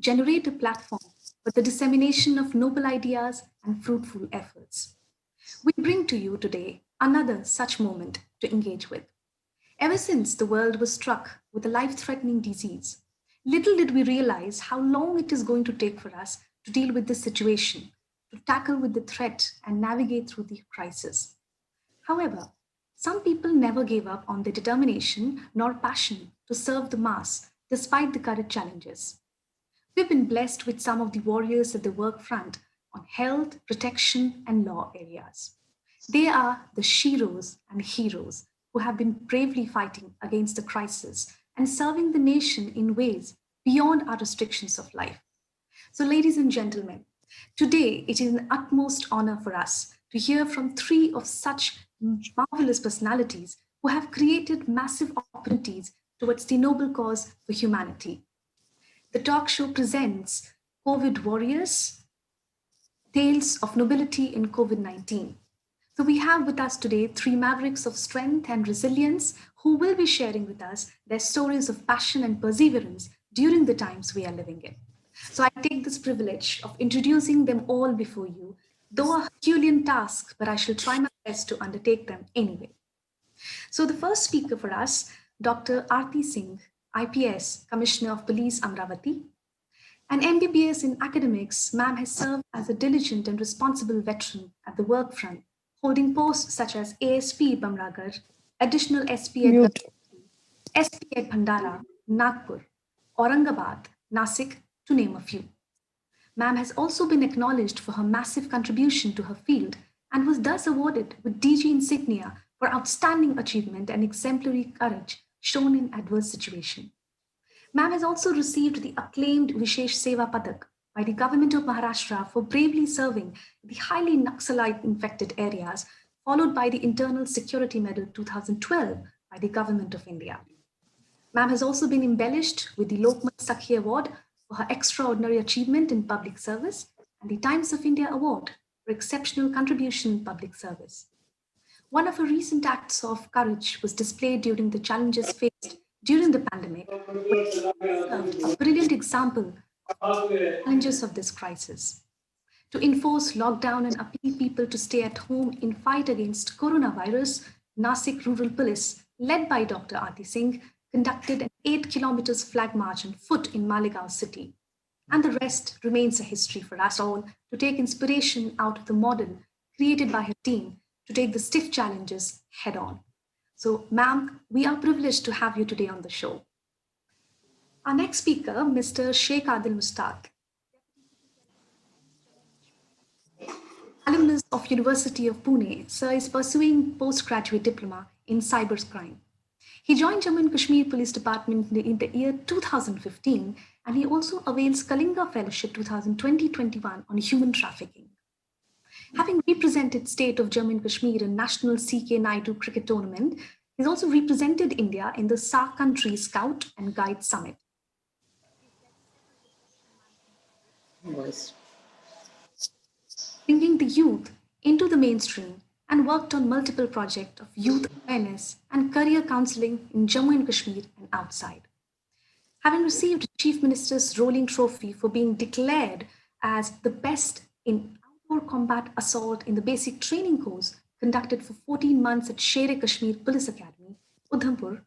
generate a platform for the dissemination of noble ideas and fruitful efforts. We bring to you today another such moment to engage with. Ever since the world was struck with a life threatening disease, little did we realize how long it is going to take for us to deal with this situation, to tackle with the threat and navigate through the crisis. However, some people never gave up on their determination nor passion to serve the mass despite the current challenges. We've been blessed with some of the warriors at the work front on health, protection, and law areas. They are the sheroes and heroes who have been bravely fighting against the crisis and serving the nation in ways beyond our restrictions of life. So, ladies and gentlemen, today it is an utmost honor for us to hear from three of such marvelous personalities who have created massive opportunities towards the noble cause for humanity. The talk show presents COVID Warriors, Tales of Nobility in COVID 19. So, we have with us today three mavericks of strength and resilience who will be sharing with us their stories of passion and perseverance during the times we are living in. So, I take this privilege of introducing them all before you, though a Herculean task, but I shall try my best to undertake them anyway. So, the first speaker for us, Dr. Aarti Singh, IPS, Commissioner of Police, Amravati. An MBBS in academics, ma'am has served as a diligent and responsible veteran at the work front, holding posts such as ASP Bamragar, additional SP at Mute. Gangotri, SP at Bhandara, Nagpur, Aurangabad, Nasik, to name a few. Ma'am has also been acknowledged for her massive contribution to her field and was thus awarded with DG insignia for outstanding achievement and exemplary courage shown in adverse situation. Ma'am has also received the acclaimed Vishesh Seva Padak by the government of Maharashtra for bravely serving the highly Naxalite infected areas, followed by the Internal Security Medal 2012 by the government of India. Ma'am has also been embellished with the Lokmat Sakhi Award for her extraordinary achievement in public service and the Times of India Award for exceptional contribution in public service. One of her recent acts of courage was displayed during the challenges faced during the pandemic, where she served a brilliant example of the challenges of this crisis. To enforce lockdown and appeal people to stay at home in fight against coronavirus, Nasik Rural Police, led by Dr. Aarti Singh, conducted an 8 kilometers flag march on foot in Malegaon city. And the rest remains a history for us all to take inspiration out of the model created by her team to take the stiff challenges head on. So, ma'am, we are privileged to have you today on the show. Our next speaker, Mr. Sheikh Adil Mustaq, alumnus of University of Pune, sir is pursuing postgraduate diploma in cybercrime. He joined Jammu and Kashmir Police Department in the year 2015, and he also avails Kalinga Fellowship 2020-21 on human trafficking. Having represented state of Jammu and Kashmir in National CK Naidu Cricket Tournament, he's also represented India in the SAARC Country Scout and Guide Summit. Voice. Bringing the youth into the mainstream and worked on multiple projects of youth awareness and career counseling in Jammu and Kashmir and outside. Having received Chief Minister's Rolling Trophy for being declared as the best in outdoor combat assault in the basic training course conducted for 14 months at Sher-e Kashmir Police Academy, Udhampur,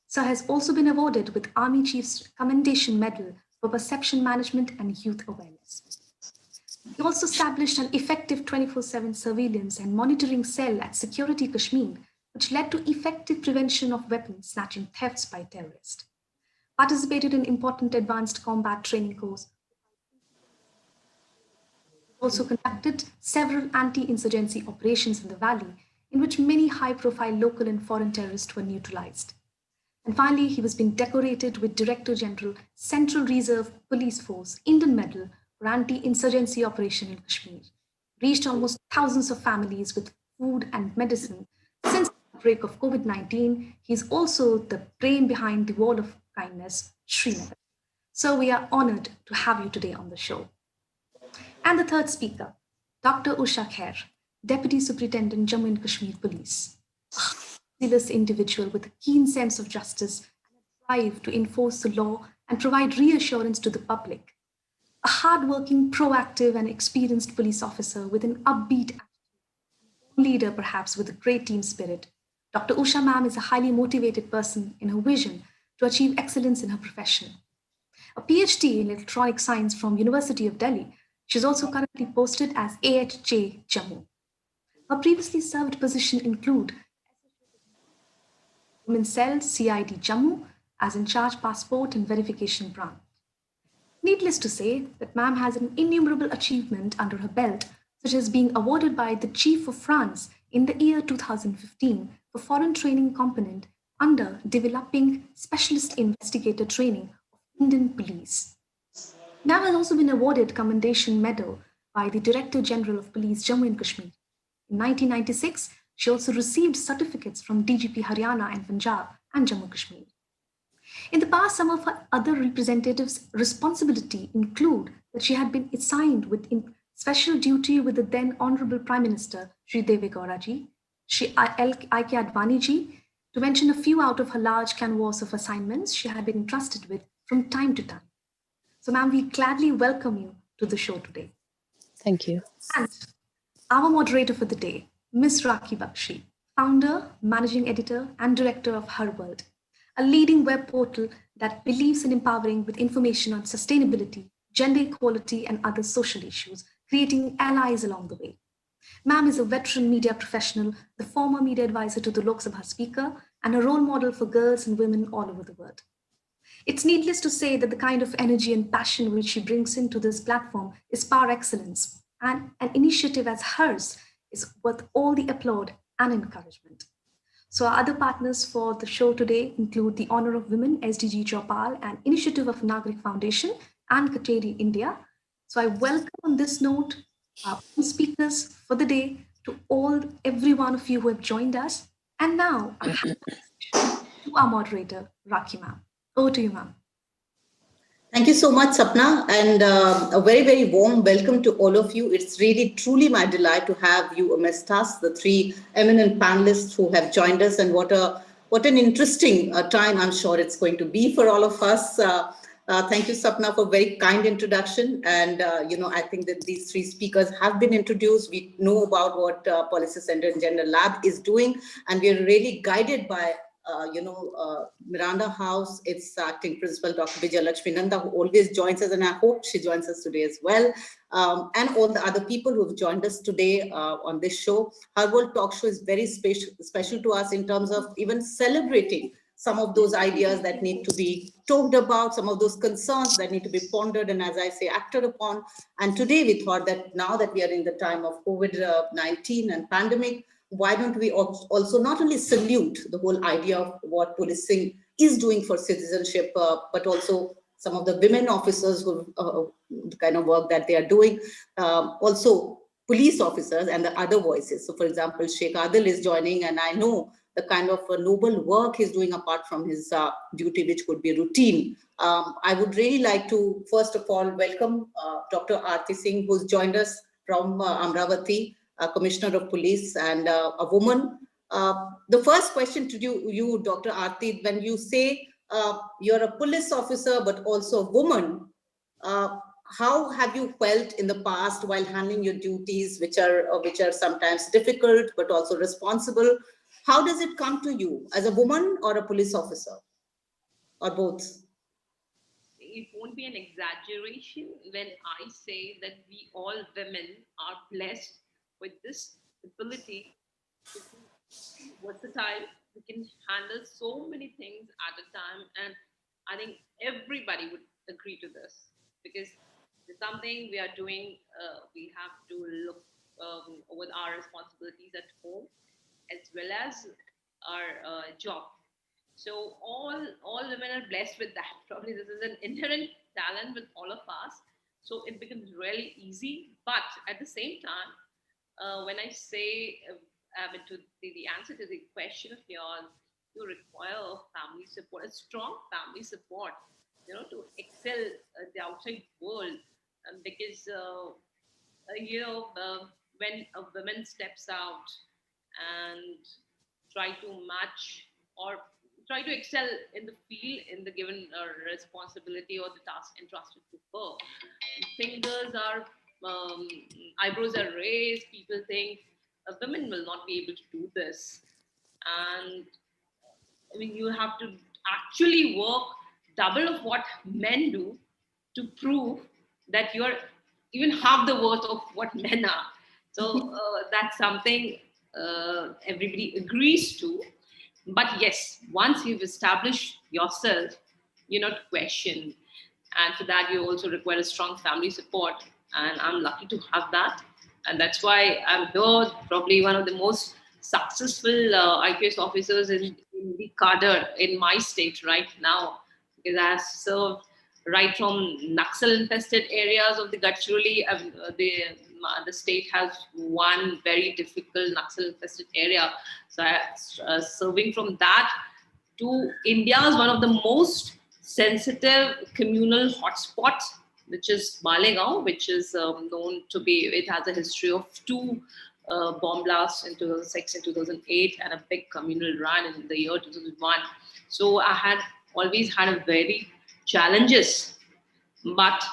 Sir has also been awarded with Army Chief's Commendation Medal for Perception Management and Youth Awareness. He also established an effective 24/7 surveillance and monitoring cell at Security Kashmir, which led to effective prevention of weapon snatching thefts by terrorists. Participated in important advanced combat training course. Also conducted several anti-insurgency operations in the valley, in which many high-profile local and foreign terrorists were neutralized. And finally, he was being decorated with Director General Central Reserve Police Force Indian Medal for anti-insurgency operation in Kashmir. Reached almost thousands of families with food and medicine. Since the outbreak of COVID-19, he's also the brain behind the Wall of Kindness, Srinagar. So we are honored to have you today on the show. And the third speaker, Dr. Usha Khair, Deputy Superintendent Jammu and Kashmir Police. This individual with a keen sense of justice and a drive to enforce the law and provide reassurance to the public. a hardworking, proactive, and experienced police officer with an upbeat leader, perhaps with a great team spirit. Dr. Usha ma'am is a highly motivated person in her vision to achieve excellence in her profession. A PhD in electronic science from University of Delhi, she is also currently posted as AHJ Jammu. Her previously served position include Women's Cell CID Jammu as in charge passport and verification branch. Needless to say that ma'am has an innumerable achievement under her belt, such as being awarded by the Chief of France in the year 2015 for foreign training component under Developing Specialist Investigator Training of Indian Police. Ma'am has also been awarded Commendation Medal by the Director General of Police Jammu and Kashmir. In 1996, she also received certificates from DGP Haryana and Punjab and Jammu Kashmir. In the past, some of her other representatives' responsibility include that she had been assigned with special duty with the then Honorable Prime Minister Sri Deve Gowda ji, Sri I.K. Advani ji, to mention a few out of her large canvas of assignments she had been entrusted with from time to time. So, ma'am, we gladly welcome you to the show today. Thank you. And our moderator for the day, Ms. Rakhi Bakshi, founder, managing editor, and director of Her World, a leading web portal that believes in empowering with information on sustainability, gender equality, and other social issues, creating allies along the way. Ma'am is a veteran media professional, the former media advisor to the Lok Sabha Speaker, and a role model for girls and women all over the world. It's needless to say that the kind of energy and passion which she brings into this platform is par excellence, and an initiative as hers is worth all the applaud and encouragement. So, our other partners for the show today include the Honor of Women, SDG Chopal, and Initiative of Nagrik Foundation, and Kateri India. So, I welcome on this note our speakers for the day to every one of you who have joined us. And now, I hand to our moderator, Rakhi ma'am. Over to you, ma'am. Thank you so much, Sapna, and a very, very warm welcome to all of you. It's really, truly my delight to have you amidst us, the three eminent panelists who have joined us, and what an interesting time I'm sure it's going to be for all of us. Thank you, Sapna, for a very kind introduction. And, I think that these three speakers have been introduced. We know about what Policy Center and Gender Lab is doing, and we're really guided by Miranda House, its acting principal, Dr. Vijay Lakshmi Nanda, who always joins us, and I hope she joins us today as well. And all the other people who have joined us today on this show. Her World Talk Show is very special to us in terms of even celebrating some of those ideas that need to be talked about, some of those concerns that need to be pondered and, as I say, acted upon. And today we thought that now that we are in the time of COVID-19 and pandemic, why don't we also not only salute the whole idea of what policing is doing for citizenship, but also some of the women officers who the kind of work that they are doing, also police officers and the other voices. So, for example, Sheikh Adil is joining, and I know the kind of noble work he's doing apart from his duty, which could be routine. I would really like to, first of all, welcome Dr. Aarti Singh, who's joined us from Amravati, Commissioner of Police, and a woman. The first question to you, Dr. Aarti, when you say you're a police officer but also a woman, how have you felt in the past while handling your duties, which are sometimes difficult but also responsible? How does it come to you as a woman or a police officer, or both? It won't be an exaggeration when I say that we all women are blessed with this ability to be versatile. We can handle so many things at a time, and I think everybody would agree to this because there's something we are doing. We have to look over our responsibilities at home as well as our job. So all women are blessed with that. Probably this is an inherent talent with all of us. So it becomes really easy. But at the same time, when I say to the answer to the question of yours, you require a family support, a strong family support, to excel the outside world. Because when a woman steps out and try to match or try to excel in the field in the given responsibility or the task entrusted to her, fingers are, eyebrows are raised. People think women will not be able to do this. And I mean, you have to actually work double of what men do to prove that you're even half the worth of what men are. So that's something everybody agrees to. But yes, once you've established yourself, you're not questioned. And for that, you also require a strong family support. And I'm lucky to have that. And that's why I'm here, probably one of the most successful IPS officers in the cadre in my state right now, because I have served right from Naxal infested areas of the Gadchiroli. The state has one very difficult Naxal infested area. So I serving from that to India's one of the most sensitive communal hotspots, which is Malegaon, which is known to be, it has a history of two bomb blasts in 2006 and 2008 and a big communal run in the year 2001. So I had always had a very challenges, but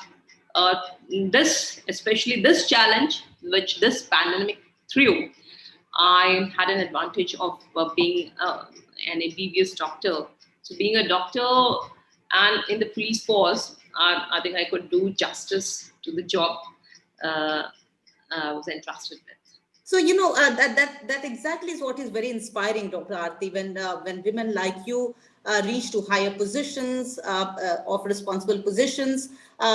this, especially this challenge, which this pandemic threw, I had an advantage of being an MBBS doctor. So being a doctor and in the police force, I think I could do justice to the job uh, I was entrusted with. So that exactly is what is very inspiring, Dr. Aarti. When women like you reach to higher positions of responsible positions,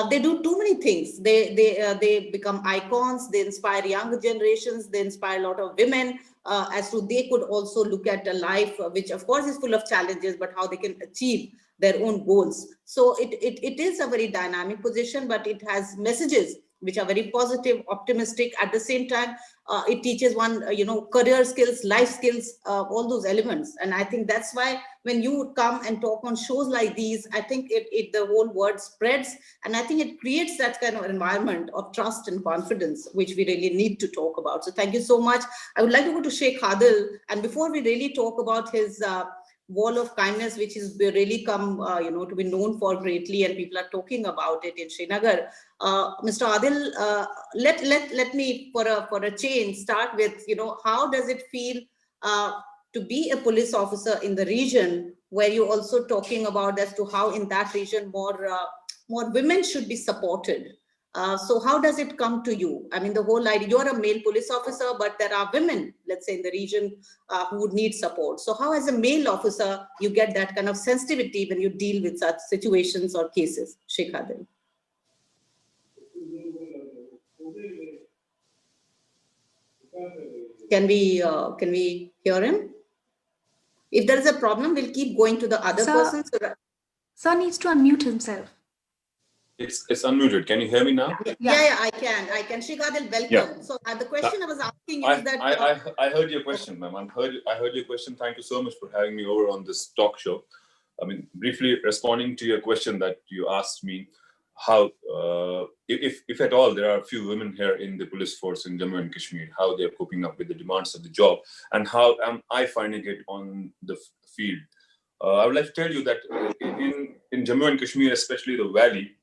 they do too many things. They become icons. They inspire younger generations. They inspire a lot of women as to they could also look at a life which, of course, is full of challenges, but how they can achieve their own goals. So it is a very dynamic position, but it has messages which are very positive, optimistic. At the same time, it teaches one, career skills, life skills, all those elements. And I think that's why when you come and talk on shows like these, I think the whole word spreads. And I think it creates that kind of environment of trust and confidence, which we really need to talk about. So thank you so much. I would like to go to Sheikh Adil. And before we really talk about his wall of kindness, which is really come, to be known for greatly, and people are talking about it in Srinagar. Mr. Adil, let me, for a change, start with, how does it feel to be a police officer in the region, where you're also talking about as to how in that region more women should be supported. So how does it come to you? I mean, the whole idea, you're a male police officer, but there are women, let's say, in the region who would need support. So how, as a male officer, you get that kind of sensitivity when you deal with such situations or cases? Sheikh Adil. Can we hear him? If there is a problem, we'll keep going to the other Sir, person. sir needs to unmute himself. It's unmuted. Can you hear me now? Yeah, I can. Sheikh Adil, welcome. Yeah. So the question I was asking you is that I heard your question, ma'am. I heard your question. Thank you so much for having me over on this talk show. I mean, briefly responding to your question that you asked me, how, if at all, there are a few women here in the police force in Jammu and Kashmir, how they're coping up with the demands of the job, and how am I finding it on the field. I would like to tell you that in Jammu and Kashmir, especially the valley,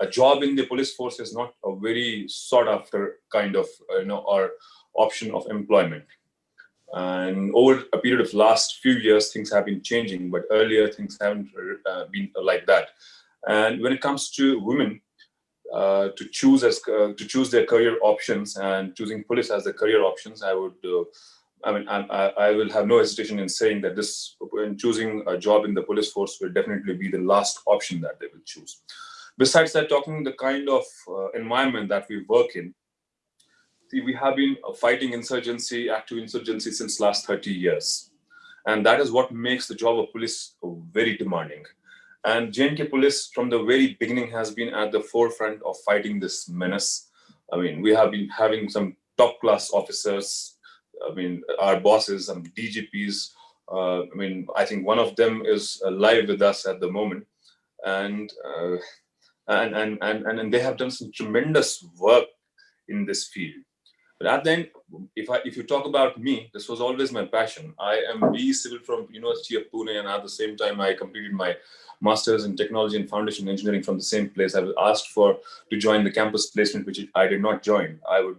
a job in the police force is not a very sought after kind of or option of employment. And over a period of last few years, things have been changing, but earlier things haven't been like that. And when it comes to women, to choose their career options, and choosing police as their career options, I would. I will have no hesitation in saying that when choosing a job in the police force will definitely be the last option that they will choose. Besides that, talking the kind of environment that we work in, see, we have been fighting active insurgency since last 30 years. And that is what makes the job of police very demanding. And J&K Police from the very beginning has been at the forefront of fighting this menace. I mean, we have been having some top class officers. I mean, our bosses, some DGPs. I think one of them is live with us at the moment. And they have done some tremendous work in this field. But at the end, if you talk about me, this was always my passion. I am BE Civil from University of Pune, and at the same time, I completed my Masters in Technology and Foundation Engineering from the same place. I was asked to join the campus placement, which I did not join. I would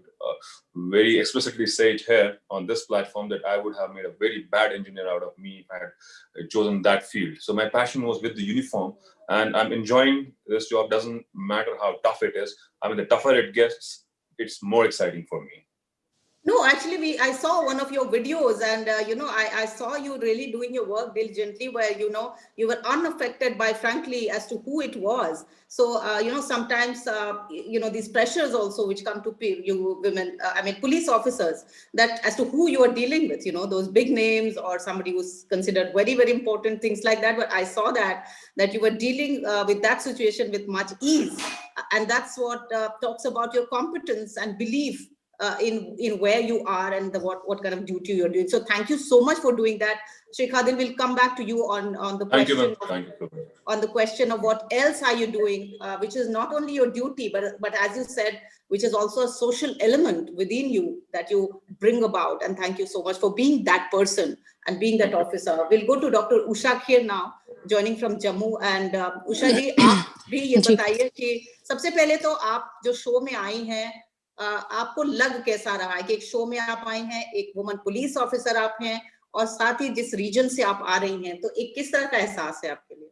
very explicitly say it here on this platform that I would have made a very bad engineer out of me if I had chosen that field. So my passion was with the uniform, and I'm enjoying this job. Doesn't matter how tough it is. I mean, the tougher it gets, it's more exciting for me. No, actually, I saw one of your videos, and I saw you really doing your work diligently, where you were unaffected by, frankly, as to who it was. So sometimes these pressures also which come to you women, police officers, that as to who you are dealing with, those big names or somebody who's considered very, very important, things like that. But I saw that you were dealing with that situation with much ease, and that's what talks about your competence and belief in where you are and what kind of duty you're doing. So thank you so much for doing that. Sheikh Adil, will come back to you on the question. On the question of what else are you doing, which is not only your duty, but as you said, which is also a social element within you that you bring about. And thank you so much for being that person and being that officer. We'll go to Dr. Usha here now, joining from Jammu. And Usha ji, आप भी ये बताइए कि सबसे पहले तो आप जो शो में आई हैं, आपको लग कैसा रहा है कि एक शो में आप आई हैं, एक वुमन पुलिस ऑफिसर आप हैं, और साथ ही जिस रीजन से आप आ रही हैं, तो एक किस तरह का एहसास है आपके लिए?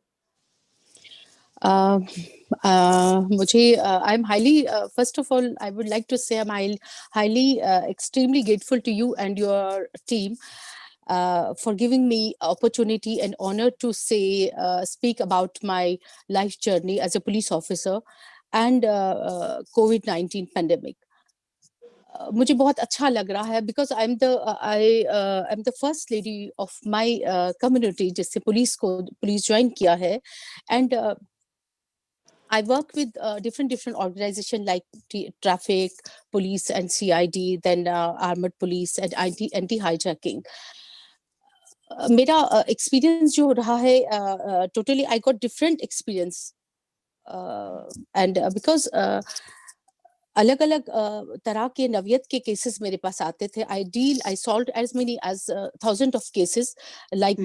मुझे I'm highly first of all I would like to say I'm highly extremely grateful to you and your team for giving me opportunity and honor to speak about my life journey as a police officer and COVID-19 pandemic. मुझे बहुत अच्छा लग रहा है because I'm the first lady of my community जिससे police join किया है, and I work with different organizations like traffic, police and CID, then armored police and anti-hijacking. मेरा experience जो रहा है, totally I got different experience, and because अलग-अलग तरह के नवियत के cases मेरे पास आते थे. I solved as many as thousands of cases like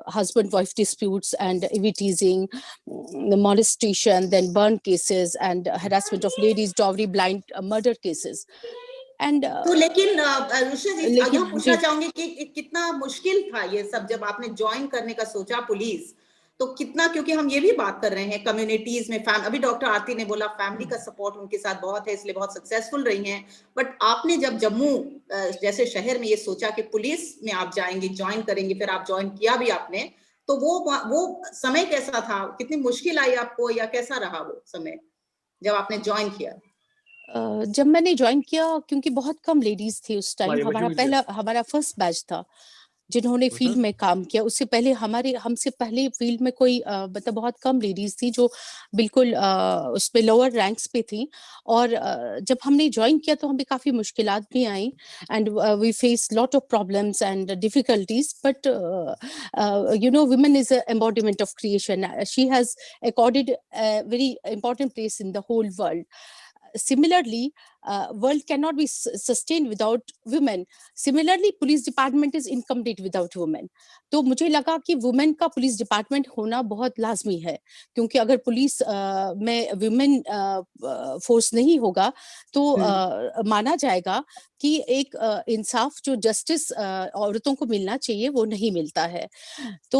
husband-wife disputes and EV teasing, molestation, then burn cases and harassment of ladies, dowry, blind murder cases. And तो लेकिन रुषा जी, यहाँ पूछना चाहूंगी कि कितना मुश्किल था ये सब जब आपने ज्वाइन करने का सोचा पुलिस, तो कितना, क्योंकि हम ये भी बात कर रहे हैं कम्युनिटीज में, अभी डॉक्टर आरती ने बोला फैमिली का सपोर्ट उनके साथ बहुत है, इसलिए बहुत सक्सेसफुल रही हैं, बट आपने जब जम्मू जैसे शहर में ये सोचा कि पुलिस में आप जाएंगे, ज्वाइन करेंगे, फिर आप ज्वाइन किया भी आपने, तो वो समय कैसा था? कितनी मुश्किल आई आपको, या कैसा रहा वो समय जब आपने ज्वाइन किया? जब मैंने ज्वाइन किया, क्योंकि बहुत कम लेडीज थी उस टाइम, हमारा फर्स्ट बैच था जिन्होंने फील्ड में काम किया. उससे पहले हमसे पहले फील्ड में कोई मतलब बहुत कम लेडीज थी जो बिल्कुल उस पे लोअर रैंक्स पे थी. और जब हमने ज्वाइन किया तो हमें काफी मुश्किलात भी आई, and we face lot of problems and difficulties, but women is an embodiment of creation. She has accorded a very important place in the whole world. Similarly, world cannot be sustained without women. Similarly, police department is incomplete without women. तो मुझे लगा कि women का police department होना बहुत लाजमी है, क्योंकि अगर पुलिस में women force नहीं होगा तो माना जाएगा कि एक इंसाफ जो justice औरतों को मिलना चाहिए वो नहीं मिलता है. तो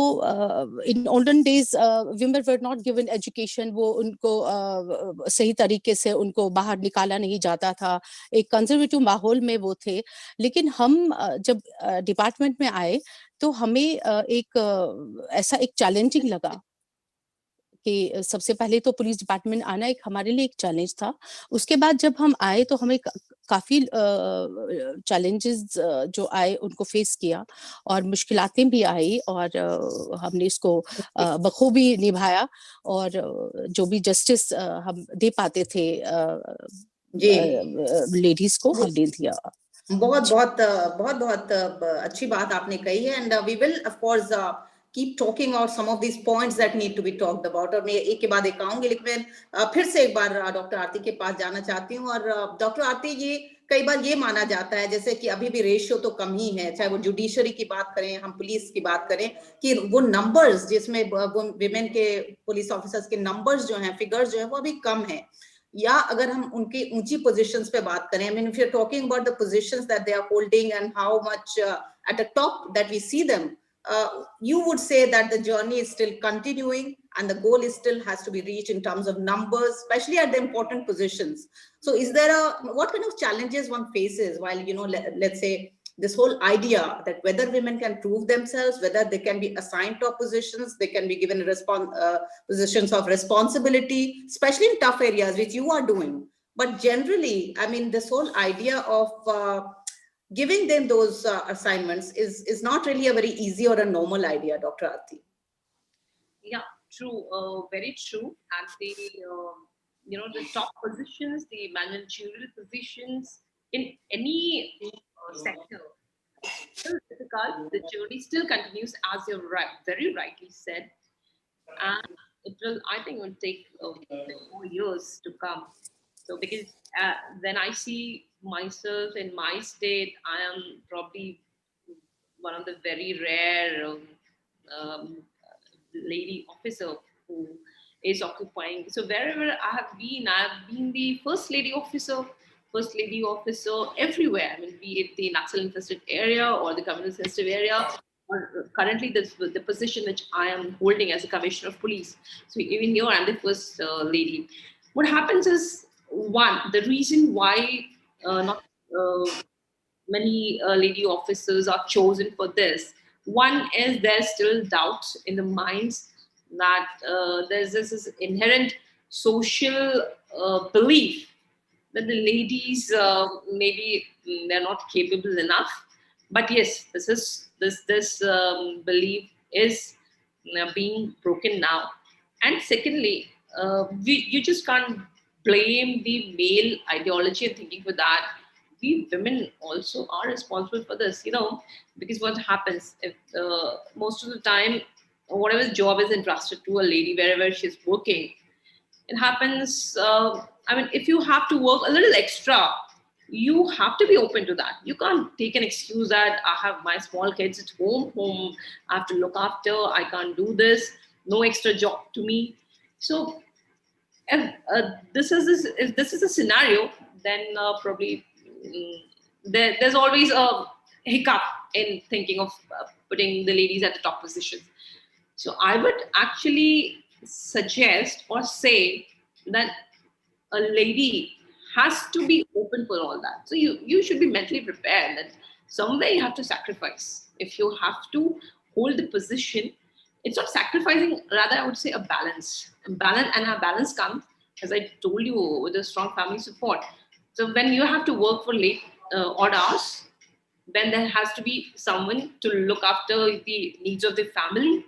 in olden days women were not given education. वो उनको सही तरीके से उनको बाहर निकाला नहीं जाता था, एक कंजर्वेटिव माहौल में वो थे. लेकिन हम जब डिपार्टमेंट में आए तो हमें ऐसा एक चैलेंजिंग लगा कि सबसे पहले तो पुलिस डिपार्टमेंट आना एक हमारे लिए एक चैलेंज था. उसके बाद जब हम आए तो हमें काफी चैलेंजेस जो आए उनको फेस किया और मुश्किलातें भी आई, और हमने इसको बखूबी निभाया, और जो भी जस्टिस हम दे पाते थे लेडीज को हमने दिया. बहुत अच्छी बात आपने कही है, and we will of course keep talking about some of these points that need to be talked about. और मैं एक के बाद एक आऊंगी, लेकिन मैं फिर से एक बार डॉक्टर आरती के पास जाना चाहती हूँ. और डॉक्टर आरती, ये कई बार ये माना जाता है जैसे कि अभी भी रेशियो तो कम ही है, चाहे वो जुडिशरी की बात करें, हम पुलिस की बात करें, कि वो नंबर्स जिसमें विमेन के पुलिस ऑफिसर्स के नंबर्स जो हैं, फिगर्स जो है वो अभी कम है। या अगर हम उनकी ऊंची पोजीशंस पे बात करें, I mean if you are talking about the positions that they are holding and how much at the top that we see them, you would say that the journey is still continuing and the goal is still has to be reached in terms of numbers, especially at the important positions. So is there what kind of challenges one faces while, you know, let's say this whole idea that whether women can prove themselves, whether they can be assigned top positions, they can be given positions of responsibility, especially in tough areas, which you are doing. But generally, I mean, this whole idea of giving them those assignments is not really a very easy or a normal idea, Dr. Aarti. Yeah, true, very true. At the the top positions, the managerial positions in any sector, it's still difficult. The journey still continues, as you very rightly said, and it will. I think, will take more years to come. So because when I see myself in my state, I am probably one of the very rare um, lady officer who is occupying. So wherever I've been the first lady officer everywhere. I mean, be it the Naxal infested area or the communist sensitive area, or currently the position which I am holding as a commissioner of police. So even here, I'm the first lady. What happens is, one, the reason why not many lady officers are chosen for this. One is there's still doubt in the minds that there's this inherent social belief that the ladies maybe they're not capable enough. But yes, this belief is being broken now. And secondly, you just can't blame the male ideology and thinking for that. We women also are responsible for this, because what happens if most of the time, whatever job is entrusted to a lady, wherever she's working, it happens. I mean, if you have to work a little extra, you have to be open to that. You can't take an excuse that I have my small kids at home, whom I have to look after. I can't do this. No extra job to me. So, if this is a scenario, then probably there's always a hiccup in thinking of putting the ladies at the top positions. So I would actually suggest or say that a lady has to be open for all that. So you should be mentally prepared that somewhere you have to sacrifice. If you have to hold the position, it's not sacrificing, rather I would say a balance. A balance comes, as I told you, with a strong family support. So when you have to work for late odd hours, then there has to be someone to look after the needs of the family.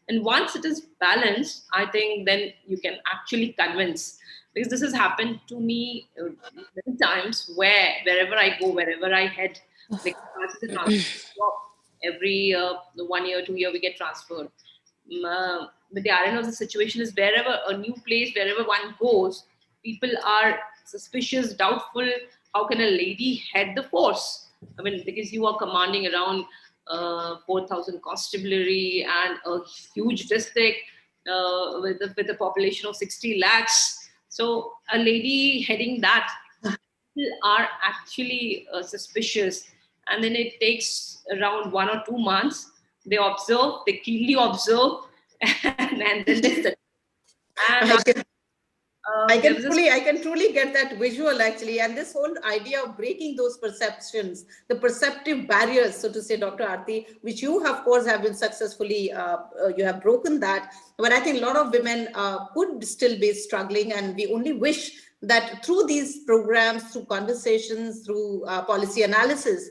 And once it is balanced, I think then you can actually convince. Because this has happened to me many times, wherever I go, wherever I head, like the transfer job, every 1 year, 2 year, we get transferred. But the irony of the situation is, wherever a new place, wherever one goes, people are suspicious, doubtful. How can a lady head the force? I mean, because you are commanding around 4,000 constabulary and a huge district with a population of 60 lakhs. So a lady heading that, people are actually suspicious. And then it takes around 1 or 2 months. They observe, they keenly observe, and then they set. And I can there was this. I can truly get that visual actually, and this whole idea of breaking those perceptions, the perceptive barriers, so to say, Dr. Aarti, which you, of course, have been successfully, you have broken that. But I think a lot of women could still be struggling, and we only wish that through these programs, through conversations, through policy analysis,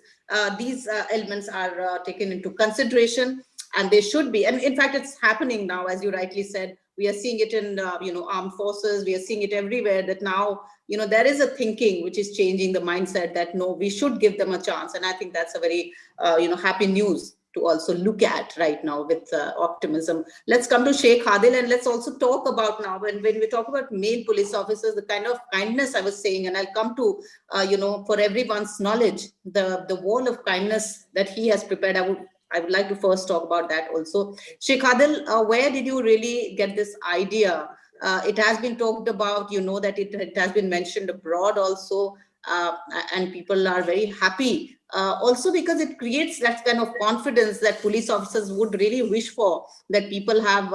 these elements are taken into consideration, and they should be. And in fact, it's happening now, as you rightly said. We are seeing it in armed forces. We are seeing it everywhere, that now there is a thinking which is changing the mindset that no, we should give them a chance. And I think that's a very happy news. to also look at right now with optimism. Let's come to Sheikh Adil, and let's also talk about now, when we talk about male police officers, the kind of kindness I was saying, and I'll come to, for everyone's knowledge, the wall of kindness that he has prepared. I would like to first talk about that also. Sheikh Adil, where did you really get this idea? It has been talked about, that it has been mentioned abroad also, and people are very happy. Also because it creates that kind of confidence that police officers would really wish for, that people have,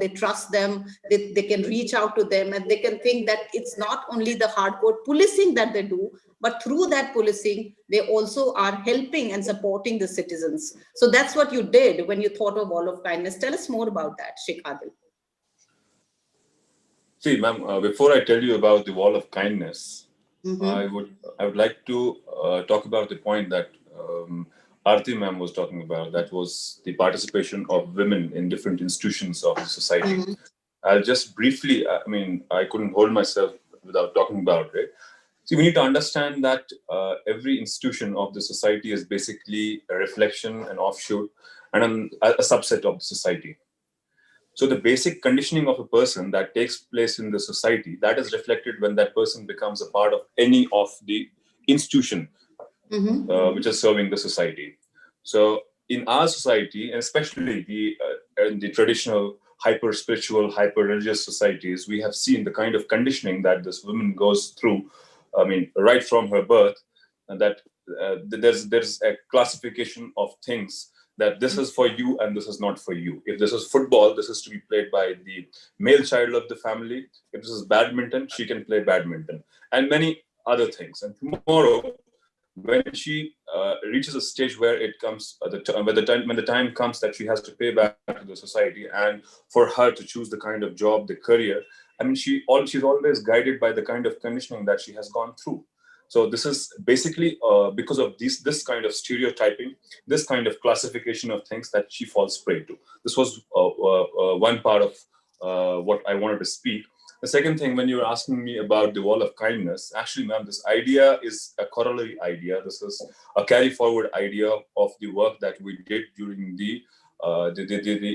they trust them, they can reach out to them, and they can think that it's not only the hardcore policing that they do, but through that policing, they also are helping and supporting the citizens. So that's what you did when you thought of Wall of Kindness. Tell us more about that, Sheikh Adil. See, ma'am, before I tell you about the Wall of Kindness, I would like to talk about the point that Aarti ma'am was talking about. That was the participation of women in different institutions of the society. I'll just briefly, I couldn't hold myself without talking about it. See, we need to understand that every institution of the society is basically a reflection, an offshoot, and a subset of the society. So the basic conditioning of a person that takes place in the society, that is reflected when that person becomes a part of any of the institution which is serving the society. So in our society, and especially in the traditional hyper-spiritual, hyper-religious societies, we have seen the kind of conditioning that this woman goes through, right from her birth, and that there's a classification of things that this is for you and this is not for you. If this is football, this is to be played by the male child of the family. If this is badminton, she can play badminton, and many other things. And tomorrow, when she reaches a stage where it comes, when the time comes that she has to pay back to the society, and for her to choose the kind of job, the career, she's always guided by the kind of conditioning that she has gone through. So this is basically because of this kind of stereotyping, this kind of classification of things that she falls prey to. This was one part of what I wanted to speak. The second thing, when you were asking me about the Wall of Kindness, actually, ma'am, this idea is a corollary idea. This is a carry forward idea of the work that we did during the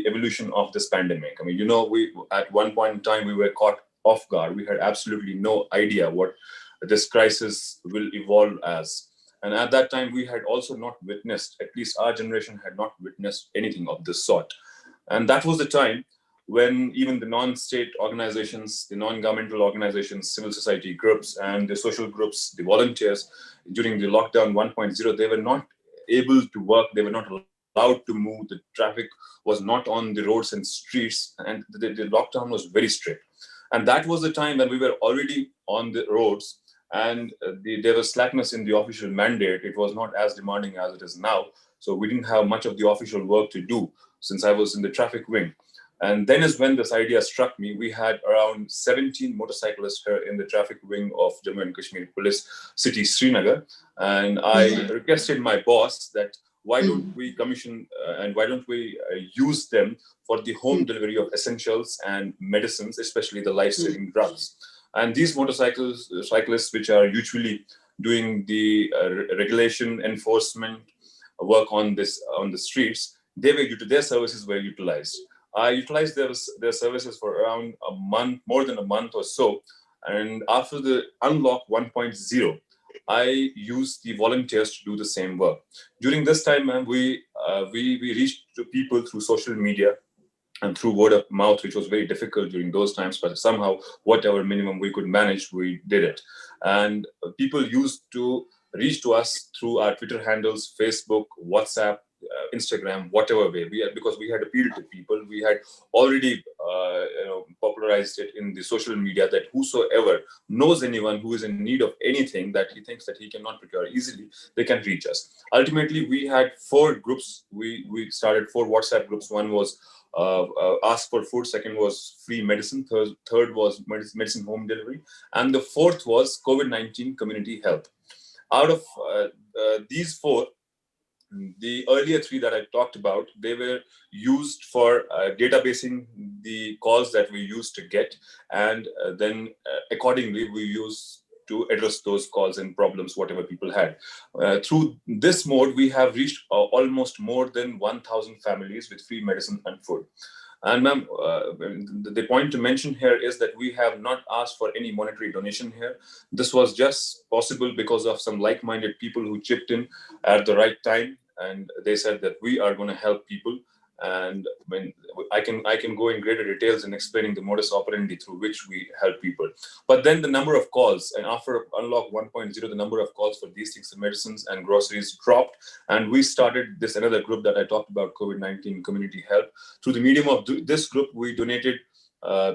evolution of this pandemic. We at one point in time, we were caught off guard. We had absolutely no idea what this crisis will evolve as. And at that time, we had also not witnessed, at least our generation had not witnessed anything of this sort. And that was the time when even the non-state organizations, the non-governmental organizations, civil society groups, and the social groups, the volunteers, during the lockdown 1.0, they were not able to work, they were not allowed to move, the traffic was not on the roads and streets, and the lockdown was very strict. And that was the time when we were already on the roads, and there was slackness in the official mandate. It was not as demanding as it is now. So we didn't have much of the official work to do since I was in the traffic wing. And then is when this idea struck me. We had around 17 motorcyclists here in the traffic wing of Jammu and Kashmir Police City, Srinagar. And I requested my boss that why don't we commission and why don't we use them for the home delivery of essentials and medicines, especially the life-saving drugs. And these cyclists, which are usually doing the regulation enforcement work on the streets, their services were utilized. I utilized their services for around a month, more than a month or so. And after the unlock 1.0, I used the volunteers to do the same work. During this time, we reached to people through social media and through word of mouth, which was very difficult during those times, but somehow whatever minimum we could manage, we did it. And people used to reach to us through our Twitter handles, Facebook, WhatsApp, Instagram, whatever way, because we had appealed to people. We had already popularized it in the social media that whosoever knows anyone who is in need of anything that he thinks that he cannot procure easily, they can reach us. Ultimately, we had 4 groups. We started 4 WhatsApp groups. One was ask for food, second was free medicine, third was medicine home delivery, and the fourth was COVID-19 community health. Out of these 4, the earlier 3 that I talked about, they were used for databasing the calls that we used to get, and then accordingly we use to address those calls and problems, whatever people had. Through this mode, we have reached almost more than 1,000 families with free medicine and food. And ma'am, the point to mention here is that we have not asked for any monetary donation here. This was just possible because of some like-minded people who chipped in at the right time, and they said that we are going to help people. And when I can go in greater details in explaining the modus operandi through which we help people. But then the number of calls, and after Unlock 1.0, the number of calls for these things, medicines and groceries dropped, and we started this another group that I talked about, COVID-19 Community Help. Through the medium of this group, we donated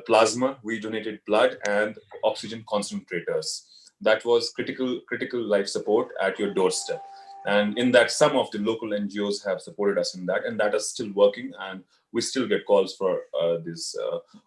plasma, we donated blood and oxygen concentrators. That was critical life support at your doorstep. And in that, some of the local NGOs have supported us in that, and that is still working. And we still get calls for these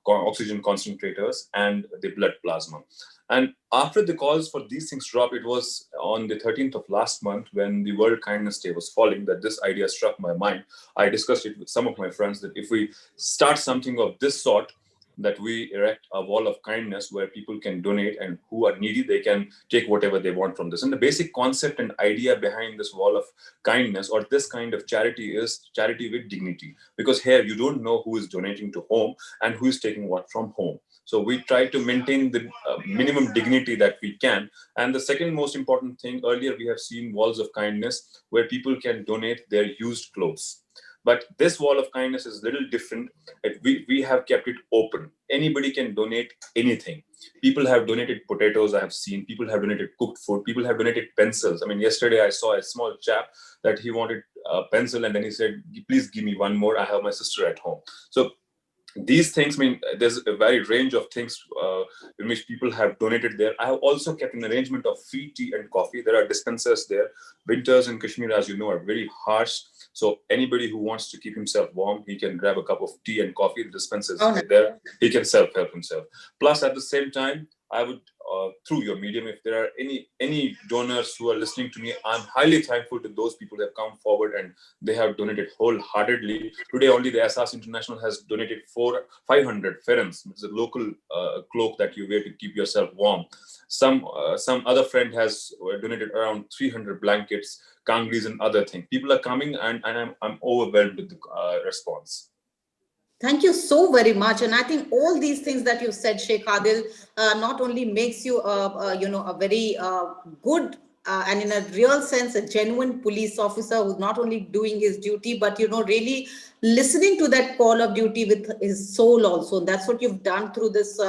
oxygen concentrators and the blood plasma. And after the calls for these things dropped, it was on the 13th of last month when the World Kindness Day was falling that this idea struck my mind. I discussed it with some of my friends that if we start something of this sort, that we erect a wall of kindness where people can donate, and who are needy, they can take whatever they want from this. And the basic concept and idea behind this wall of kindness or this kind of charity is charity with dignity, because here you don't know who is donating to whom and who is taking what from whom. So we try to maintain the minimum dignity that we can. And the second most important thing, earlier we have seen walls of kindness where people can donate their used clothes. But this wall of kindness is a little different. We have kept it open. Anybody can donate anything. People have donated potatoes, I have seen. People have donated cooked food. People have donated pencils. I mean, yesterday I saw a small chap that he wanted a pencil, and then he said, please give me one more. I have my sister at home. So these things, I mean, there's a wide range of things in which people have donated there. I have also kept an arrangement of free tea and coffee. There are dispensers there. Winters in Kashmir, as you know, are very harsh. So anybody who wants to keep himself warm, he can grab a cup of tea and coffee. The dispensers are there. He can self-help himself. Plus, at the same time, I would, through your medium, if there are any donors who are listening to me, I'm highly thankful to those people who have come forward and they have donated wholeheartedly. Today, only the SAS International has donated 500 ferens, which is a local cloak that you wear to keep yourself warm. Some other friend has donated around 300 blankets, kangris, and other things. People are coming, and I'm overwhelmed with the response. Thank you so very much. And I think all these things that you said, Sheikh Adil, not only makes you, a very good and in a real sense, a genuine police officer who's not only doing his duty, but, really listening to that call of duty with his soul also. And that's what you've done through this,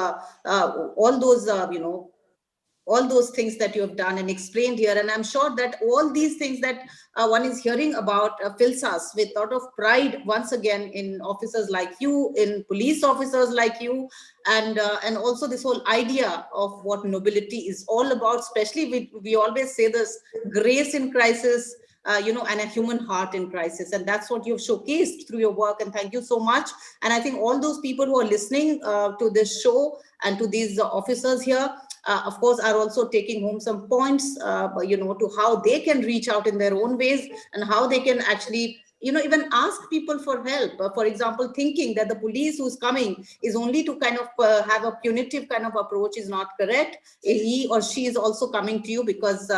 all those things that you have done and explained here. And I'm sure that all these things that one is hearing about fills us with a lot of pride once again in officers like you, in police officers like you, and also this whole idea of what nobility is all about. Especially we always say this, grace in crisis, and a human heart in crisis. And that's what you've showcased through your work. And thank you so much. And I think all those people who are listening to this show and to these officers here, of course, are also taking home some points, to how they can reach out in their own ways and how they can actually, even ask people for help. For example, thinking that the police who's coming is only to kind of have a punitive kind of approach is not correct. He or she is also coming to you because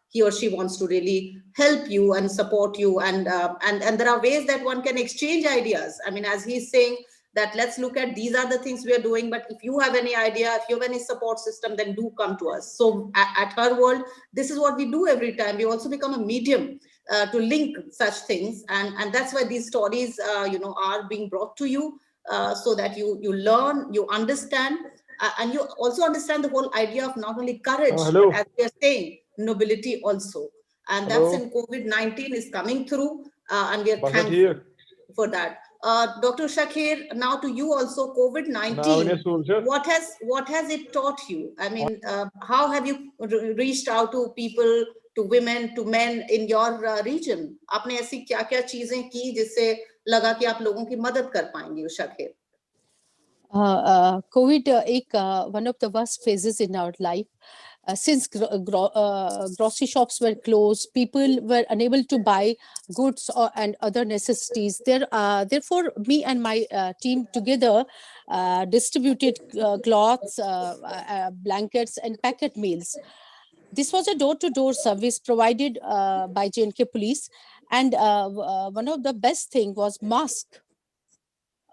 he or she wants to really help you and support you. And there are ways that one can exchange ideas. I mean, as he's saying, that let's look at these are the things we are doing, but if you have any idea, if you have any support system, then do come to us. So at Her World, this is what we do every time. We also become a medium to link such things, and that's why these stories are being brought to you, so that you learn, you understand, and you also understand the whole idea of not only courage, but as we are saying, nobility also. And that's in COVID-19 is coming through, and we are thankful for that. Dr. Shakir, now to you also, COVID-19, what has it taught you? I mean, how have you reached out to people, to women, to men in your region? आपने ऐसी क्या-क्या चीजें की जिससे लगा कि आप लोगों की मदद कर पाएंगे, Shakir? COVID one of the worst phases in our life. Since grocery shops were closed, people were unable to buy goods and other necessities. Therefore, me and my team together distributed cloths, blankets, and packet meals. This was a door-to-door service provided by J&K police, and one of the best thing was mask.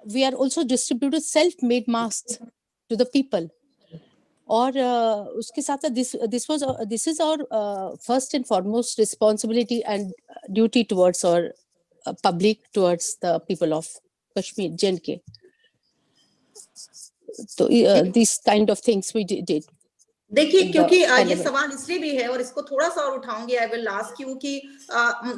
We are also distributed self-made masks to the people. और उसके साथ this is our first and foremost responsibility and duty towards our public, towards the people of Kashmir, J&K. So these kind of things we did. देखिए, क्योंकि ये सवाल इसलिए भी है और इसको थोड़ा सा और उठाऊंगी, आई विल आस्क यू कि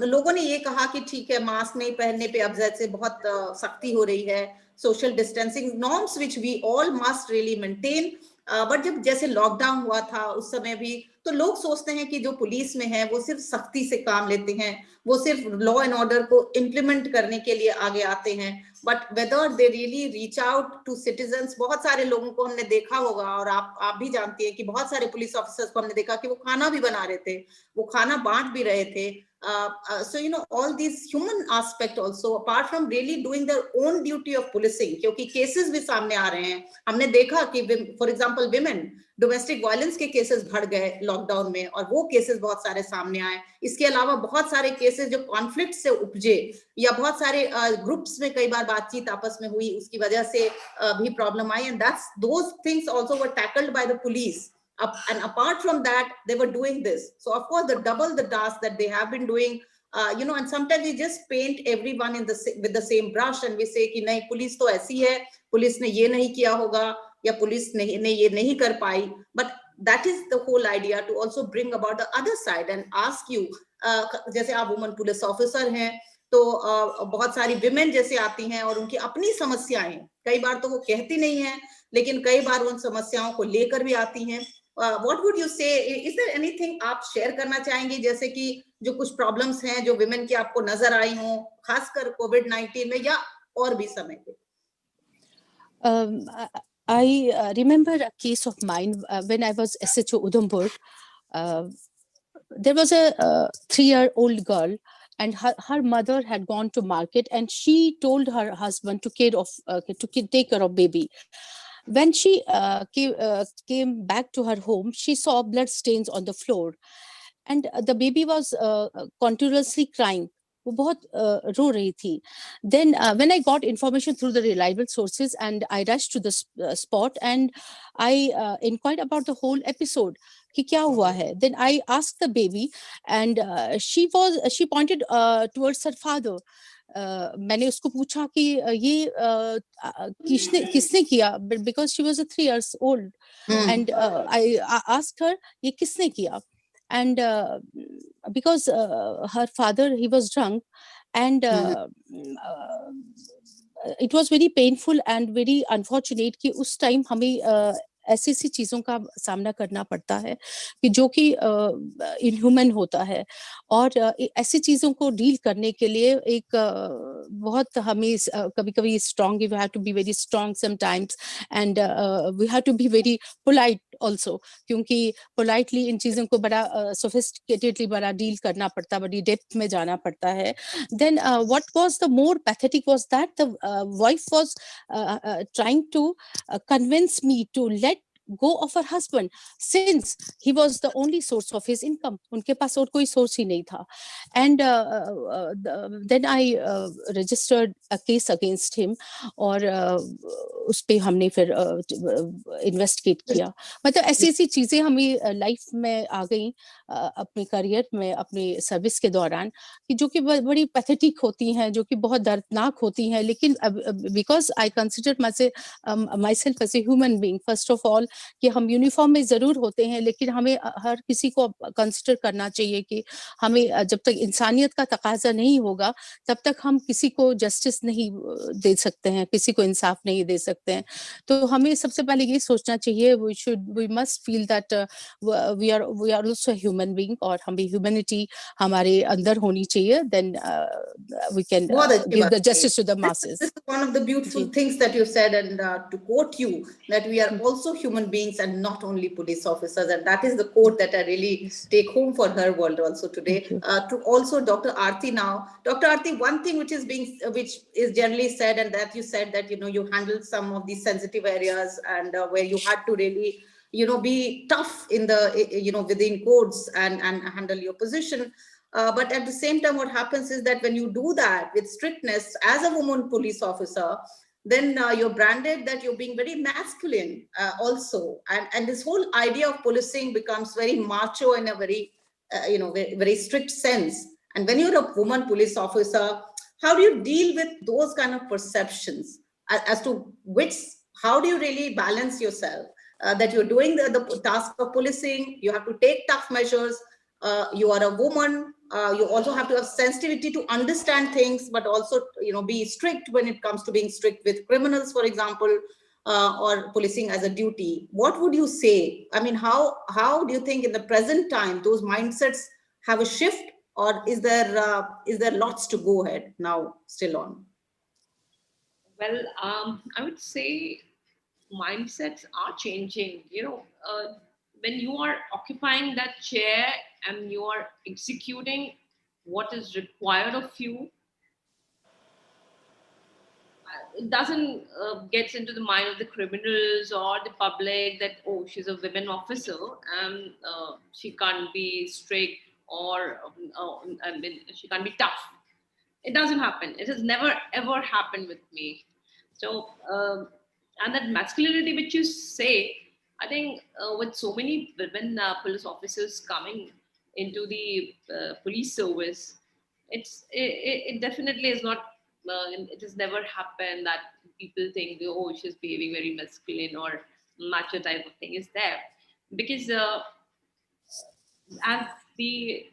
लोगों ने ये कहा कि ठीक है, मास्क नहीं पहनने पे अब जैसे बहुत सख्ती हो रही है, social distancing norms which we all must really maintain, but जब जैसे लॉकडाउन हुआ था उस समय भी तो लोग सोचते हैं कि जो पुलिस में है वो सिर्फ सख्ती से काम लेते हैं, वो सिर्फ लॉ एंड ऑर्डर को इम्प्लीमेंट करने के लिए आगे आते हैं, but whether they really reach out to citizens. बहुत सारे लोगों को हमने देखा होगा और आप भी जानती हैं कि बहुत सारे पुलिस ऑफिसर्स को हमने देखा कि वो खाना भी बना रहे थे, वो खाना बांट भी रहे थे. So you know, all these human aspect also, apart from really doing their own duty of policing, क्योंकि केसेस भी सामने आ रहे हैं. हमने देखा कि for example women domestic violence के केसेस बढ़ गए लॉकडाउन में और वो केसेस बहुत सारे सामने आए. इसके अलावा बहुत सारे केसेस जो कॉन्फ्लिक्ट से उपजे या बहुत सारे ग्रुप्स में कई बार बातचीत आपस में हुई, उसकी वजह से भी problem I, and that's those things also were tackled by the police. And apart from that, they were doing this. So of course, the double the task that they have been doing, you know, and sometimes we just paint everyone in with the same brush and we say कि नहीं police तो ऐसी है, police ने ये नहीं किया होगा या पुलिस ने ये नहीं कर पाई. But that is the whole idea, to also bring about the other side and ask you, जैसे आप वुमन पुलिस ऑफिसर हैं तो बहुत सारी विमेन जैसे आती हैं और उनकी अपनी समस्याएं कई बार तो वो कहती नहीं है, लेकिन कई बार उन समस्याओं को लेकर भी आती हैं. What would you say? Is there anything आप शेयर करना चाहेंगे, जैसे कि जो कुछ प्रॉब्लम्स हैं जो विमेन की आपको नजर आई हो, खासकर कोविड-19 में या और भी समय पे? I remember a case of mine when I was SHO Udhampur. There was a 3-year-old girl, and her mother had gone to market, and she told her husband to take care of baby. When she came back to her home, she saw blood stains on the floor, and the baby was continuously crying. वो बहुत रो रही थी. Then when I got information through the reliable sources, and I rushed to the spot, and I inquired about the whole episode कि क्या हुआ है. Then I asked the baby, and she pointed towards her father. मैंने उसको पूछा कि ये किसने किया, because she was 3 years old, and I asked her ये किसने किया, and because her father, he was drunk, and it was very painful and very unfortunate कि उस टाइम हमें ऐसी सी चीजों का सामना करना पड़ता है कि जो कि इनह्यूमन होता है, और ऐसी चीजों को डील करने के लिए एक बहुत हमें कभी-कभी strong, we have to be very strong sometimes, and we have to be very polite also, क्योंकि पोलाइटली इन चीजों को बड़ा सोफिस्टिकेटेडली बड़ा डील करना पड़ता है, बड़ी डेप्थ में जाना पड़ता है. Then what was the more pathetic was that the wife was trying to convince me to let go of her husband, since he was the only source of his income. उनके पास और कोई source ही नहीं था. And then I registered a case against him, और उस पे हमने फिर इन्वेस्टिगेट किया. मतलब ऐसी ऐसी चीजें हमें लाइफ में आ गई अपने करियर में, अपने सर्विस के दौरान, कि जो कि बड़ी पैथेटिक होती हैं, जो कि बहुत दर्दनाक होती हैं, लेकिन because I consider myself as a human being first of all, कि हम यूनिफॉर्म में जरूर होते हैं, लेकिन हमें हर किसी को कंसिडर करना चाहिए कि हमें जब तक इंसानियत का तकाजा नहीं होगा तब तक हम किसी को जस्टिस नहीं दे सकते हैं, किसी को इंसाफ नहीं दे सकते हैं. तो हमें सबसे पहले ये सोचना चाहिए, we must feel that we are also human being, और हमें ह्यूमैनिटी हमारे अंदर होनी चाहिए. Then we can give the justice to the masses. This is one of the beautiful things that you said, and to quote you, that we are also human beings and not only police officers, and that is the quote that I really take home for her world also today. To also Dr. Aarti now. Dr. Aarti, one thing which is generally said, and that you said that, you know, you handled some of these sensitive areas, and where you had to really, be tough in the, within codes and handle your position. But at the same time, what happens is that when you do that with strictness as a woman police officer, then you're branded that you're being very masculine also. And this whole idea of policing becomes very macho in a very, very, very strict sense. And when you're a woman police officer, how do you deal with those kind of perceptions as to how do you really balance yourself? That you're doing the task of policing, you have to take tough measures, you are a woman, you also have to have sensitivity to understand things, but also be strict when it comes to being strict with criminals, for example, or policing as a duty. What would you say? I mean, how do you think in the present time those mindsets have a shift, or is there lots to go ahead now still on? Well, I would say mindsets are changing. When you are occupying that chair and you are executing what is required of you, it doesn't get into the mind of the criminals or the public that, oh, she's a women officer and she can't be strict or I mean, she can't be tough. It doesn't happen. It has never ever happened with me. So and that masculinity which you say, I think with so many women police officers coming into the police service, it definitely is not. It has never happened that people think, oh, she's behaving very masculine or macho type of thing is there, because as the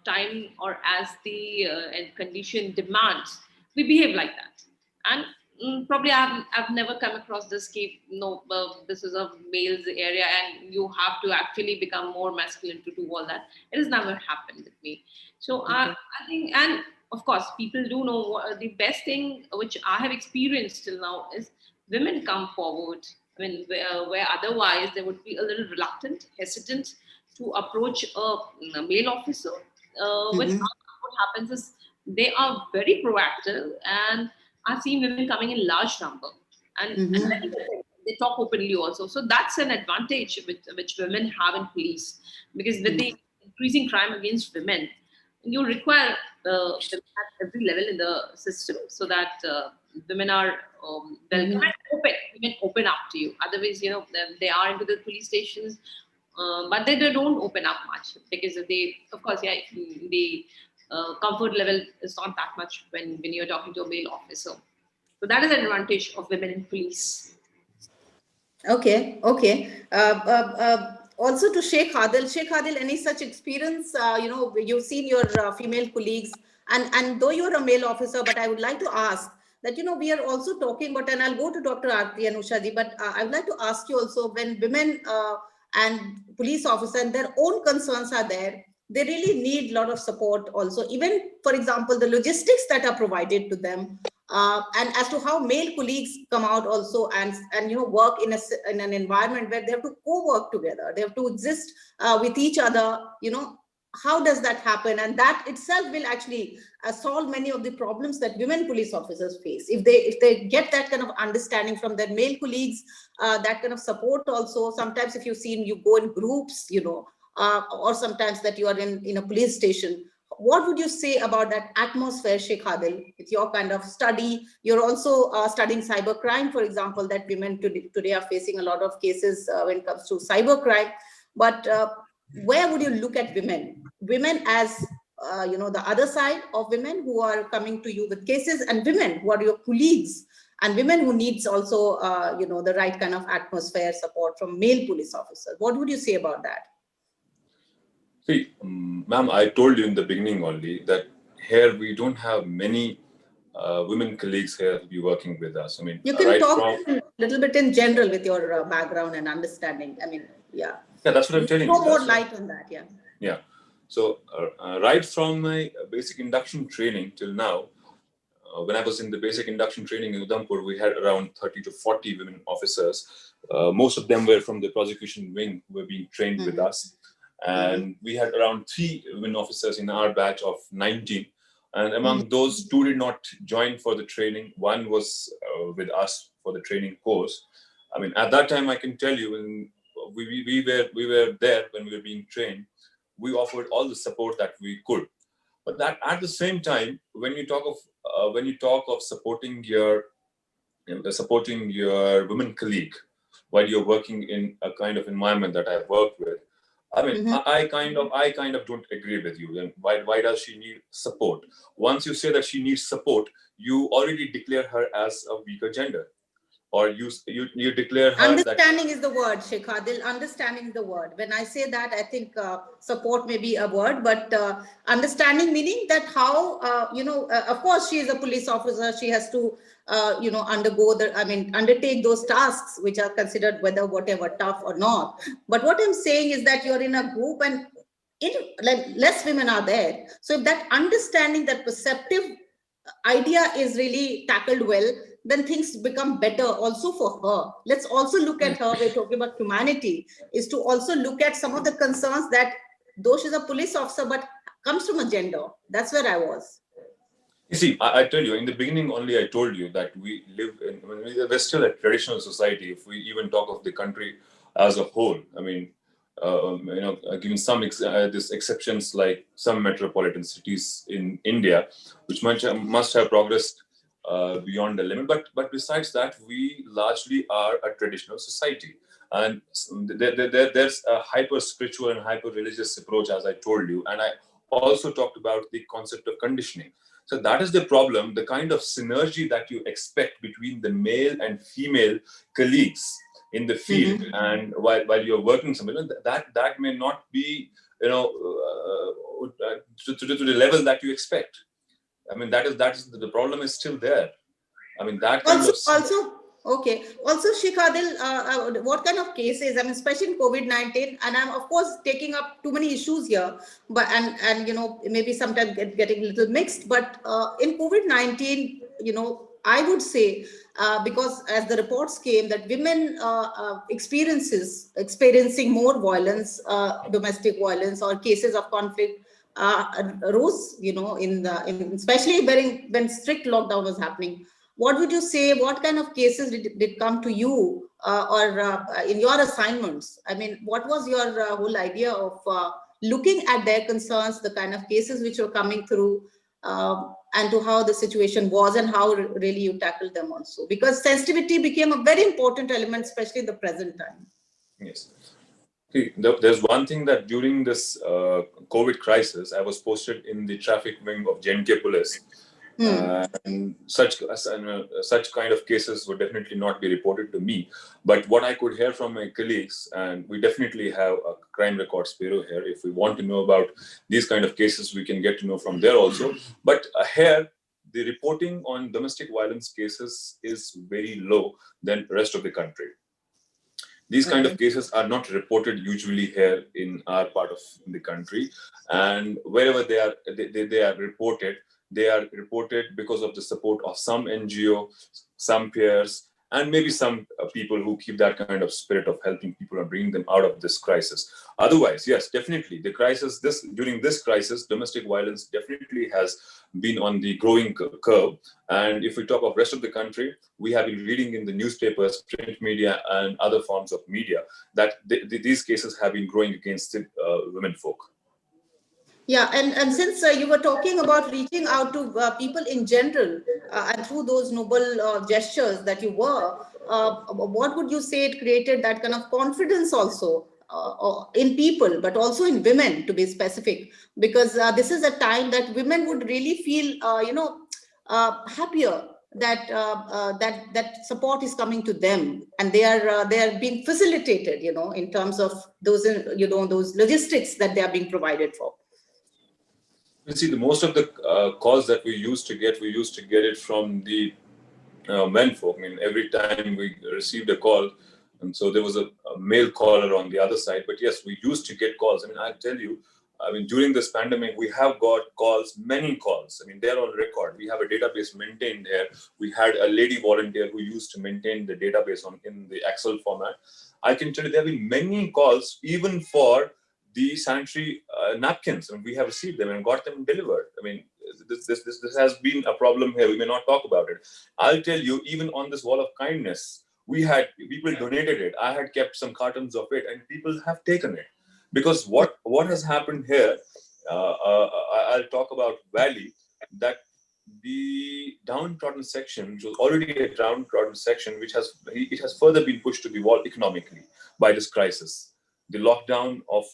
time or as the and condition demands, we behave like that. And probably I've never come across this case. No, this is a male's area and you have to actually become more masculine to do all that. It has never happened with me. So Okay. I think, and of course people do know the best thing which I have experienced till now is women come forward. I mean, where otherwise they would be a little reluctant, hesitant to approach a male officer. With Mm-hmm. us, what happens is they are very proactive, and I've seen women coming in large number, and Mm-hmm. they talk openly also. So that's an advantage which women have in police, because with the increasing crime against women, you require women at every level in the system so that women are welcome Mm-hmm. and open. Women open up to you. Otherwise, they are into the police stations, but they don't open up much because of course, yeah, the comfort level is not that much when you're talking to a male officer. So that is an advantage of women in police. Okay, okay. Also to Sheikh Adil, any such experience? You've seen your female colleagues, and though you're a male officer, but I would like to ask that we are also talking about, and I'll go to Dr. Aarti and Usha ji, but I would like to ask you also, when women and police officers and their own concerns are there, they really need a lot of support also. Even, for example, the logistics that are provided to them, and as to how male colleagues come out also and work in an environment where they have to co-work together, they have to exist with each other. How does that happen? And that itself will actually solve many of the problems that women police officers face if they get that kind of understanding from their male colleagues, that kind of support also. Sometimes if you've seen, you go in groups, or sometimes that you are in a police station. What would you say about that atmosphere, Sheikh Adil, with your kind of study? You're also studying cybercrime, for example, that women today are facing a lot of cases when it comes to cybercrime. But where would you look at women? Women as, the other side of women who are coming to you with cases, and women who are your colleagues, and women who needs also, the right kind of atmosphere support from male police officers. What would you say about that? See, ma'am, I told you in the beginning only that here we don't have many women colleagues here to be working with us. I mean, You can right talk from a little bit in general with your background and understanding. I mean, yeah. yeah, that's what I'm telling you. Throw more That's what light on that, yeah. yeah. So right from my basic induction training till now, when I was in the basic induction training in Udhampur, we had around 30 to 40 women officers. Most of them were from the prosecution wing who were being trained with us. And we had around 3 women officers in our batch of 19. And among those, 2 did not join for the training. 1 was with us for the training course. I mean, at that time, I can tell you, we were there when we were being trained. We offered all the support that we could. But that at the same time, when you talk of supporting your women colleague while you're working in a kind of environment that I've worked with, I mean, Mm-hmm. I kind of don't agree with you. Then why does she need support? Once you say that she needs support, you already declare her as a weaker gender, or you declare her that. Understanding is the word, Sheikh Adil. Understanding is the word. When I say that, I think support may be a word, but understanding meaning that how, of course, she is a police officer. She has to, undertake those tasks which are considered whatever tough or not. But what I'm saying is that you're in a group and like less women are there. So if that understanding, that perceptive idea is really tackled well, then things become better also for her. Let's also look at her. We're talking about humanity, is to also look at some of the concerns that though she's a police officer, but comes from a gender. That's where I was. You see, I tell you, in the beginning only I told you that we're still a traditional society. If we even talk of the country as a whole, I mean, given some these exceptions like some metropolitan cities in India, which must have progressed beyond the limit. But besides that, we largely are a traditional society. And there's a hyper spiritual and hyper religious approach, as I told you. And I also talked about the concept of conditioning. So that is the problem, the kind of synergy that you expect between the male and female colleagues in the field, and while you're working somewhere, that may not be, to the level that you expect. I mean, that is the problem is still there. I mean, that kind also, okay. Also, Sheikh Adil, what kind of cases? I mean, especially in COVID-19, and I'm of course taking up too many issues here, but and maybe sometimes getting a little mixed. But in COVID-19, I would say because as the reports came that women experiencing more violence, domestic violence, or cases of conflict rose. Especially when strict lockdown was happening. What would you say? What kind of cases did come to you or in your assignments? I mean, what was your whole idea of looking at their concerns, the kind of cases which were coming through, and to how the situation was and how really you tackled them also? Because sensitivity became a very important element, especially in the present time. Yes. See, there's one thing that during this COVID crisis, I was posted in the traffic wing of JNK Police. And such kind of cases would definitely not be reported to me. But what I could hear from my colleagues, and we definitely have a crime records bureau here. If we want to know about these kind of cases, we can get to know from there also. But here, the reporting on domestic violence cases is very low than the rest of the country. These kind of cases are not reported usually here in our part of the country, and wherever they are reported because of the support of some NGO, some peers, and maybe some people who keep that kind of spirit of helping people and bringing them out of this crisis. Otherwise, yes, definitely the crisis. During this crisis, domestic violence definitely has been on the growing curve. And if we talk of rest of the country, we have been reading in the newspapers, print media, and other forms of media that these cases have been growing against women folk. Yeah, and since you were talking about reaching out to people in general and through those noble gestures that you were, what would you say it created that kind of confidence also in people, but also in women, to be specific? Because this is a time that women would really feel, happier that that support is coming to them, and they are being facilitated, in terms of those those logistics that they are being provided for. You see, the most of the calls that we used to get it from the men folk. I mean, every time we received a call, and so there was a male caller on the other side. But yes, we used to get calls. I mean, I tell you, during this pandemic, we have got calls, many calls. I mean, they're on record. We have a database maintained there. We had a lady volunteer who used to maintain the database in the Excel format. I can tell you there have been many calls, even for the sanitary napkins, and we have received them and got them delivered. I mean, this has been a problem here. We may not talk about it. I'll tell you, even on this wall of kindness, people donated it. I had kept some cartons of it, and people have taken it. Because what has happened here, I'll talk about Valley, that the downtrodden section, which was already a downtrodden section, it has further been pushed to the wall economically by this crisis. The lockdown of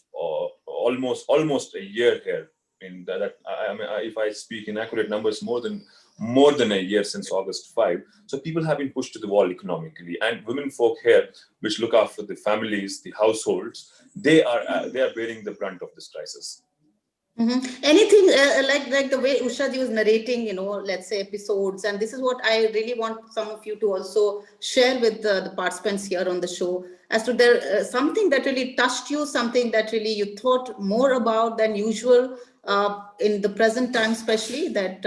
almost a year here. In I mean, if I speak in accurate numbers, more than a year since August 5. So people have been pushed to the wall economically, and women folk here, which look after the families, the households, they are bearing the brunt of this crisis. Anything like the way Usha ji was narrating, let's say episodes, and this is what I really want some of you to also share with the participants here on the show, as to there something that really touched you, something that really you thought more about than usual in the present time, especially that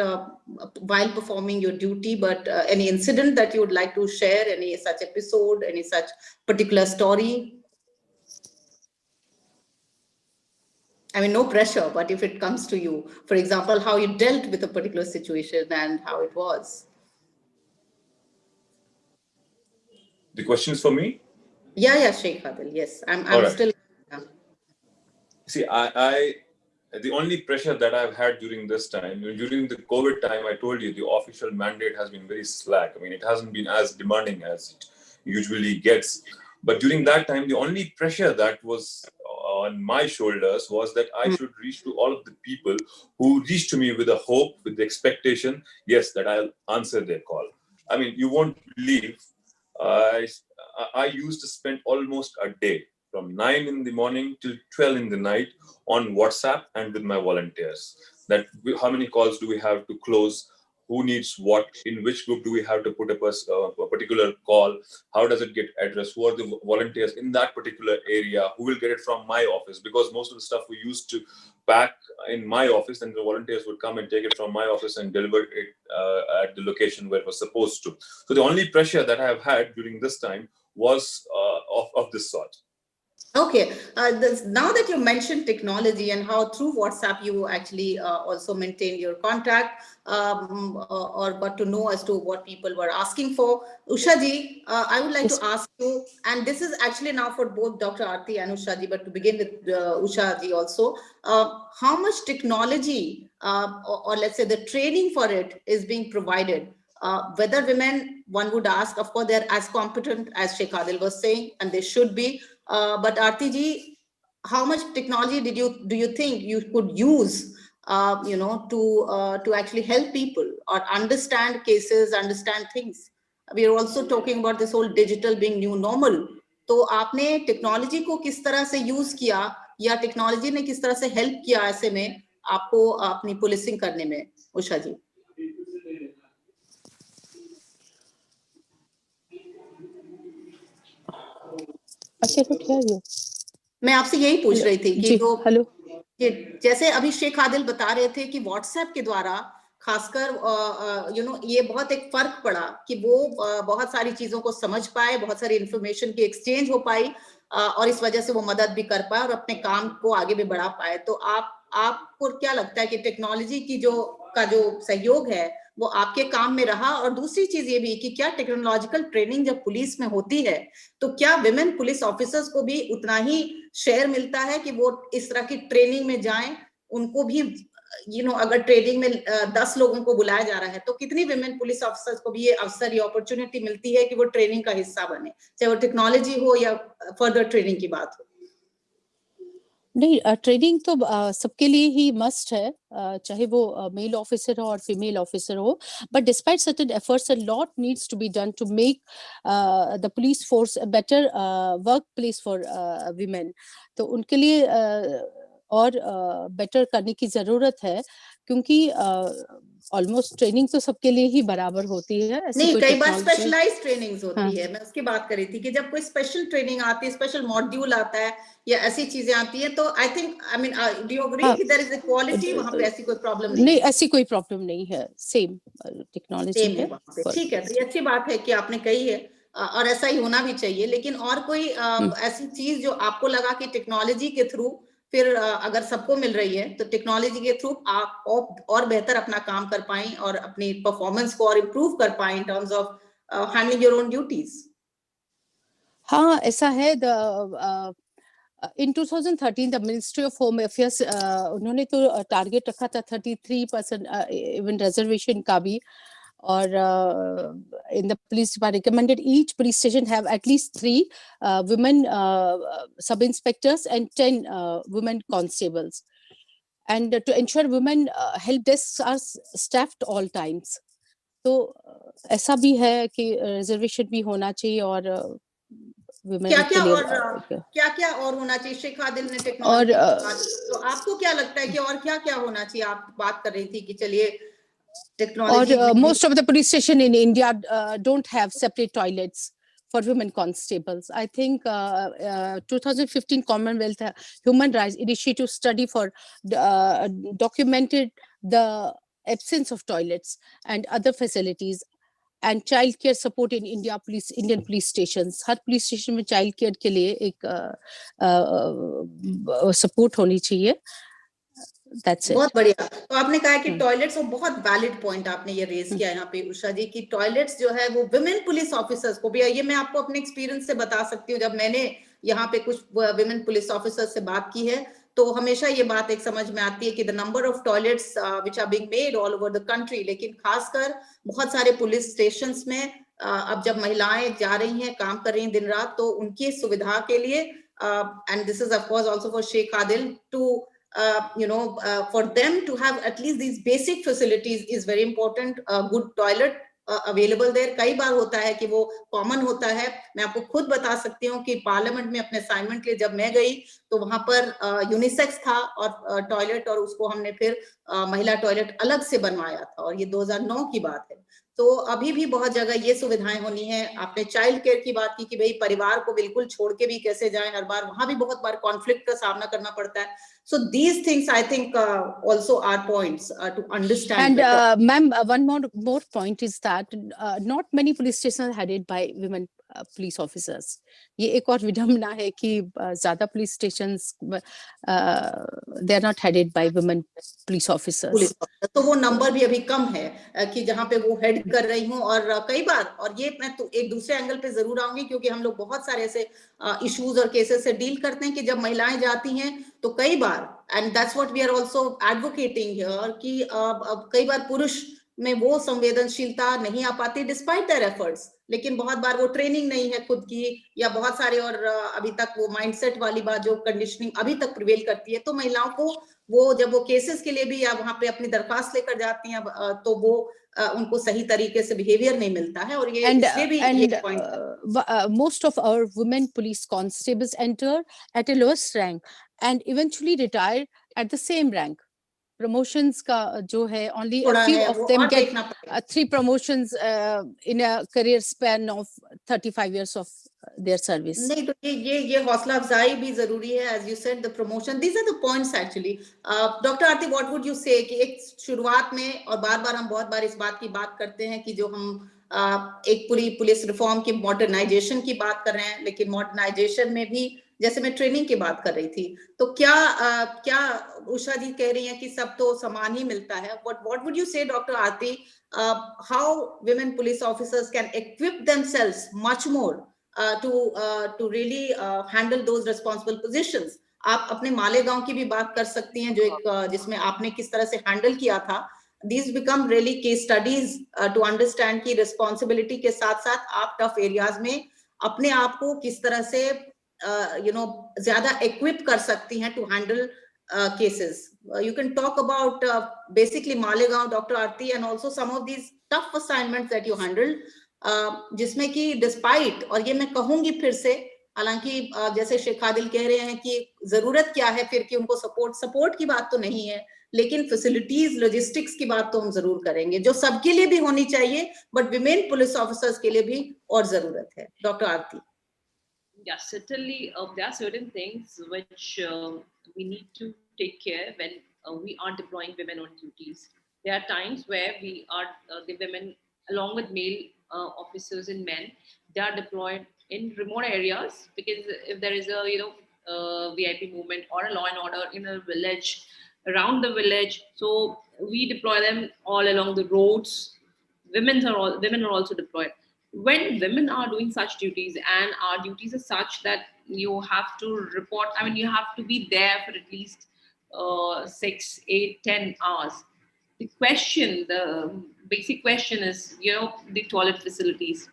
while performing your duty, but any incident that you would like to share, any such episode, any such particular story. I mean, no pressure, but if it comes to you, for example, how you dealt with a particular situation and how it was. The question is for me? Yeah, Sheikh Adil. Yes, I'm right. still. Yeah. See, the only pressure that I've had during this time, during the COVID time, I told you the official mandate has been very slack. I mean, it hasn't been as demanding as it usually gets. But during that time, the only pressure that was on my shoulders was that I should reach to all of the people who reached to me with a hope, with the expectation, yes, that I'll answer their call. I mean, you won't believe, I used to spend almost a day from 9 in the morning till 12 in the night on WhatsApp and with my volunteers. That how many calls do we have to close? Who needs what? In which group do we have to put a particular call? How does it get addressed? Who are the volunteers in that particular area? Who will get it from my office? Because most of the stuff we used to pack in my office, and the volunteers would come and take it from my office and deliver it at the location where it was supposed to. So the only pressure that I have had during this time was of this sort. Okay, now that you mentioned technology and how through WhatsApp you actually also maintain your contact or got to know as to what people were asking for. Usha ji, I would like to ask you, and this is actually now for both Dr. Aarti and Usha ji, but to begin with Usha ji also, how much technology or let's say the training for it is being provided? Whether women, one would ask, of course, they're as competent as Sheikh Adil was saying, and they should be. But Aarti ji, how much technology do you think you could use, to actually help people or understand cases, understand things? We are also talking about this whole digital being new normal. तो आपने technology को किस तरह से use किया या technology ने किस तरह से हेल्प किया ऐसे में आपको अपनी पुलिसिंग करने में, उषा जी? मैं आपसे यही पूछ रही थी कि तो जैसे अभी शेख आदिल बता रहे थे कि व्हाट्सएप के द्वारा खासकर ये बहुत एक फर्क पड़ा कि वो बहुत सारी चीजों को समझ पाए, बहुत सारी इंफॉर्मेशन की एक्सचेंज हो पाई और इस वजह से वो मदद भी कर पाए और अपने काम को आगे भी बढ़ा पाए. तो आपको क्या लगता है कि टेक्नोलॉजी की जो सहयोग है वो आपके काम में रहा? और दूसरी चीज ये भी कि क्या टेक्नोलॉजिकल ट्रेनिंग जब पुलिस में होती है तो क्या विमेन पुलिस ऑफिसर्स को भी उतना ही शेयर मिलता है कि वो इस तरह की ट्रेनिंग में जाएं? उनको भी अगर ट्रेनिंग में 10 लोगों को बुलाया जा रहा है तो कितनी विमेन पुलिस ऑफिसर्स को भी ये अवसर या अपॉर्चुनिटी मिलती है कि वो ट्रेनिंग का हिस्सा बने, चाहे वो टेक्नोलॉजी हो या फर्दर ट्रेनिंग की बात हो? नहीं, ट्रेनिंग तो सबके लिए ही मस्ट है, चाहे वो मेल ऑफिसर हो और फीमेल ऑफिसर हो, but despite certain efforts a lot needs to be done to make the police force a better work place for women. तो उनके लिए और बेटर करने की जरूरत है, क्योंकि ऑलमोस्ट ट्रेनिंग तो सबके लिए ही बराबर होती है. नहीं, कई बार स्पेशलाइज्ड ट्रेनिंग्स होती है. मैं उसकी बात कर रही थी कि जब कोई स्पेशल ट्रेनिंग आती है, स्पेशल मॉड्यूल आता है या ऐसी चीजें आती है, तो I think do you agree कि देयर इज इक्वालिटी, वहां पे ऐसी कोई प्रॉब्लम नहीं है? ऐसी कोई प्रॉब्लम नहीं है, सेम टेक्नोलॉजी है. ठीक है, तो ये अच्छी बात है कि आपने कही है और ऐसा ही होना भी चाहिए. लेकिन और कोई ऐसी चीज जो आपको लगा कि टेक्नोलॉजी के थ्रू फिर अगर सबको मिल रही है तो टेक्नोलॉजी के थ्रू आप और बेहतर अपना काम कर पाएं और अपनी परफॉर्मेंस को और इम्प्रूव कर पाएं in terms of handling your own duties? हाँ, ऐसा है. In 2013 the Ministry of Home Affairs उन्होंने तो टारगेट रखा था 33% इवन रिजर्वेशन का भी. और in the police department recommended each police station have at least 3 women sub inspectors and 10 women constables, and to ensure women help desks are staffed all times. तो ऐसा भी है कि रिजर्वेशन भी होना चाहिए और क्या वुमेन के क्या लिए और क्या क्या और होना चाहिए? शेख आदिल ने और टेक्नोलॉजी की बात, तो आपको क्या लगता है कि और क्या क्या होना चाहिए? आप बात कर रही थी कि चलिए टेक्नोलॉजी और most of the police station in India don't have separate toilets for women constables. I think 2015 Commonwealth Human Rights Initiative study for documented the absence of toilets and other facilities and child care support in Indian police stations. Her police station में child care के लिए एक support होनी चाहिए. That's it. बहुत बढ़िया. तो आपने कहा कि टॉयलेट्स, और बहुत वैलिड पॉइंट आपने ये रेज किया यहाँ पे उषा जी, की टॉयलेट्स जो है वो विमेन पुलिस ऑफिसर्स को भी, ये मैं आपको अपने एक्सपीरियंस से बता सकती हूँ. जब मैंने यहाँ पे कुछ विमेन पुलिस ऑफिसर्स से बात की है तो हमेशा ये बात एक समझ में आती है कि the number of toilets which are being made all over the country, लेकिन खासकर बहुत सारे पुलिस स्टेशंस में अब जब महिलाएं जा रही हैं, काम कर रही हैं दिन रात, तो उनकी सुविधा के लिए, and this is of course also for Sheikh Adil, to for them to have at least these basic facilities is very important. Good toilet available there. कई बार होता है कि वो कॉमन होता है. मैं आपको खुद बता सकती हूँ कि पार्लियामेंट में अपने असाइनमेंट के लिए जब मैं गई तो वहां पर यूनिसेक्स था और टॉयलेट, और उसको हमने फिर महिला टॉयलेट अलग से बनवाया था, और ये 2009 की बात है. तो अभी भी बहुत जगह ये सुविधाएं होनी है. आपने चाइल्ड केयर की बात की कि भाई परिवार को बिल्कुल छोड़ के भी कैसे जाएं, हर बार वहां भी बहुत बार कॉन्फ्लिक्ट का सामना करना पड़ता है. So these things I think also are points to understand. And better. ma'am, one more point is that not many police stations are headed by women police officers. ये एक और विडंबना है कि ज़्यादा police stations they are not headed by women police officers. तो वो number भी अभी कम है कि जहाँ पे वो हेड कर रही हूँ. और कई बार, और ये मैं तो एक दूसरे एंगल पे जरूर आऊंगी, क्योंकि हम लोग बहुत सारे ऐसे इश्यूज और केसेस से डील करते हैं कि जब महिलाएं जाती हैं तो कई बार, and that's what we are also advocating here, कि कई बार पुरुष में वो संवेदनशीलता नहीं आ पाती डिस्पाइट देयर एफर्ट्स, लेकिन बहुत बार वो ट्रेनिंग नहीं है खुद की, या बहुत सारे, और अभी तक वो माइंडसेट वाली बात जो कंडीशनिंग अभी तक प्रिवेल करती है, तो महिलाओं को वो जब वो केसेस के लिए भी या वहां पे अपनी दरखास्त लेकर जाती हैं तो वो उनको सही तरीके से बिहेवियर नहीं मिलता है. और ये इसलिए भी ये point, most of our women police constables enter at a lowest rank and eventually retire at the same rank. Promotions का जो है only a few of them get 3 promotions in a career span of 35 years of their service. नहीं, तो ये हौसला अफजाई भी जरूरी है. As you said the promotion, these are the points actually. Doctor Aarti, what would you say कि एक शुरुआत में, और बार बार हम बहुत बार इस बात की बात करते हैं कि जो हम एक पूरी पुलिस रिफॉर्म की मॉडर्नाइजेशन की बात कर रहे हैं, लेकिन मॉडर्नाइजेशन में भी जैसे मैं ट्रेनिंग की बात कर रही थी, तो क्या उषा जी कह रही हैं कि सब तो समान ही मिलता है. व्हाट वुड यू से doctor Aarti, how women police officers can equip themselves much more to really handle those responsible positions. आप अपने मालेगांव की भी बात कर सकती हैं, जो एक जिसमें आपने किस तरह से हैंडल किया था. These become really case studies to understand कि responsibility के साथ साथ आप टफ एरियाज में अपने आप को किस तरह से ज्यादा equip कर सकती हैं to handle cases. You can talk about basically Malegaon, Dr. Aarti, and also some of these tough assignments that you handled, जिसमें कि डिस्पाइट, और ये मैं कहूंगी फिर से, हालांकि जैसे शेख आदिल कह रहे हैं कि जरूरत क्या है फिर कि उनको सपोर्ट की बात तो नहीं है, लेकिन फैसिलिटीज, लॉजिस्टिक्स की बात तो हम जरूर करेंगे, जो सबके लिए भी होनी चाहिए, बट विमेन पुलिस ऑफिसर्स के लिए भी और जरूरत है. Doctor Aarti. Yeah, certainly there are certain things which we need to take care when we are deploying women on duties. There are times where we are the women, along with male officers and men, they are deployed in remote areas, because if there is a VIP movement or a law and order in a village, around the village, so we deploy them all along the roads. Women are also deployed. when women are doing such duties, and our duties are such that you have to report, I mean, you have to be there for at least 6, 8, 10 hours. The basic question is, the toilet facilities.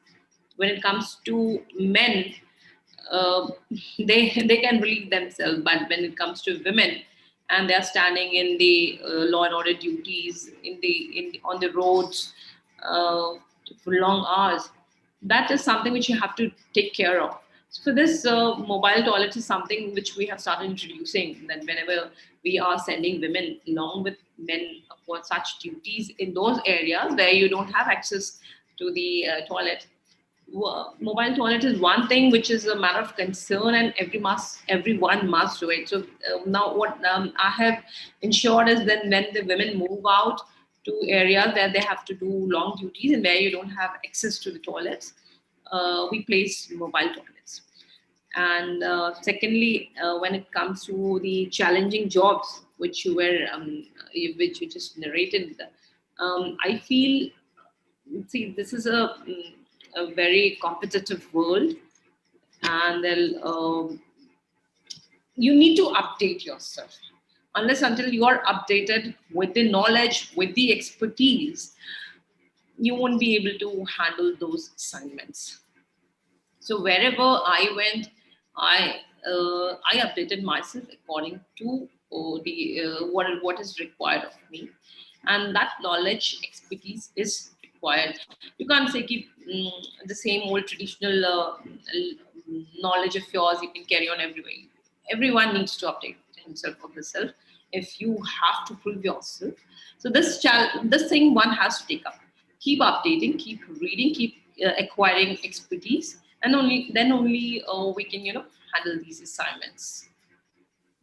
When it comes to men, uh, they can relieve themselves, but when it comes to women, and they are standing in the law and order duties on the roads uh, for long hours, that is something which you have to take care of. So for this, mobile toilet is something which we have started introducing, that whenever we are sending women along with men for such duties in those areas where you don't have access to the toilet, mobile toilet is one thing which is a matter of concern, and everyone must do it. So now what I have ensured is that when the women move out to areas where they have to do long duties and where you don't have access to the toilets, we place mobile toilets. And secondly, when it comes to the challenging jobs which you just narrated, I feel, see, this is a very competitive world, and then you need to update yourself. Unless until you are updated with the knowledge, with the expertise, you won't be able to handle those assignments. So wherever I went, I updated myself according to the what is required of me, and that knowledge, expertise is required. You can't say keep the same old traditional knowledge of yours you can carry on everywhere. Everyone needs to update himself or herself if you have to prove yourself. So this thing one has to take up. Keep updating, keep reading, keep acquiring expertise, and only we can handle these assignments.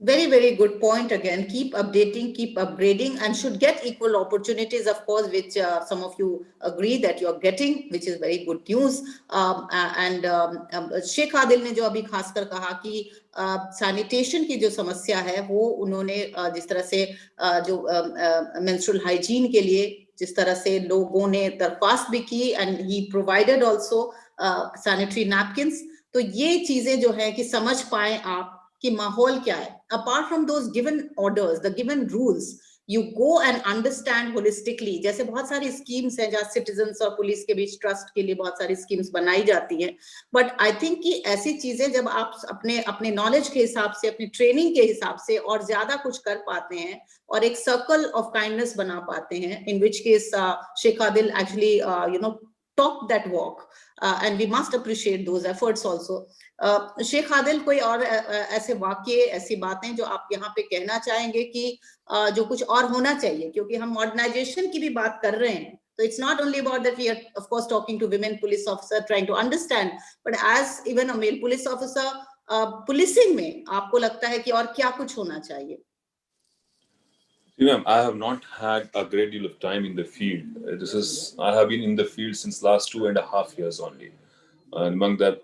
Very, very good point again. Keep updating, keep upgrading, and should get equal opportunities, of course, which some of you agree that you're getting, which is very good news. And Sheikh Adil ने जो अभी खासकर कहा कि sanitation की जो समस्या है वो उन्होंने जिस तरह से जो menstrual hygiene के लिए जिस तरह से लोगों ने दरख्वास्त भी की, and he provided also sanitary napkins. तो ये चीजें जो है कि समझ पाए आप कि माहौल क्या है. Apart from those given orders, the given rules, you go and understand holistically. जैसे बहुत सारी schemes हैं जहाँ citizens और पुलिस के बीच trust के लिए बहुत सारी schemes बनाई जाती हैं. But I think कि ऐसी चीजें जब आप अपने knowledge के हिसाब से, अपनी training के हिसाब से और ज्यादा कुछ कर पाते हैं और एक circle of kindness बना पाते हैं, in which case Sheikh Adil actually talked that walk, and we must appreciate those efforts also. Sheikh Adil, कोई और ऐसे वाक्य, ऐसी बातें जो आप यहाँ पे कहना चाहेंगे कि जो कुछ और होना चाहिए, क्योंकि हम मॉडर्नाइजेशन की भी बात कर रहे हैं. So it's not only about that we are, of course, talking to women police officer, trying to understand, but as even a male police officer, policing में आपको लगता है कि और क्या कुछ होना चाहिए? Ma'am, I have not had a great deal of time in the field. I have been in the field since last 2.5 years only. Among that,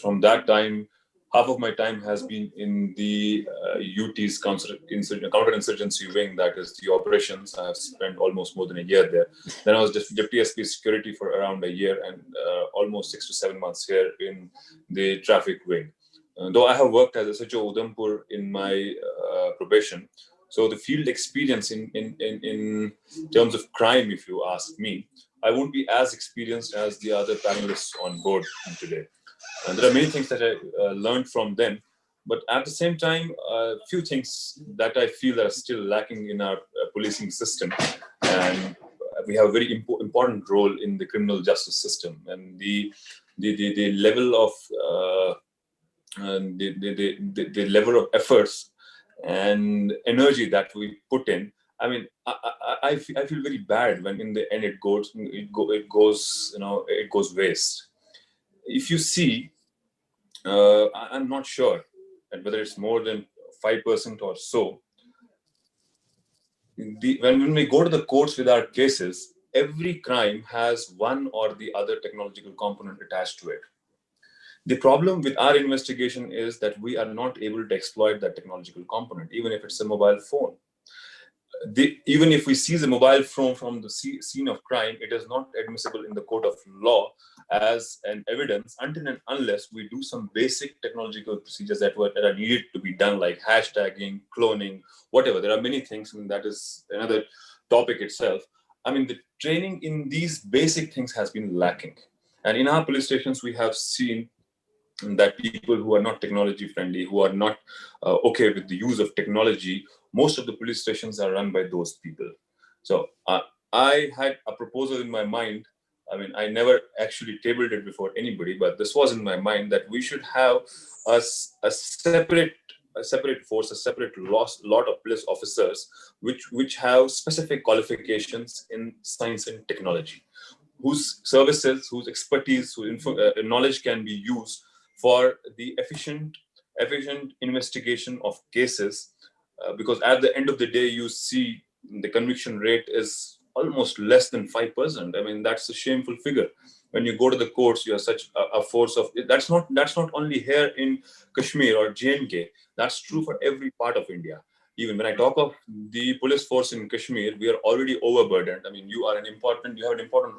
from that time, half of my time has been in the UT's counterinsurgency wing, that is the operations. I have spent almost more than a year there. Then I was just Deputy SP Security for around a year, and almost 6 to 7 months here in the traffic wing. Though I have worked as a SHO Udhampur in my probation, so the field experience in terms of crime, if you ask me, I won't be as experienced as the other panelists on board today. And there are many things that I learned from them, but at the same time, a few things that I feel are still lacking in our policing system. And we have a very important role in the criminal justice system, and the level of the level of efforts and energy that we put in. I mean, I feel very bad when in the end it goes waste. If you see, I'm not sure whether it's more than 5% or so. When we go to the courts with our cases, every crime has one or the other technological component attached to it. The problem with our investigation is that we are not able to exploit that technological component, even if it's a mobile phone. even if we seize a mobile phone from the scene of crime, it is not admissible in the court of law as an evidence until and unless we do some basic technological procedures that are needed to be done, like hashtagging, cloning, whatever. There are many things, and that is another topic itself. I mean, the training in these basic things has been lacking. And in our police stations, we have seen that people who are not technology friendly, who are not okay with the use of technology, most of the police stations are run by those people. So I had a proposal in my mind. I mean, I never actually tabled it before anybody, but this was in my mind that we should have a separate force, a separate lot of police officers, which have specific qualifications in science and technology, whose services, whose expertise, whose knowledge can be used for the efficient investigation of cases, because at the end of the day, you see the conviction rate is almost less than 5%. I mean, that's a shameful figure. When you go to the courts, you are such a force of. That's not only here in Kashmir or J&K. That's true for every part of India. Even when I talk of the police force in Kashmir, we are already overburdened. I mean, you have an important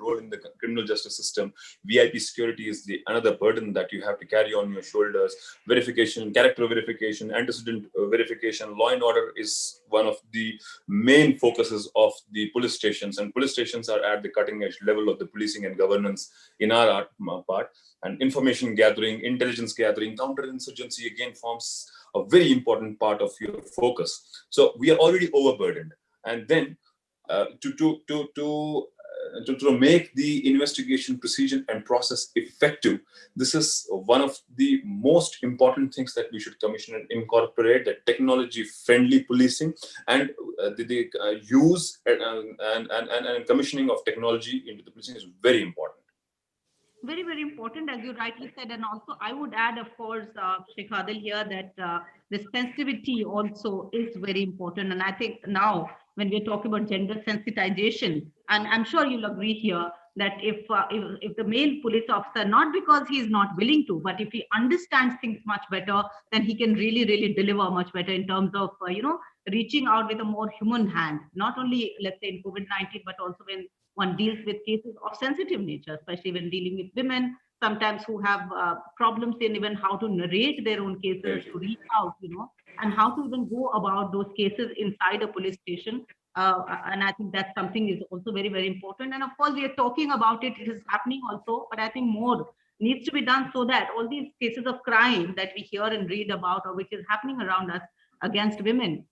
role in the criminal justice system. VIP security is another burden that you have to carry on your shoulders. Verification, character verification, antecedent verification, law and order is one of the main focuses of the police stations. And police stations are at the cutting edge level of the policing and governance in our part. And information gathering, intelligence gathering, counterinsurgency again forms a very important part of your focus. So we are already overburdened, and then to make the investigation procedure and process effective, this is one of the most important things that we should commission and incorporate. The technology-friendly policing and the use and commissioning of technology into the policing is very important. Very, very important, as you rightly said. And also, I would add, of course, Sheikh Adil here, that the sensitivity also is very important. And I think now, when we're talking about gender sensitization, and I'm sure you'll agree here that if the male police officer, not because he's not willing to, but if he understands things much better, then he can really, really deliver much better in terms of, reaching out with a more human hand, not only, let's say, in COVID-19, but also when one deals with cases of sensitive nature, especially when dealing with women, sometimes who have problems in even how to narrate their own cases, to reach out, and how to even go about those cases inside a police station. And I think that's something is also very, very important. And of course, we are talking about it, it is happening also, but I think more needs to be done so that all these cases of crime that we hear and read about, or which is happening around us against women,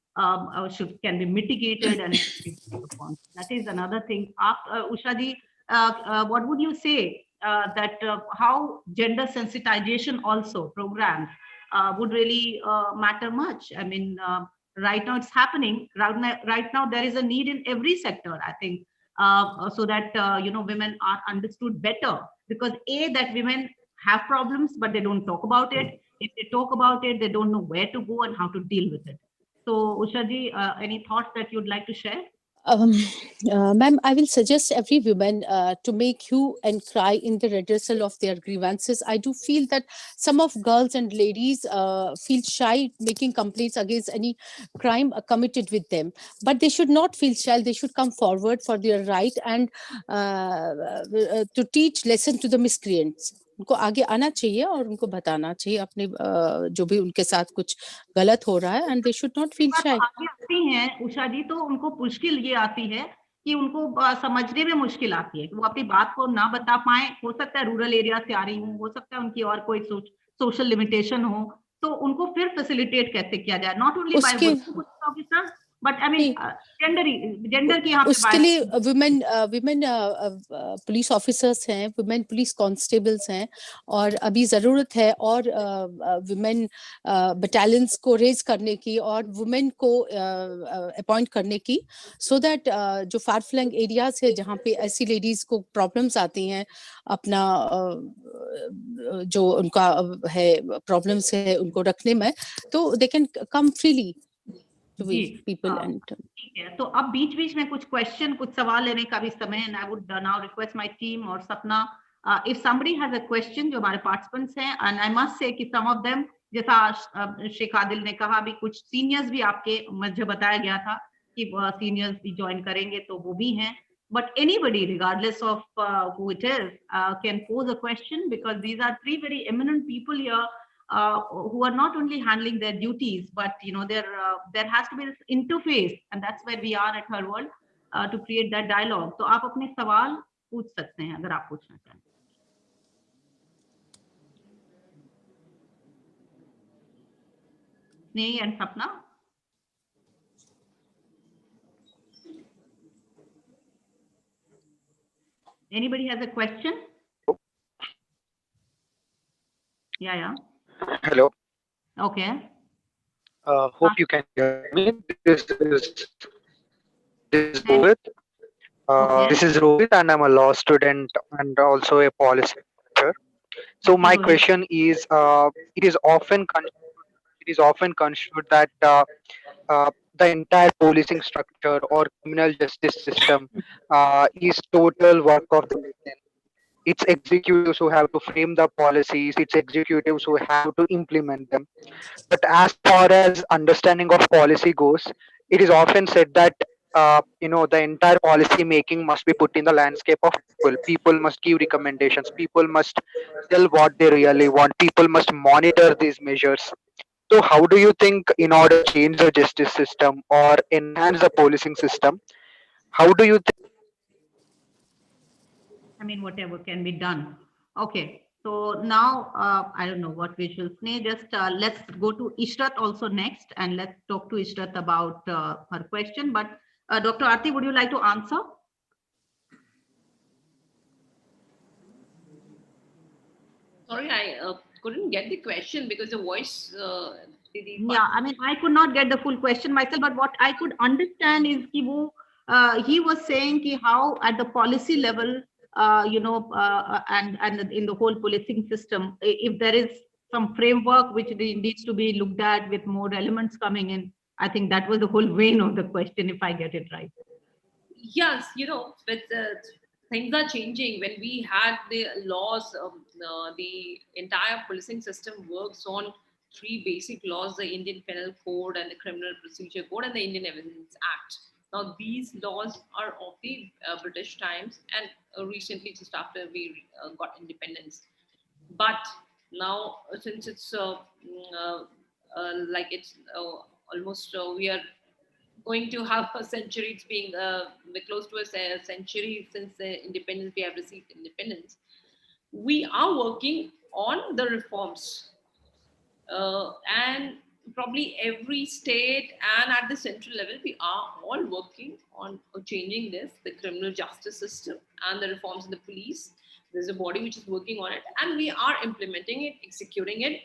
can be mitigated and upon. That is another thing. Usha ji, what would you say that how gender sensitization also programs would really matter much? I mean, right now it's happening. Right now there is a need in every sector, I think, so that women are understood better, because that women have problems, but they don't talk about it. If they talk about it, they don't know where to go and how to deal with it. So, Usha ji, any thoughts that you'd like to share? Ma'am, I will suggest every woman to make hue and cry in the redressal of their grievances. I do feel that some of girls and ladies feel shy making complaints against any crime committed with them, but they should not feel shy. They should come forward for their right and to teach lesson to the miscreants. उनको आगे आना चाहिए और उनको बताना चाहिए अपने जो भी उनके साथ कुछ गलत हो रहा है, and they should not feel shy. आगे आती हैं उषा जी, तो उनको मुश्किल ये आती है कि उनको समझने में मुश्किल आती है कि वो अपनी बात को ना बता पाए. हो सकता है रूरल एरिया से आ रही हूँ, हो सकता है उनकी और कोई सोशल लिमिटेशन हो, तो उनको फिर फैसिलिटेट कैसे किया जाए, not only by police officer, but I mean gender की यहाँ पे उसके लिए विमेन पुलिस ऑफिसर्स हैं, विमेन पुलिस कांस्टेबल्स हैं, और अभी जरूरत है और विमेन बटालियंस को रेज करने की और वुमेन को अपॉइंट करने की, सो दैट जो फार फ्लैंग एरियाज है जहाँ पे ऐसी लेडीज को प्रॉब्लम्स आती हैं, अपना जो उनका है प्रॉब्लम्स है उनको रखने में, तो they can come freely to people. And ठीक है, तो अब बीच बीच में कुछ क्वेश्चन, कुछ सवाल लेने का भी समय, and I would now request my team और सपना, if somebody has a question, जो हमारे participants हैं, and I must say कि some of them, जैसा शेख आदिल ने कहा, अभी कुछ सीनियर्स भी आपके मुझे बताया गया था की सीनियर्स भी ज्वाइन करेंगे तो वो भी हैं, but anybody regardless of who it is can pose a question, because these are three very eminent people here who are not only handling their duties, but you know there has to be this interface, and that's where we are at Her World to create that dialogue. तो आप अपने सवाल पूछ सकते हैं अगर आप पूछना चाहें. Sneh and Sapna. Anybody has a question? Yeah. Hello. Okay. Hope you can hear me. This is Rohit. Okay. This is Rohit, and I'm a law student and also a policy researcher. So my Rohit. question is, it is often construed that the entire policing structure or criminal justice system is total work of the within. It's executives who have to frame the policies. It's executives who have to implement them. But as far as understanding of policy goes, it is often said that the entire policy making must be put in the landscape of people. People must give recommendations. People must tell what they really want. People must monitor these measures. So, how do you think, in order to change the justice system or enhance the policing system, how do you think? I mean, whatever can be done. Okay. So now, I don't know what visuals. Just let's go to Ishrat also next, and let's talk to Ishrat about her question. But Dr. Aarti, would you like to answer? Sorry, I couldn't get the question because the voice. Yeah, I mean, I could not get the full question myself, but what I could understand is he was saying how at the policy level, and in the whole policing system, if there is some framework which needs to be looked at with more elements coming in. I think that was the whole vein of the question, if I get it right. Yes, with things are changing. When we had the laws, the entire policing system works on three basic laws: the Indian Penal Code and the Criminal Procedure Code and the Indian Evidence Act. Now, these laws are of the British times, and recently, just after we got independence. But now, since it's like it's almost we are going to have a century. It's being we're close to a century since the independence. We have received independence. We are working on the reforms, and probably every state and at the central level, we are all working on changing this, the criminal justice system and the reforms in the police. There's a body which is working on it, and we are implementing it, executing it.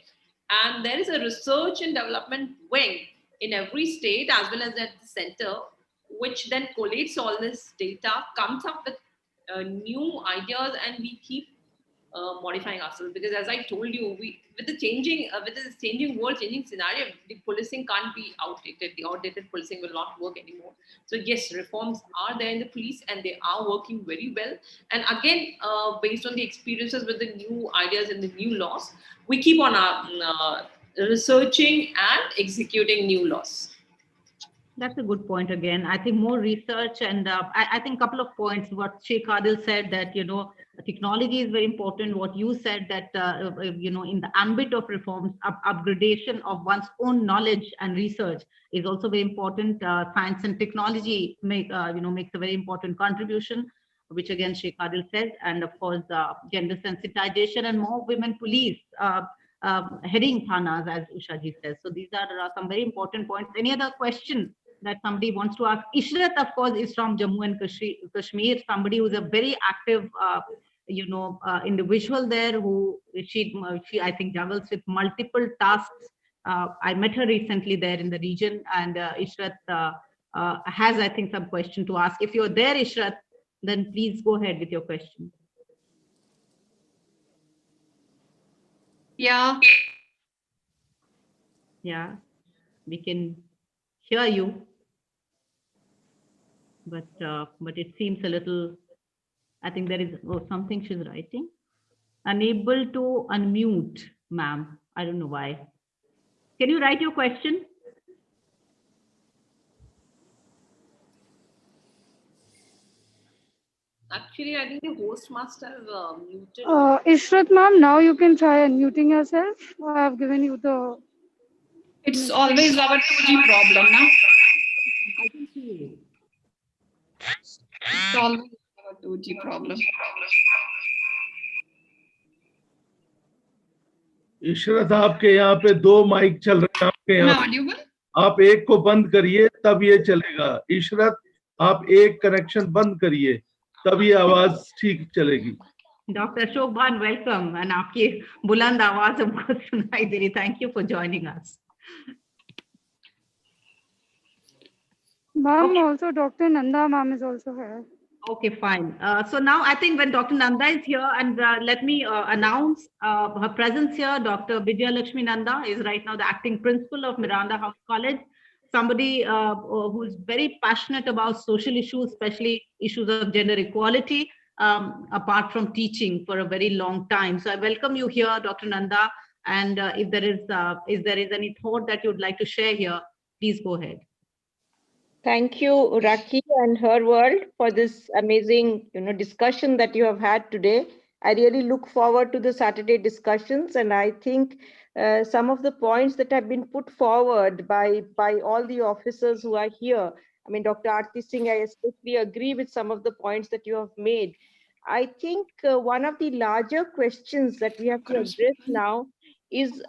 And there is a research and development wing in every state as well as at the center, which then collates all this data, comes up with new ideas, and we keep modifying ourselves. Because as I told you, we with the changing world, changing scenario, the policing can't be outdated. The outdated policing will not work anymore. So yes, reforms are there in the police, and they are working very well. And again, based on the experiences with the new ideas and the new laws, we keep on researching and executing new laws. That's a good point again. I think more research, and I think a couple of points. What Sheikh Adil said, that technology is very important. What you said, that in the ambit of reforms, upgradation of one's own knowledge and research is also very important. Science and technology makes a very important contribution, which again Sheikh Adil said, and of course gender sensitization and more women police. Heading thanas, as Ushaji says. So these are some very important points. Any other question that somebody wants to ask? Ishrat, of course, is from Jammu and Kashmir, somebody who's a very active, individual there, who she I think juggles with multiple tasks. I met her recently there in the region, and Ishrat has, I think, some question to ask. If you're there, Ishrat, then please go ahead with your question. Yeah. Yeah, we can hear you, but it seems a little. I think there is something she's writing. Unable to unmute, ma'am. I don't know why. Can you write your question? Actually, I think the host must have muted. Ishrat ma'am, now you can try unmuting yourself. I have given you the... It's always our 2G problem, now. I can see you. It's always our 2G problem. Ishrat आपके यहाँ पे 2 mic चल रहे हैं आपके Am I यहाँ audible? आप एक को बंद करिए तब ये चलेगा इशरत आप एक कनेक्शन बंद करिए तब ये आवाज ठीक चलेगी Dr. Shobhan, welcome. And आपकी बुलंद आवाज हमको सुनाई दे रही. Thank you for joining us. Ma'am, also Dr. Nanda ma'am is also here. Okay, fine. So now I think when Dr. Nanda is here, and let me announce her presence here. Dr. Vijaya Lakshmi Nanda is right now the acting principal of Miranda House College, somebody who is very passionate about social issues, especially issues of gender equality, apart from teaching for a very long time. So I welcome you here, Dr. Nanda. And if there is any thought that you'd like to share here, please go ahead. Thank you, Rakhi and her world, for this amazing, discussion that you have had today. I really look forward to the Saturday discussions, and I think some of the points that have been put forward by all the officers who are here. I mean, Dr. Aarti Singh, I especially agree with some of the points that you have made. I think one of the larger questions that we have to address now is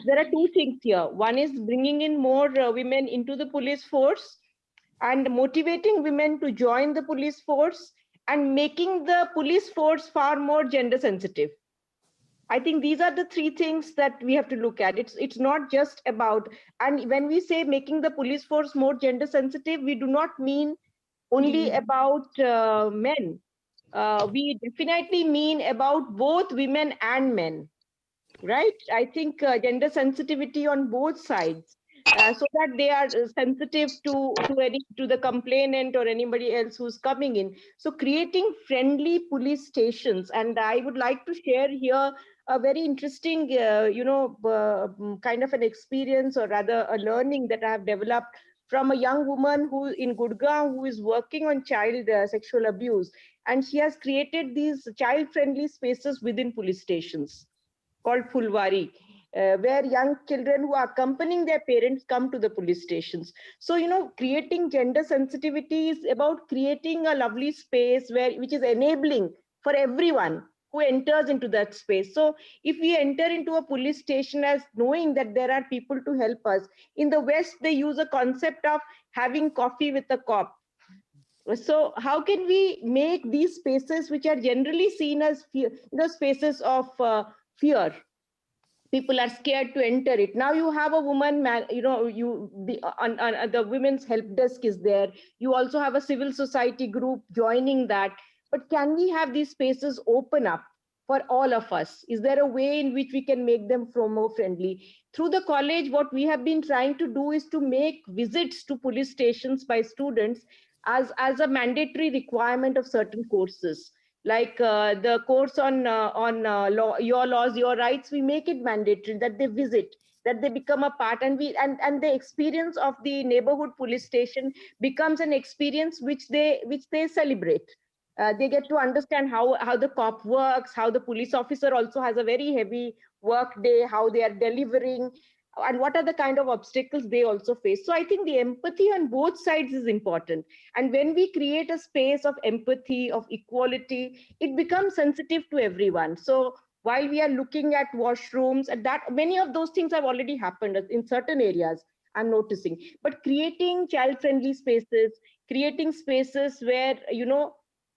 there are two things here. One is bringing in more women into the police force, and motivating women to join the police force, and making the police force far more gender sensitive. I think these are the three things that we have to look at. It's not just about, and when we say making the police force more gender sensitive, we do not mean only about men. We definitely mean about both women and men, right? I think gender sensitivity on both sides, so that they are sensitive to the complainant or anybody else who's coming in. So creating friendly police stations, and I would like to share here a very interesting, kind of an experience, or rather a learning that I have developed from a young woman who in Gurgaon who is working on child sexual abuse, and she has created these child-friendly spaces within police stations called Fulwari, where young children who are accompanying their parents come to the police stations. So, creating gender sensitivity is about creating a lovely space which is enabling for everyone who enters into that space. So if we enter into a police station as knowing that there are people to help us, in the West, they use a concept of having coffee with a cop. So how can we make these spaces, which are generally seen as fear, spaces of fear? People are scared to enter it. Now you have a woman, the women's help desk is there. You also have a civil society group joining that. But can we have these spaces open up for all of us? Is there a way in which we can make them more friendly? Through the college, what we have been trying to do is to make visits to police stations by students as a mandatory requirement of certain courses. Like the course on law, your laws, your rights, we make it mandatory that they visit, that they become a part, and the experience of the neighborhood police station becomes an experience which they celebrate. They get to understand how the cop works, how the police officer also has a very heavy work day, how they are delivering, and what are the kind of obstacles they also face. So I think the empathy on both sides is important. And when we create a space of empathy, of equality, it becomes sensitive to everyone. So while we are looking at washrooms, and that many of those things have already happened in certain areas, I'm noticing. But creating child-friendly spaces, creating spaces where,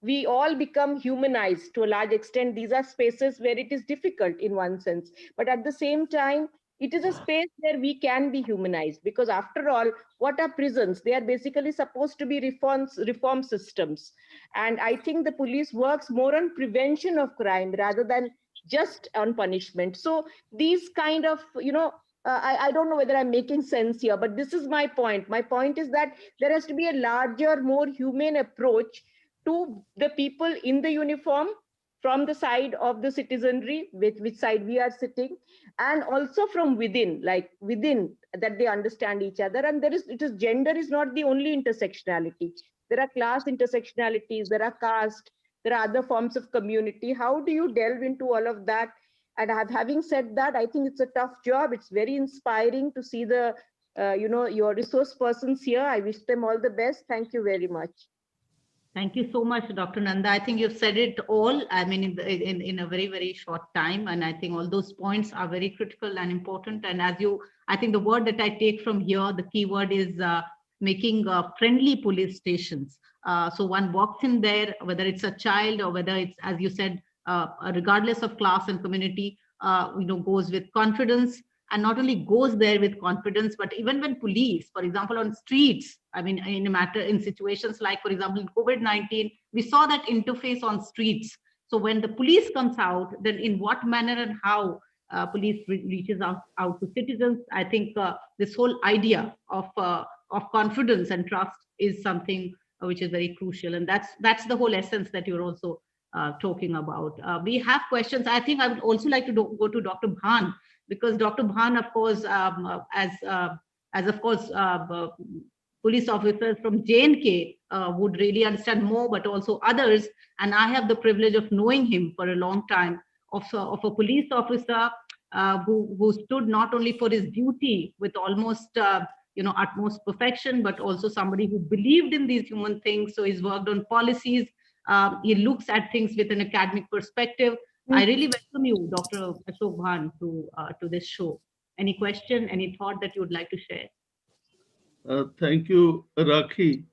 we all become humanized to a large extent. These are spaces where it is difficult in one sense, but at the same time, it is a space where we can be humanized, because after all, what are prisons? They are basically supposed to be reform systems. And I think the police works more on prevention of crime rather than just on punishment. So these kind of, I don't know whether I'm making sense here, but this is my point. My point is that there has to be a larger, more humane approach to the people in the uniform, from the side of the citizenry, which side we are sitting, and also from within, that they understand each other. And gender is not the only intersectionality. There are class intersectionalities, there are caste, there are other forms of community. How do you delve into all of that? And having said that, I think it's a tough job. It's very inspiring to see the, your resource persons here. I wish them all the best. Thank you very much. Thank you so much, Dr. Nanda. I think you've said it all. I mean, in a very, very short time. And I think all those points are very critical and important. And I think the word that I take from here, the key word is making friendly police stations. So one walks in there, whether it's a child or whether it's, as you said, regardless of class and community, goes with confidence, and not only goes there with confidence, but even when police, for example, on streets, I mean, in situations like, for example, in COVID-19, we saw that interface on streets. So when the police comes out, then in what manner and how police reaches out to citizens, I think this whole idea of confidence and trust is something which is very crucial. And that's the whole essence that you're also talking about. We have questions. I think I would also like to go to Dr. Bhan, because Dr. Bhan, of course, as of course, police officers from J&K would really understand more, but also others. And I have the privilege of knowing him for a long time, of a police officer who stood not only for his duty with almost utmost perfection, but also somebody who believed in these human things. So he's worked on policies. He looks at things with an academic perspective. I really welcome you, Dr. Ashok Bhan, to this show. Any question, any thought that you would like to share? Thank you, Rakhi.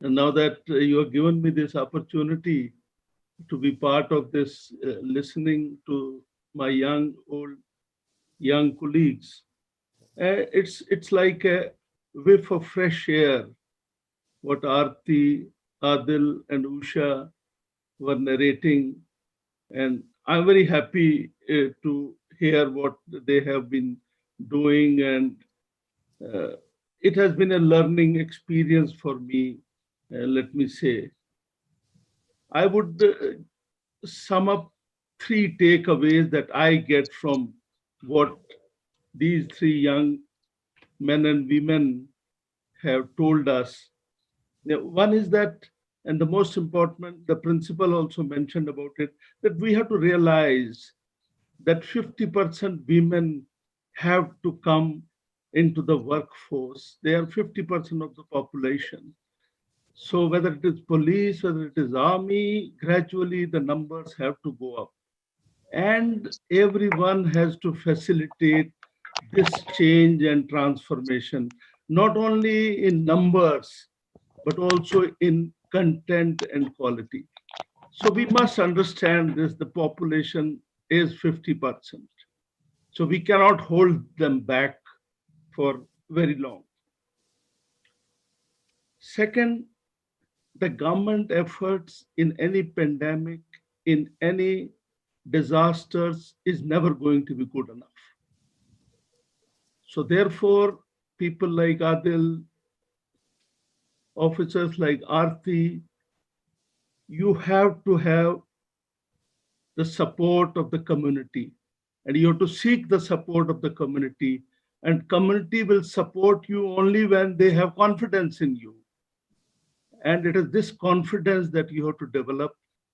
And now that you have given me this opportunity to be part of this, listening to my young colleagues, it's like a whiff of fresh air. What Aarti, Adil, and Usha were narrating, and I'm very happy to hear what they have been doing, and it has been a learning experience for me, let me say. I would sum up 3 takeaways that I get from what these 3 young men and women have told us. One is that, and the most important, the principal also mentioned about it, that we have to realize that 50% women have to come into the workforce. They are 50% of the population. So whether it is police, whether it is army, gradually the numbers have to go up. And everyone has to facilitate this change and transformation, not only in numbers, but also in content and quality. So we must understand this, the population is 50%. So we cannot hold them back for very long. Second, the government efforts in any pandemic, in any disasters is never going to be good enough. So therefore, people like Adil, officers like Aarti, you have to have the support of the community, and you have to seek the support of the community, and community will support you only when they have confidence in you. And it is this confidence that you have to develop,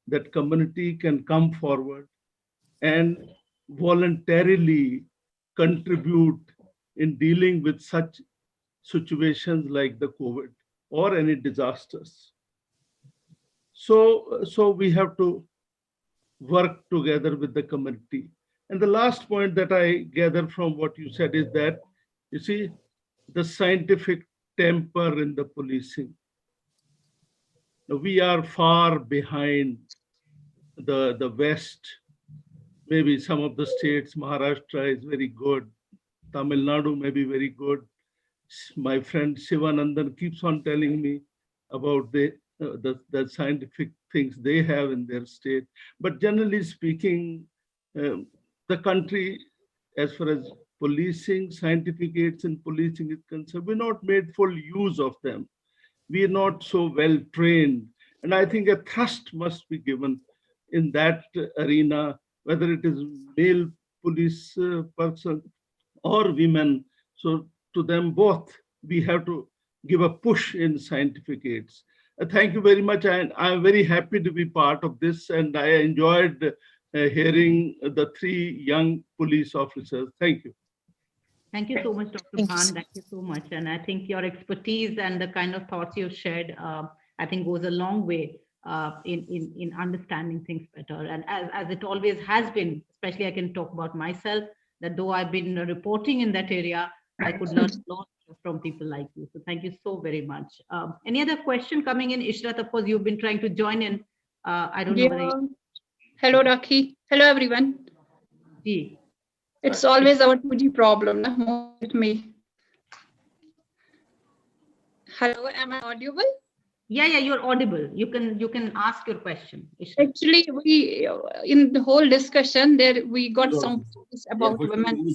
that community can come forward and voluntarily contribute in dealing with such situations like the COVID or any disasters. So we have to work together with the community. And the last point that I gather from what you said is that, you see, the scientific temper in the policing. We are far behind the West. Maybe some of the states, Maharashtra is very good. Tamil Nadu may be very good. My friend Shivanandan keeps on telling me about the scientific things they have in their state. But generally speaking, the country, as far as policing, scientific aids in policing is concerned, we're not made full use of them. We are not so well trained. And I think a thrust must be given in that arena, whether it is male police person or women. So to them both, we have to give a push in scientific aids. Thank you very much. And I'm very happy to be part of this. And I enjoyed hearing the three young police officers. Thank you. Thank you so much, Dr. Thank you. Bhan. Thank you so much. And I think your expertise and the kind of thoughts you've shared, I think goes a long way in understanding things better. And as it always has been, especially I can talk about myself, that though I've been reporting in that area, I could learn a lot from people like you. So thank you so very much. Any other question coming in? Ishrat, of course, you've been trying to join in. I don't know whether you... Hello, Rakhi. Hello, everyone. Ji. It's always our 2G problem. With me. Hello, am I audible? Yeah, you're audible. You can ask your question. Actually, we in the whole discussion there we got some points about women.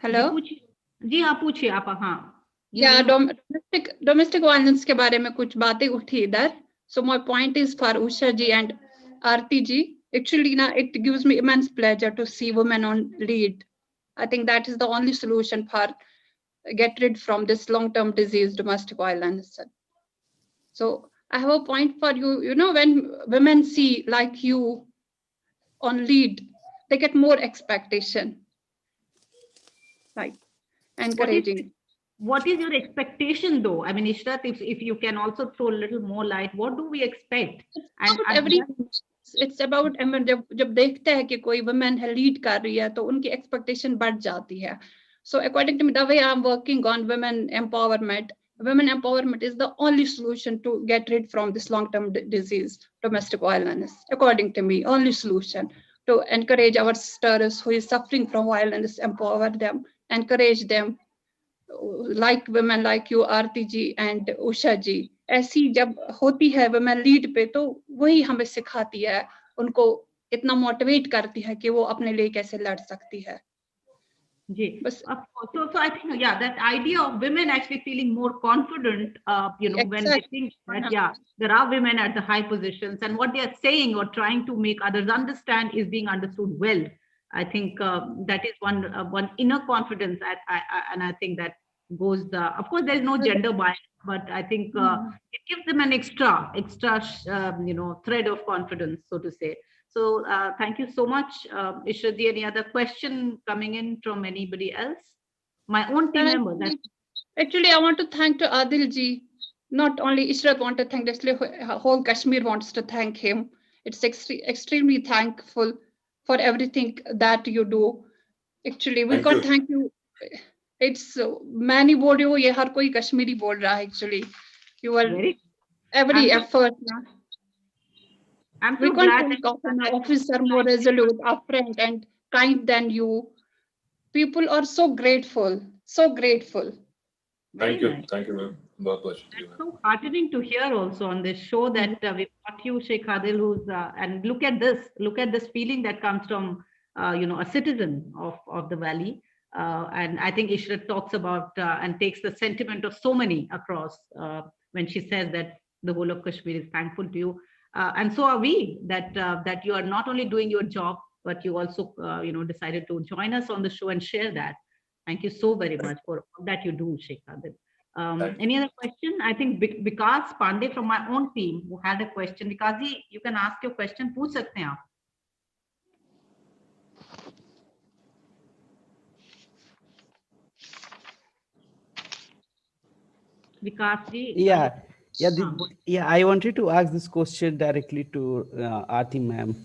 Hello. जी हाँ पूछिए आप हाँ. Yeah, domestic violence के बारे में कुछ बातें उठी इधर. So my point is for Usha ji and Aarti ji. Actually, now it gives me immense pleasure to see women on lead. I think that is the only solution for get rid from this long-term disease, domestic violence. So I have a point for you. You know, when women see like you on lead, they get more expectation, like encouraging. What is your expectation though? I mean, Ishrat, if you can also throw a little more light, what do we expect? It's about जब देखते हैं कि कोई women है lead कर रही है तो उनकी expectation बढ़ जाती है. So according to me, the way I'm working on women empowerment is the only solution to get rid from this long-term disease, domestic violence. According to me, only solution to encourage our sisters who is suffering from violence, empower them, encourage them, like women like you, Aarti ji and Usha ji. ऐसी जब होती है women lead पे तो वही हमें सिखाती है, उनको इतना motivate करती है कि वो अपने लिए कैसे लड़ सकती है. So I think, yeah, that idea of women actually feeling more confident, when they think that, yeah, there are women at the high positions and what they are saying or trying to make others understand is being understood well. I think that is one inner confidence, and I think that goes, of course, there is no gender bias, but I think it gives them an extra thread of confidence, so to say. So thank you so much. Ishrat, any other question coming in from anybody else? My own team member. Actually, I want to thank to Adil ji. Not only Ishrat want to thank, actually whole Kashmir wants to thank him. It's extremely thankful for everything that you do. Actually, we got thank you. It's many बोल रहे हो ये हर कोई कश्मीरी बोल रहा है actually. You are every effort. I'm we so can't glad think of an officer more resolute, upfront, and kind than you. People are so grateful, so grateful. Thank you, ma'am. That's so heartening to hear also on this show that we've got you, Sheikh Adil, who's and look at this feeling that comes from a citizen of the valley. And I think Ishrat talks about and takes the sentiment of so many across when she says that the whole of Kashmir is thankful to you. And so are we, that you are not only doing your job, but you also decided to join us on the show and share that. Thank you so very much for all that you do, Sheikh Adil. Any other question? I think Vikas Pandey from my own team who had a question. Vikasji, you can ask your question. पूछ सकते हैं आप. Vikasji. Yeah. I wanted to ask this question directly to Aarti ma'am.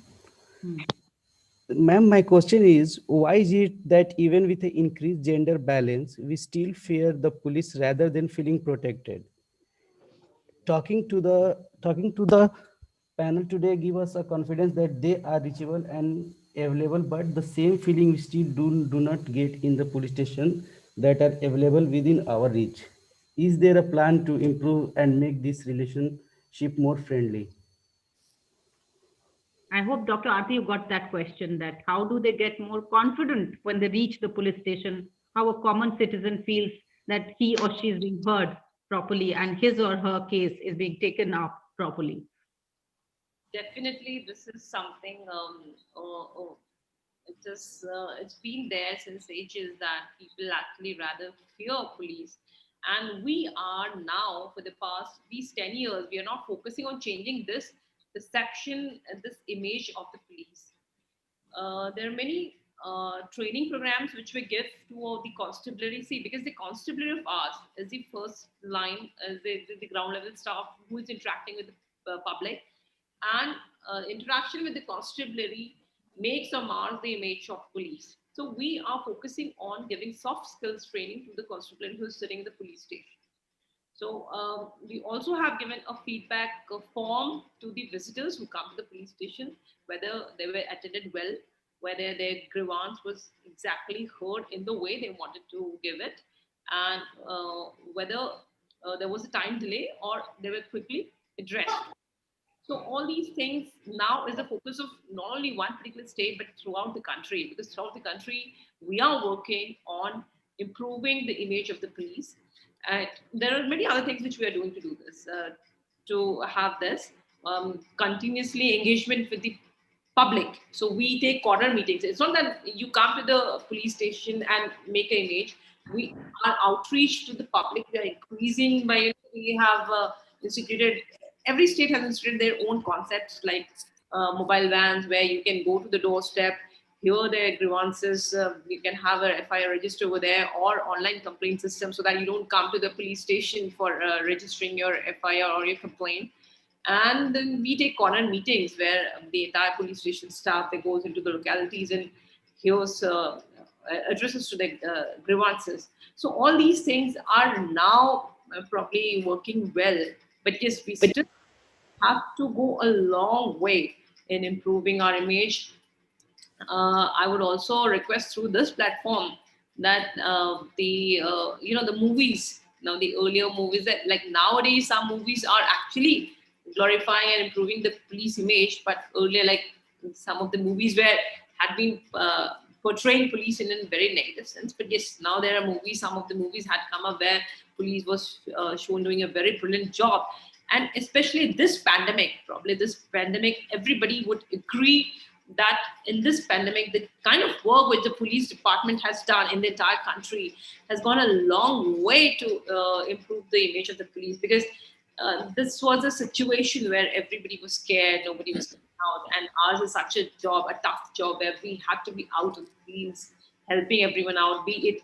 Ma'am, my question is, why is it that even with the increased gender balance, we still fear the police rather than feeling protected? Talking to the panel today give us a confidence that they are reachable and available, but the same feeling we still do not get in the police station that are available within our reach. Is there a plan to improve and make this relationship more friendly? I hope, Dr. Aarti, you got that question, that how do they get more confident when they reach the police station, how a common citizen feels that he or she is being heard properly and his or her case is being taken up properly. Definitely, this is something, it's been there since ages that people actually rather fear police. And we are now, for the past these 10 years, we are not focusing on changing this perception and this image of the police. There are many training programs which we give to the constabulary. See, because the constabulary of ours is the first line, as the ground level staff who is interacting with the public, and interaction with the constabulary makes or mars the image of police. So we are focusing on giving soft skills training to the constabulary who is sitting in the police station. So we also have given a feedback form to the visitors who come to the police station, whether they were attended well, whether their grievance was exactly heard in the way they wanted to give it, and whether there was a time delay or they were quickly addressed. So all these things now is the focus of not only one particular state, but throughout the country, because throughout the country, we are working on improving the image of the police. And there are many other things which we are doing to do this, to have this continuously engagement with the public. So we take corner meetings. It's not that you come to the police station and make an image. We our outreach to the public, we are increasing by, we have instituted, every state has instituted their own concepts, like mobile vans where you can go to the doorstep, hear their grievances, you can have a FIR register over there, or online complaint system, so that you don't come to the police station for registering your FIR or your complaint. And then we take corner meetings where the entire police station staff that goes into the localities and hears addresses to the grievances. So all these things are now probably working well, but yes, we still have to go a long way in improving our image. I would also request through this platform that the movies, now the earlier movies, that like nowadays some movies are actually glorifying and improving the police image, but earlier, like some of the movies where had been portraying police in a very negative sense. But yes, now there are movies, some of the movies had come up where police was shown doing a very brilliant job. And especially this pandemic, probably this pandemic, everybody would agree that in this pandemic, the kind of work which the police department has done in the entire country has gone a long way to improve the image of the police, because this was a situation where everybody was scared, nobody was coming out, and ours is such a job, a tough job, where we had to be out of the fields, helping everyone out, be it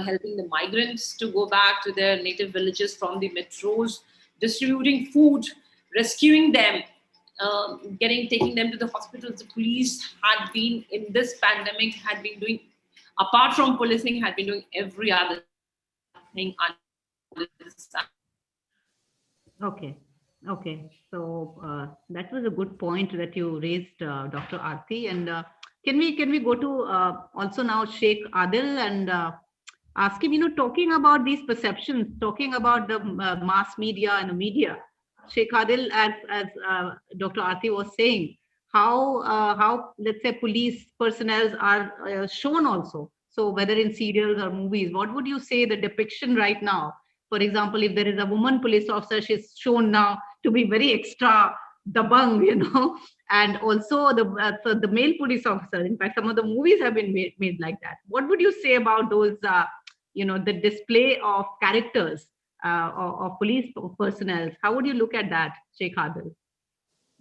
helping the migrants to go back to their native villages from the metros, distributing food, rescuing them, taking them to the hospitals. The police had been in this pandemic, had been doing, apart from policing, had been doing every other thing under the sun. Okay. Okay. So that was a good point that you raised, Dr. Aarti. And can we go to also now Sheikh Adil and ask him, talking about these perceptions, talking about the mass media and the media. Sheikh Adil, as Dr. Aarti was saying, how let's say police personnel are shown also. So whether in serials or movies, what would you say the depiction right now? For example, if there is a woman police officer, she's shown now to be very extra dabang, and also the male police officer. In fact, some of the movies have been made like that. What would you say about those, the display of characters of police personnel? How would you look at that, Sheikh Adil?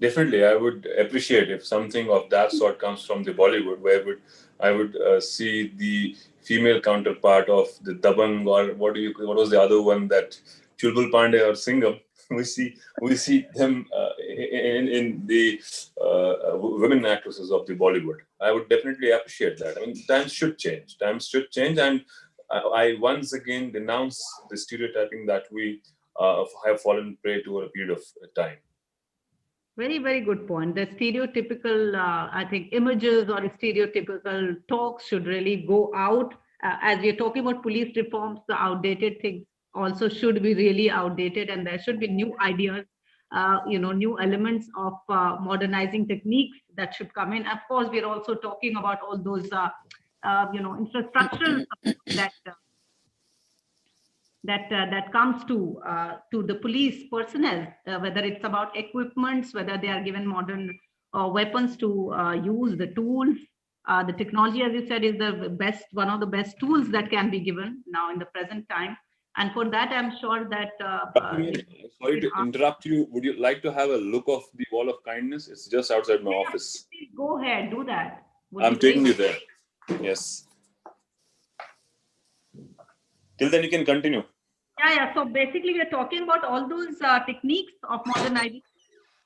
Definitely, I would appreciate if something of that sort comes from the Bollywood, where I would see the female counterpart of the Dabang, or what was the other one, that Chulbul Pandey or Singham. We see them in the women actresses of the Bollywood. I would definitely appreciate that. I mean, times should change. And I once again denounce the stereotyping that we have fallen prey to over a period of time. Very, very good point. The stereotypical, I think, images or stereotypical talks should really go out. As we're talking about police reforms, the outdated things also should be really outdated, and there should be new ideas, new elements of modernizing techniques that should come in. Of course, we're also talking about all those, infrastructural that comes to the police personnel, whether it's about equipments, whether they are given modern weapons to use, the tools, the technology, as you said, is the best, one of the best tools that can be given now in the present time. And for that, I'm sure that. Sorry to interrupt you. Would you like to have a look of the wall of kindness? It's just outside my office. Go ahead, do that. I'm taking you there. Yes. Till then, you can continue. Yeah. So basically, we're talking about all those techniques of modernization.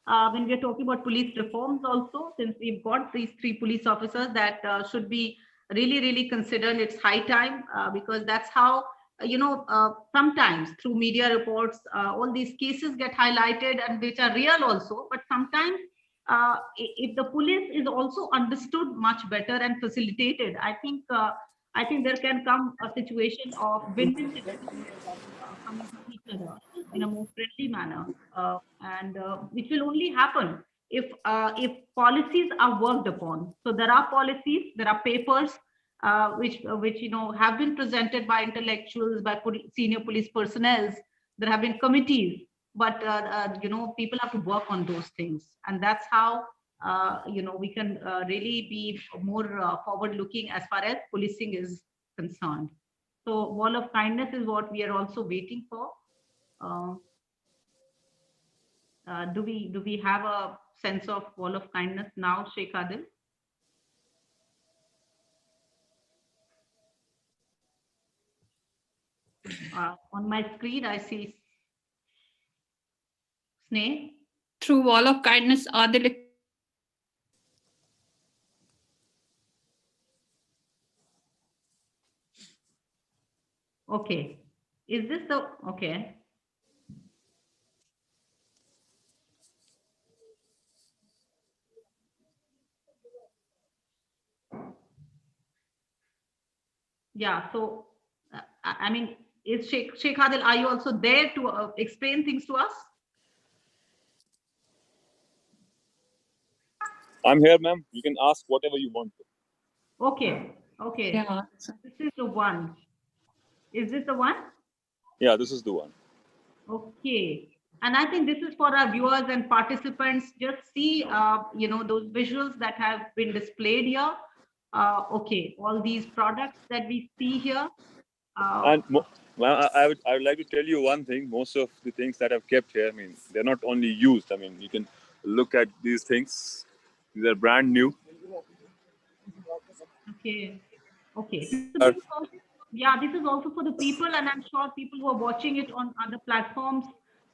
When we're talking about police reforms also, since we've got these 3 police officers that should be really, really considered. It's high time because that's how, sometimes through media reports, all these cases get highlighted and which are real also. But sometimes if the police is also understood much better and facilitated, I think there can come a situation of win-win situation coming to each other in a more friendly manner, and which will only happen if policies are worked upon. So there are policies, there are papers which have been presented by intellectuals, by senior police personnel. There have been committees, but people have to work on those things, and that's how we can really be more forward-looking as far as policing is concerned. So wall of kindness is what we are also waiting for. Do we have a sense of wall of kindness now, Sheikh Adil? On my screen, I see Sneh. Through wall of kindness, Adil. Okay. Is this the okay? Yeah. So, I mean, is Sheikh Adil, are you also there to explain things to us? I'm here, ma'am. You can ask whatever you want to. Okay. Okay. Yeah. This is the one. Is this the one? Yeah, this is the one. Okay. And I think this is for our viewers and participants. Just see, those visuals that have been displayed here. Okay, all these products that we see here. And well, I would like to tell you one thing. Most of the things that I've kept here, I mean, they're not only used. I mean, you can look at these things. These are brand new. Okay. Okay. So this is also, this is also for the people, and I'm sure people who are watching it on other platforms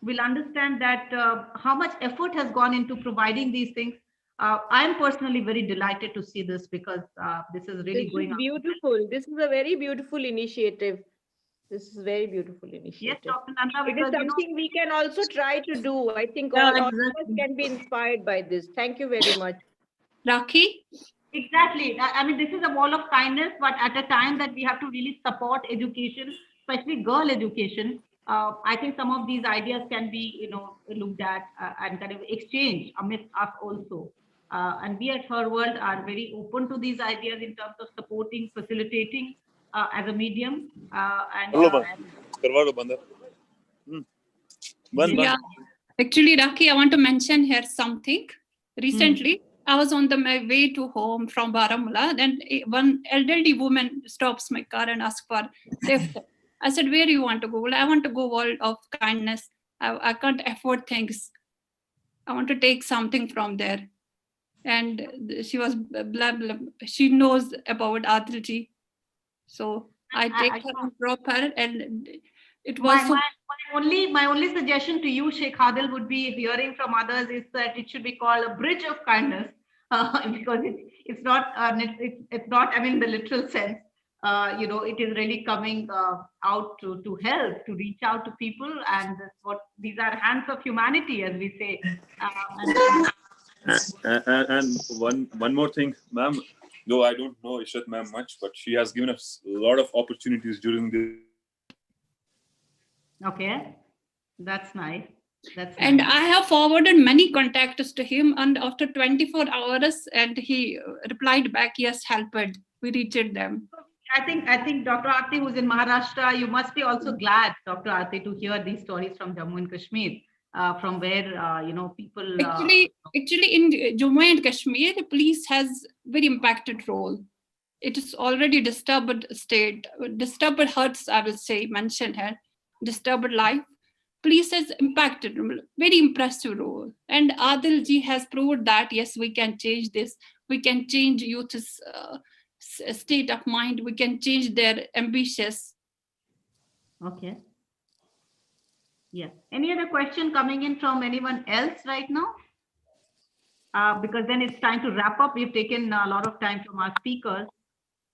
will understand that how much effort has gone into providing these things. I'm personally very delighted to see this because this is really going on. Beautiful. This is a very beautiful initiative. This is very beautiful initiative. Yes, Dr. Nanda, it is something we can also try to do. I think all of us can be inspired by this. Thank you very much. Rakhi? Exactly. I mean, this is a wall of kindness, but at a time that we have to really support education, especially girl education. I think some of these ideas can be, looked at and kind of exchanged amidst us also. And we at Her World are very open to these ideas in terms of supporting, facilitating as a medium. Yeah, actually, Rakhi, I want to mention here something. Recently, I was on my way to home from Baramulla, and one elderly woman stops my car and asks for lift. I said, where do you want to go? Well, I want to go wall of kindness. I can't afford things. I want to take something from there. And she was blah, blah. She knows about Adilji. So I take her and drop her, and it was my only suggestion to you, Sheikh Adil, would be hearing from others is that it should be called a bridge of kindness because it's not it's not, I mean, the literal sense. It is really coming out to help, to reach out to people, and these are hands of humanity, as we say. And one more thing, ma'am. Though I don't know Ishrat ma'am much, but she has given us a lot of opportunities during the. Okay, that's nice. And nice. I have forwarded many contacts to him, and after 24 hours, and he replied back, yes, helped. We reached them. I think Dr. Aarti, who's in Maharashtra, you must be also glad, Dr. Aarti, to hear these stories from Jammu and Kashmir, from where people. Actually, in Jammu and Kashmir, the police has very impacted role. It is already disturbed state, disturbed hearts, I will say, mentioned here. disturbed life, police has impacted, very impressive role. And Adil ji has proved that, yes, we can change this. We can change youth's state of mind. We can change their ambitious. Okay. Yeah. Any other question coming in from anyone else right now? Because then it's time to wrap up. We've taken a lot of time from our speakers.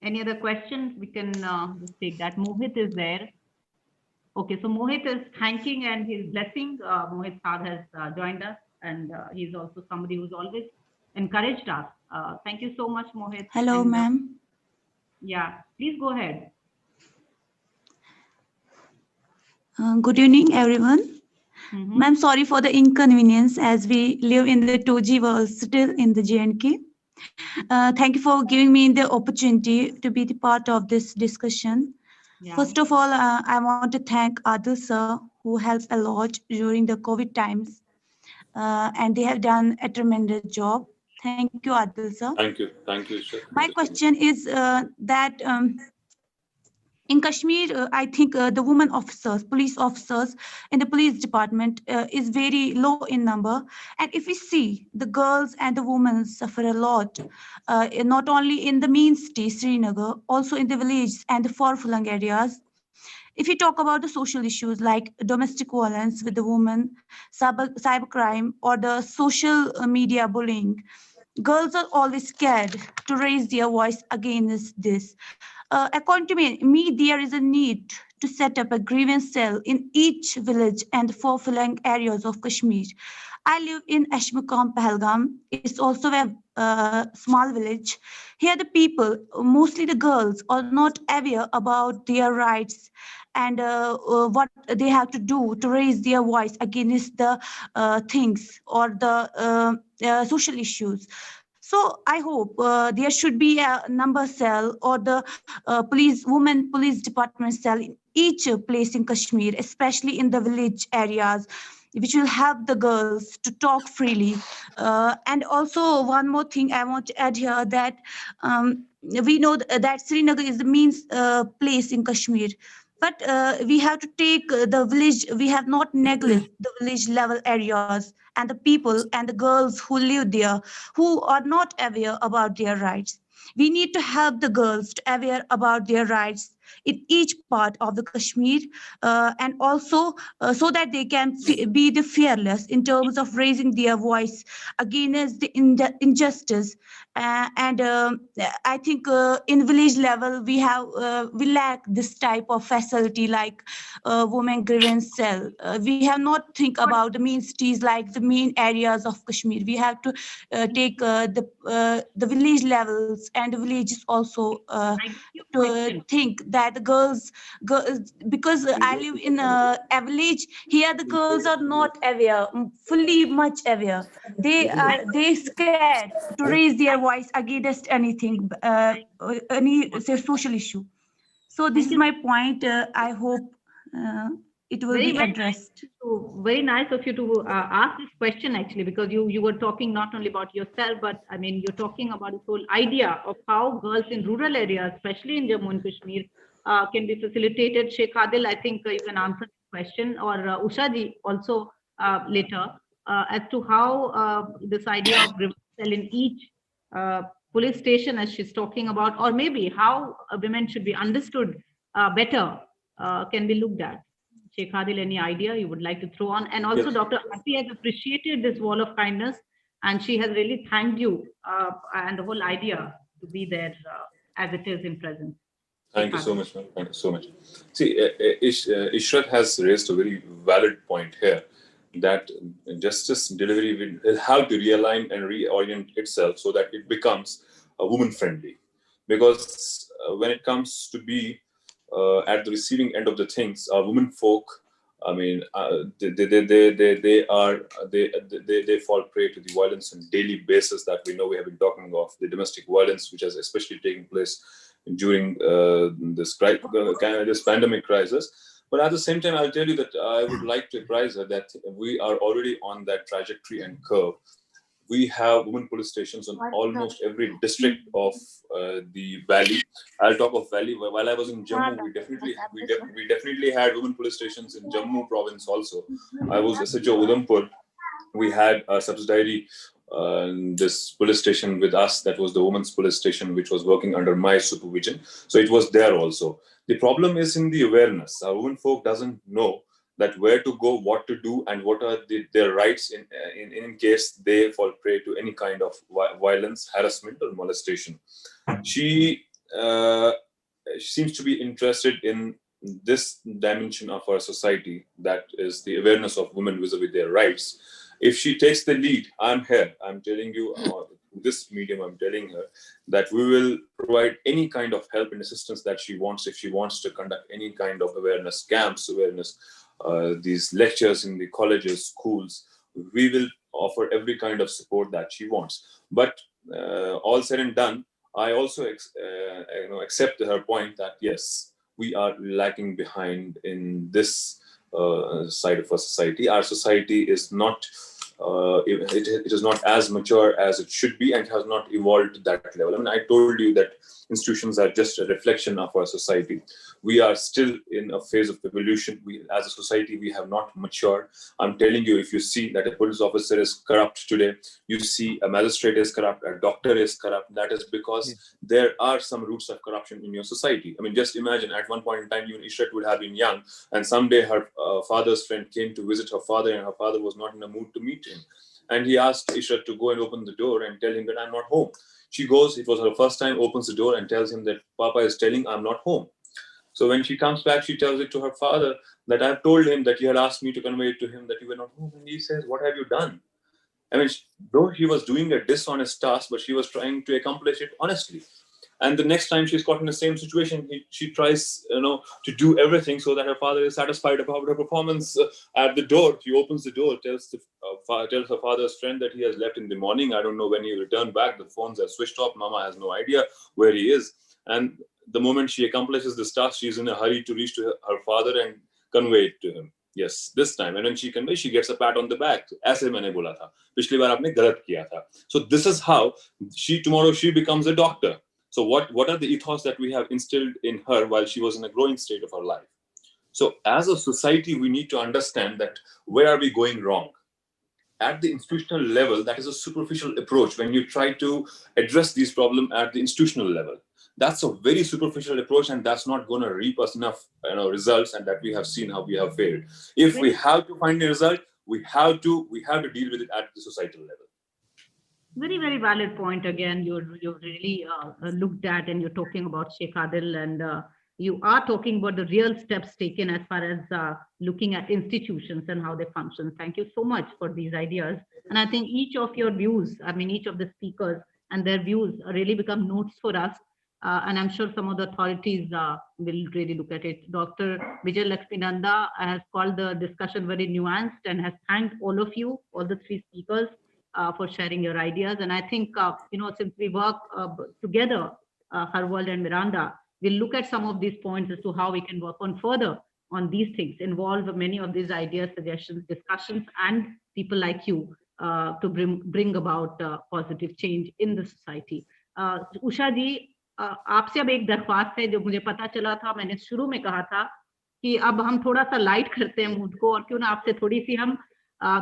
Any other questions? We can just take that. Mohit is there. Okay, so Mohit is thanking and he's blessing. Mohit Saad has joined us, and he's also somebody who's always encouraged us. Thank you so much, Mohit. Hello, ma'am. Yeah, please go ahead. Good evening, everyone. Ma'am, sorry for the inconvenience as we live in the 2G world still in the JNK. Thank you for giving me the opportunity to be the part of this discussion. Yeah. First of all, I want to thank Adil sir, who helped a lot during the COVID times, and they have done a tremendous job. Thank you, Adil sir. Thank you. Thank you, Ishrat. My question is that in Kashmir, I think the women officers, police officers in the police department is very low in number. And if we see the girls and the women suffer a lot, not only in the main city, Srinagar, also in the villages and the far-flung areas. If you talk about the social issues like domestic violence with the women, cybercrime, or the social media bullying, girls are always scared to raise their voice against this. According to me, there is a need to set up a grievance cell in each village and far-flung areas of Kashmir. I live in Ashmukam, Pahalgam. It's also a small village. Here the people, mostly the girls, are not aware about their rights and what they have to do to raise their voice against the things or the social issues. So I hope there should be a number cell or the women police department cell in each place in Kashmir, especially in the village areas, which will help the girls to talk freely. And also one more thing I want to add here, that we know that Srinagar is the main place in Kashmir. But we have to take the village, we have not neglect the village level areas and the people and the girls who live there, who are not aware about their rights. We need to help the girls to aware about their rights in each part of the Kashmir, and also so that they can be the fearless in terms of raising their voice against the injustice. And I think in village level we lack this type of facility like women grievance cell. We have not think about the main cities like the main areas of Kashmir. We have to take the village levels and the villages also to think that the girls, because I live in a village, here the girls are not aware, fully much aware. They scared to raise their voice against anything, any social issue. So this is my point. I hope it will be addressed. Very nice of you to ask this question, actually, because you were talking not only about yourself, but I mean, you're talking about this whole idea of how girls in rural areas, especially in Jammu and Kashmir, can be facilitated. Sheikh Adil, I think you can answer this question, or Usha ji also later, as to how this idea of grievance cell in each police station, as she's talking about, or maybe how women should be understood better, can be looked at. Sheikh Adil, any idea you would like to throw on? And also, yes, Dr. Aarti has appreciated this wall of kindness, and she has really thanked you and the whole idea to be there as it is in presence. Thank you so much, ma'am. Thank you so much. See, Ishrat has raised a very valid point here, that justice delivery will have to realign and reorient itself so that it becomes woman-friendly. Because when it comes to be at the receiving end of the things, women folk, I mean, they fall prey to the violence on a daily basis that we know we have been talking of, the domestic violence, which has especially taken place during this pandemic crisis. But at the same time, I'll tell you that I would like to advise her that we are already on that trajectory and curve We have women police stations on almost every district of the valley. I'll talk of valley. While I was in Jammu, we definitely had women police stations in Jammu province also. I was SHO Udhampur. We had a subsidiary this police station with us, that was the women's police station, which was working under my supervision. So it was there also. The problem is in the awareness. Our women folk doesn't know that where to go, what to do, and what are their rights in case they fall prey to any kind of violence, harassment, or molestation. She seems to be interested in this dimension of our society, that is the awareness of women vis-a-vis their rights. If she takes the lead, I'm here. I'm telling you, this medium, I'm telling her that we will provide any kind of help and assistance that she wants. If she wants to conduct any kind of awareness camps, these lectures in the colleges, schools, we will offer every kind of support that she wants. But all said and done, I also accept her point that yes, we are lacking behind in this side of our society. Our society is not it is not as mature as it should be, and has not evolved to that level. I mean, I told you that institutions are just a reflection of our society. We are still in a phase of evolution. As a society, we have not matured. I'm telling you, if you see that a police officer is corrupt today, you see a magistrate is corrupt, a doctor is corrupt, that is because there are some roots of corruption in your society. I mean, just imagine at one point in time, even Ishrat would have been young, and someday her father's friend came to visit her father, and her father was not in a mood to meet him. And he asked Ishrat to go and open the door and tell him that I'm not home. She goes, it was her first time, opens the door and tells him that Papa is telling I'm not home. So when she comes back, she tells it to her father that I've told him that you had asked me to convey it to him that you were not home. And he says, what have you done? I mean, though she was doing a dishonest task, but she was trying to accomplish it honestly. And the next time she's caught in the same situation, she tries, to do everything so that her father is satisfied about her performance. At the door, she opens the door, tells her father's friend that he has left in the morning. I don't know when he will return back. The phones are switched off. Mama has no idea where he is. And the moment she accomplishes this task, she's in a hurry to reach to her father and convey it to him. Yes, this time. And when she conveys, she gets a pat on the back. ऐसे मैंने बोला था. पिछली बार आपने गलत किया था. So this is how tomorrow she becomes a doctor. So what are the ethos that we have instilled in her while she was in a growing state of her life? So as a society, we need to understand that where are we going wrong? At the institutional level, that is a superficial approach. When you try to address these problems at the institutional level, that's a very superficial approach, and that's not going to reap us enough results, and that we have seen how we have failed. If we have to find a result, we have to deal with it at the societal level. Very, very valid point. Again, you've really looked at, and you're talking about Sheikh Adil, and you are talking about the real steps taken as far as looking at institutions and how they function. Thank you so much for these ideas. And I think each of your views, each of the speakers and their views really become notes for us. And I'm sure some of the authorities will really look at it. Dr. Vijay Lakshminanda has called the discussion very nuanced and has thanked all of you, all the three speakers, for sharing your ideas. And I think, since we work together, Her World and Miranda, we'll look at some of these points as to how we can work on further on these things, involve many of these ideas, suggestions, discussions, and people like you to bring about positive change in the society. Usha जी, आपसे अब एक दरख्वास्त है जो मुझे पता चला था, मैंने शुरू में कहा था कि अब हम थोड़ा सा लाइट करते हैं मूड को, और क्यों ना आपसे थोड़ी सी हम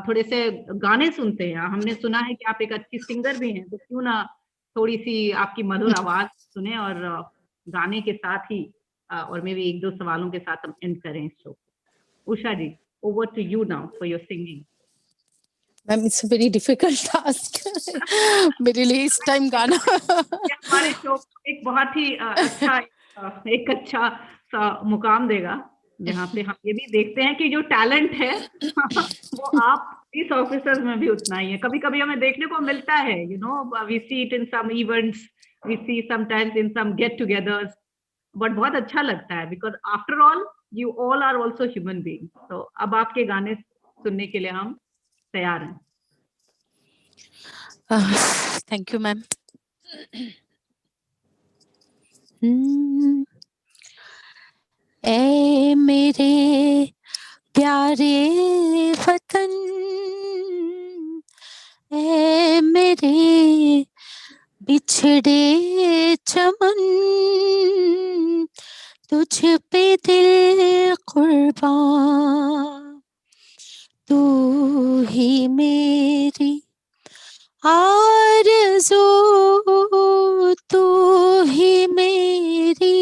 थोड़े से गाने सुनते हैं. हमने सुना है कि आप एक अच्छी सिंगर भी हैं, तो क्यों ना थोड़ी सी आपकी मधुर आवाज सुने, और गाने के साथ ही और मे भी एक दो सवालों के साथ हम एंड करें इस show. Usha ji, over to you now for your singing. Ma'am, it's a very difficult task मेरे लिए इस टाइम गाना. हमारे शो एक बहुत ही अच्छा सा मुकाम देगा, जहाँ पे हम ये भी देखते हैं कि जो टैलेंट है वो आप पुलिस ऑफिसर्स में भी उतना ही है. कभी कभी हमें देखने को मिलता है, we see it in some events, we see sometimes in some get togethers, but बहुत अच्छा लगता है because after all you all are also human being. तो अब आपके गाने सुनने के लिए हम तैयार हैं. Thank you ma'am. ए मेरे प्यारे वतन, ए बिछड़े चमन तुझ पे दिल कुर्बान, तू ही मेरी आरज़ू, तू ही मेरी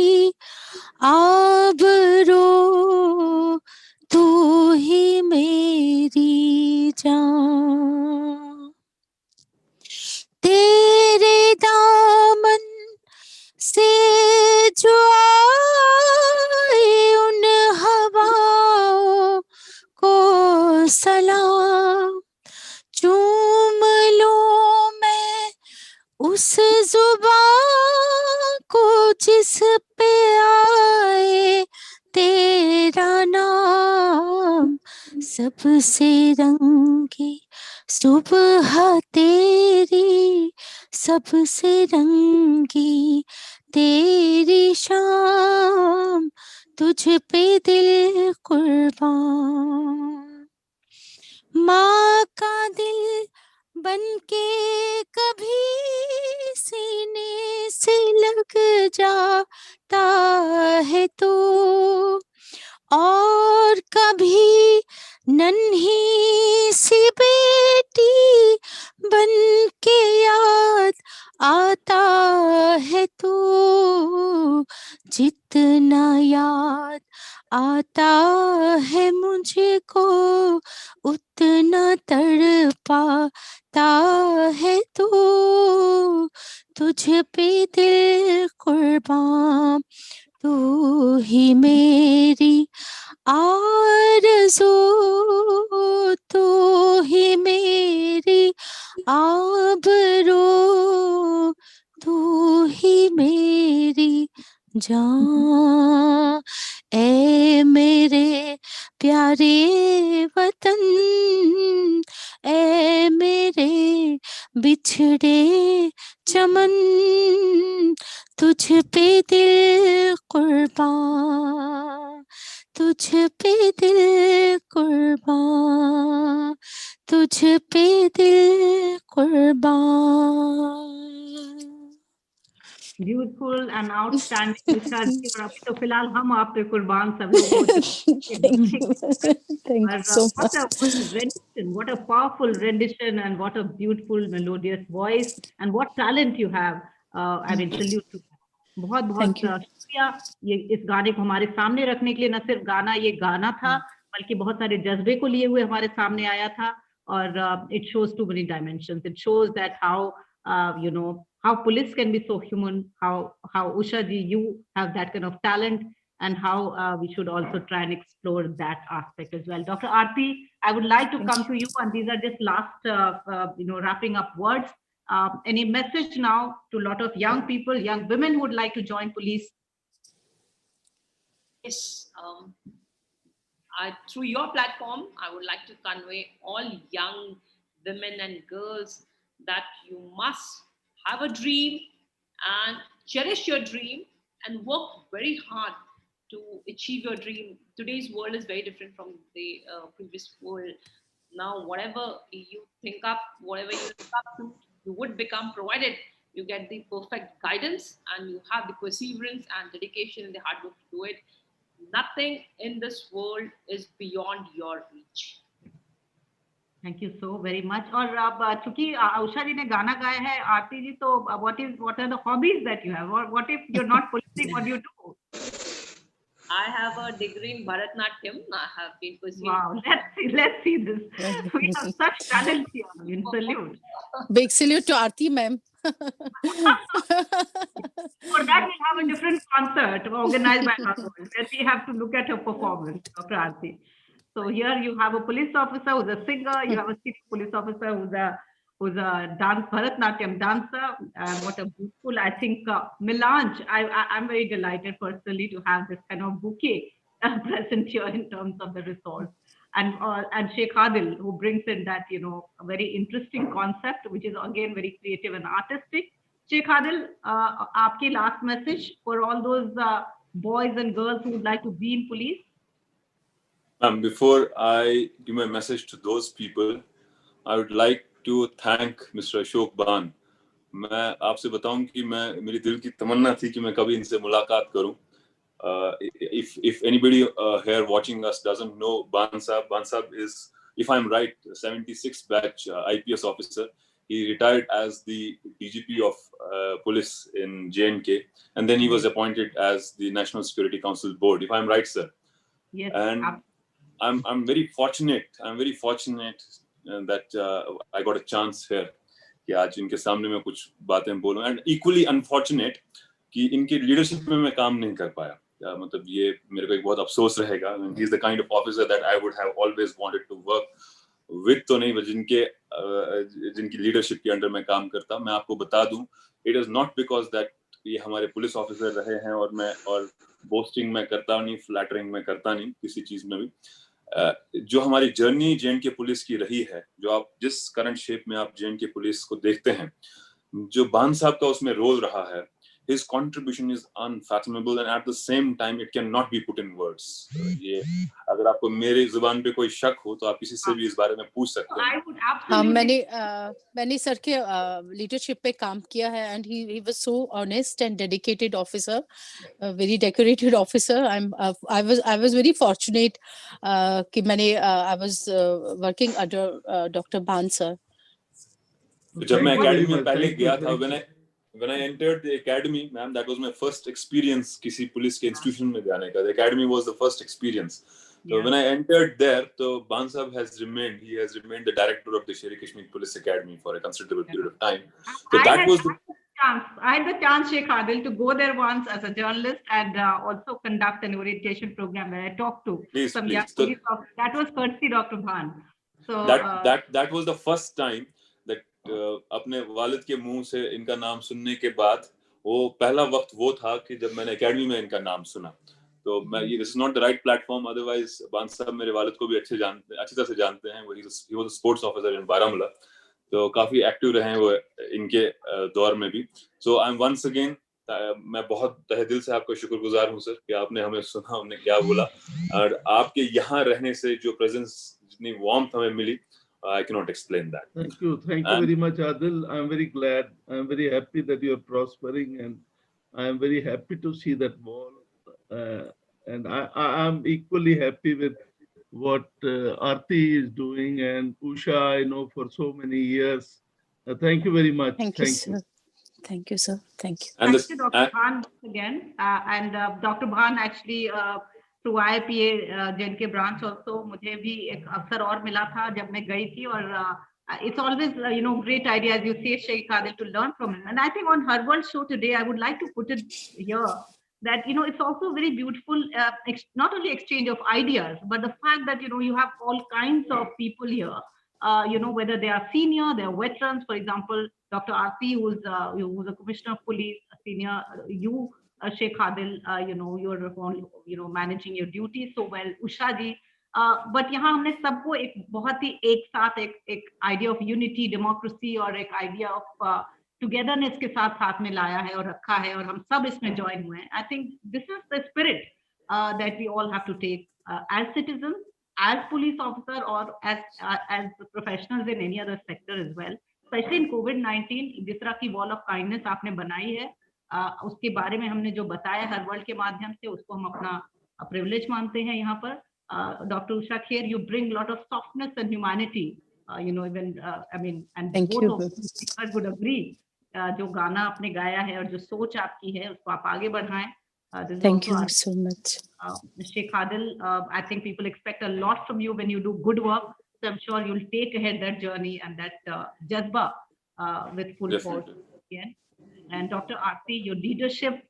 आबरू, तू ही मेरी जान। तेरे दामन से जो आए उन हवाओं को सलाम, चूम लूं मैं उस जुबान को जिस पे आए तेरा नाम, सबसे रंगी सुबह तेरी, सबसे रंगी तेरी शाम, तुझ पे दिल कुर्बान। माँ का दिल बनके कभी सीने से लग जाता है तो, और कभी नन्ही सी बेटी बनके याद आता है तो, जितना याद आता है मुझको उतना तड़पाता है तो, तुझ पे दिल कुर्बान, तू ही मेरी आरज़ू, तू ही मेरी आबरू, तू ही मेरी जान। ऐ मेरे प्यारे वतन, ऐ मेरे बिछड़े चमन, तुझ पे दिल कुर्बान, तुझ पे दिल कुर्बान, तुझ पे दिल कुर्बान। ब्यूटीफुल एंड आउटस्टैंडिंग उषा जी, और अभी तो फिलहाल हम आप पे कुर्बान सब लोग हो चुके हैं Thank बच्चे you. के Thank और you so what a much. rendition, what a powerful rendition, and what a beautiful melodious voice, and what talent you have. I mean, salute to you. बहुत बहुत Thank you. शुक्रिया ये इस गाने को हमारे सामने रखने के लिए। न सिर्फ गाना ये गाना था, बल्कि बहुत सारे जज्बे को लिए हुए हमारे सामने आया था। और it shows too many dimensions. It shows that how you know how police can be so human, how Usha ji, you have that kind of talent, and how we should also try and explore that aspect as well. Dr. Aarti, I would like to come to you, and these are just last wrapping up words. Any message now to a lot of young people, young women who would like to join police? Yes, through your platform, I would like to convey all young women and girls that you must have a dream and cherish your dream and work very hard to achieve your dream. Today's world is very different from the previous world. Now, whatever you think up, whatever you look up to, you would become, provided you get the perfect guidance and you have the perseverance and dedication and the hard work to do it. Nothing in this world is beyond your reach. Thank you so very much. और अब चूंकि उषा जी ने गाना गाया है, आरती जी, तो what are the hobbies that you have? Or what if you're not policing? What do you do? I have a degree in Bharatnatyam. I have been pursuing. Wow, let's see this. We have such talent here. I mean, salute. Big salute to Aarti ma'am. For that, we'll have a different concert organized by her, where we have to look at her performance, Dr. Aarti. So here you have a police officer who's a singer, you have a city police officer who's a Bharatnatyam dancer, and what a beautiful, I think, melange. I'm very delighted personally to have this kind of bouquet present here in terms of the resource. And Sheikh Adil, who brings in that, a very interesting concept, which is again very creative and artistic. Sheikh Adil, aapki last message for all those boys and girls who would like to be in police? Before I give my message to those people, I would like to thank Mr. Ashok Ban मैं आपसे बताऊं कि मेरी दिल की तमन्ना थी कि मैं कभी इनसे मुलाकात करूं. If anybody here watching us doesn't know Ban Sahab is, if I'm right, 76 batch IPS officer. He retired as the DGP of police in J&K, and then he was appointed as the National Security Council board. If I'm right, sir. Yes. And I'm very fortunate. I'm very fortunate that I got a chance here कि आज इनके सामने मैं कुछ बातें बोलूं. And equally unfortunate कि इनकी लीडरशिप में मैं काम नहीं कर पाया. मतलब ये मेरे को एक बहुत अफसोस रहेगा. He is the kind of officer that I would have always wanted to work with, तो नहीं, जिनकी लीडरशिप के अंडर मैं काम करता. मैं आपको बता दूं, it is not because that ये हमारे पुलिस ऑफिसर रहे हैं और बोस्टिंग में करता नहीं, फ्लैटरिंग में करता नहीं, किसी चीज में भी. जो हमारी जर्नी जे&के पुलिस की रही है, जो आप जिस करंट शेप में आप जे&के पुलिस को देखते हैं, जो बान साहब का उसमें रोल रहा है, his contribution is unfathomable and at the same time it cannot be put in words. ये अगर आपको मेरी जुबान पे कोई शक हो तो आप किसी से भी इस बारे में पूछ सकते हैं. हाँ, मैंने सर के लीडरशिप पे काम किया है and he was so honest and dedicated officer, a very decorated officer. I was very fortunate कि I was working under Dr. Ban sir. जब मैं एकेडमी में पहले गया था, when I entered the academy, ma'am, that was my first experience किसी police के institution में जाने का. The academy was the first experience. So when I entered there, so Ban Sahab has remained the director of the Sher Kashmir Police Academy for a considerable period of time. So I had the chance, Sheikh Adil, to go there once as a journalist and also conduct an orientation program where I talked to some young police officers. That was courtesy Dr. Bhan. So that was the first time that अपने वालिद के मुंह से इनका नाम सुनने के बाद वो पहला वक्त वो था कि जब मैंने एकेडमी में इनका नाम सुना. तो मैं ये this is not the right platform, otherwise बान साहब मेरे वालिद को भी अच्छी तरह से जानते हैं. वो he was a sports officer in Baramulla, तो काफी एक्टिव रहे हैं वो इनके दौर में भी. सो आई एम वंस अगेन, मैं बहुत तहे दिल से आपका शुक्रगुजार हूं सर कि आपने हमें सुना, हमने क्या बोला, और आपके यहाँ रहने से जो प्रेजेंस, जितनी वार्मथ हमें मिली, I cannot explain that. Thank you very much, Adil. I'm very glad. I'm very happy that you are prospering, and I am very happy to see that wall. And I am equally happy with what Aarti is doing, and Usha, I know for so many years. Thank you very much. Thank you, sir. Thank you, sir. Thank you. Thank you, Dr. Bhan, again. And Dr. Bhan actually through IPA J&K branch also, मुझे भी एक अवसर और मिला था जब मैं गई थी, और it's always great idea, as you say, Sheikh Adil, to learn from him. And I think on Her World show today, I would like to put it here that it's also very beautiful, not only exchange of ideas, but the fact that you have all kinds of people here, whether they are senior, they are veterans. For example, Dr. Aarti, who's a commissioner of police, senior, you Sheikh Adil, you're managing your duties so well, Usha ji. But यहाँ हमने सबको एक बहुत ही एक साथ एक idea of unity, democracy और एक idea of togetherness के साथ में लाया है और रखा है, और हम सब इसमें join हुए हैं. I think this is the spirit that we all have to take as citizens, as police officer, or as professionals in any other sector as well. Especially in COVID-19, जिस तरह की wall of kindness आपने बनाई है, उसके बारे में हमने जो बताया हर वर्ल्ड के माध्यम से, उसको हम अपना प्रिविलेज मानते हैं. यहाँ पर Dr. Usha Kher, you bring a lot of softness and humanity, even I mean, and both of us would agree, जो गाना आपने गाया है और जो सोच आपकी है उसको आप आगे बढ़ाएं. Thank you so much. Sheikh Adil, I think people expect a lot from you when you do good work, so I'm sure you'll take ahead that journey and that jazba with full force again. And Dr. Aarti, your leadership,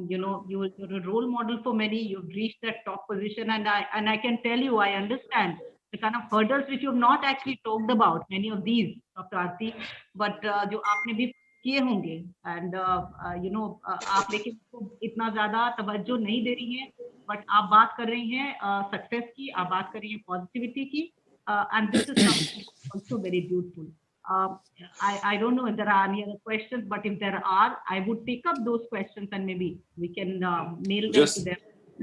you're a role model for many. You've reached that top position, and I can tell you, I understand the kind of hurdles which you've not actually talked about, many of these, Dr. Aarti, but जो आपने भी किए होंगे, and आप लेकिन इतना ज़्यादा तवज्जो नहीं दे रही हैं, but आप बात कर रही हैं success की, आप बात कर रही हैं positivity की, and this is something also very beautiful. I don't know if there are any other questions, but if there are, I would pick up those questions and maybe we can nail them to them.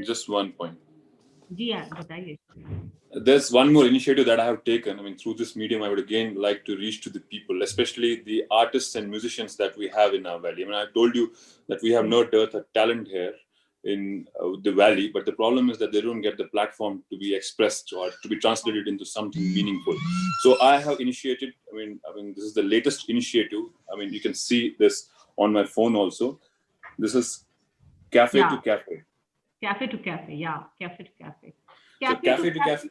Just one point. जी हाँ, बताइए. There's one more initiative that I have taken. I mean, through this medium, I would again like to reach to the people, especially the artists and musicians that we have in our valley. I mean, I told you that we have no dearth of talent here in the valley, but the problem is that they don't get the platform to be expressed or to be translated into something meaningful. So I have initiated. I mean, this is the latest initiative. I mean, you can see this on my phone also. This is Cafe to Cafe. Cafe to Cafe, yeah, Cafe to Cafe. So Cafe to Cafe.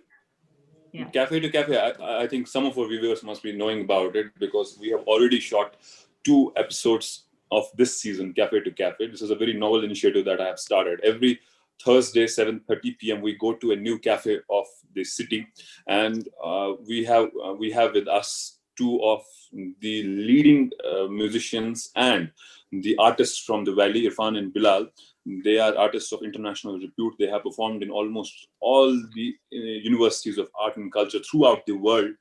Yeah. Cafe to Cafe, I think some of our viewers must be knowing about it because we have already shot 2 episodes of this season, Cafe to Cafe. This is a very novel initiative that I have started. Every Thursday, 7:30 p.m., we go to a new cafe of the city, and we have with us 2 of the leading musicians and the artists from the valley, Irfan and Bilal. They are artists of international repute. They have performed in almost all the universities of art and culture throughout the world,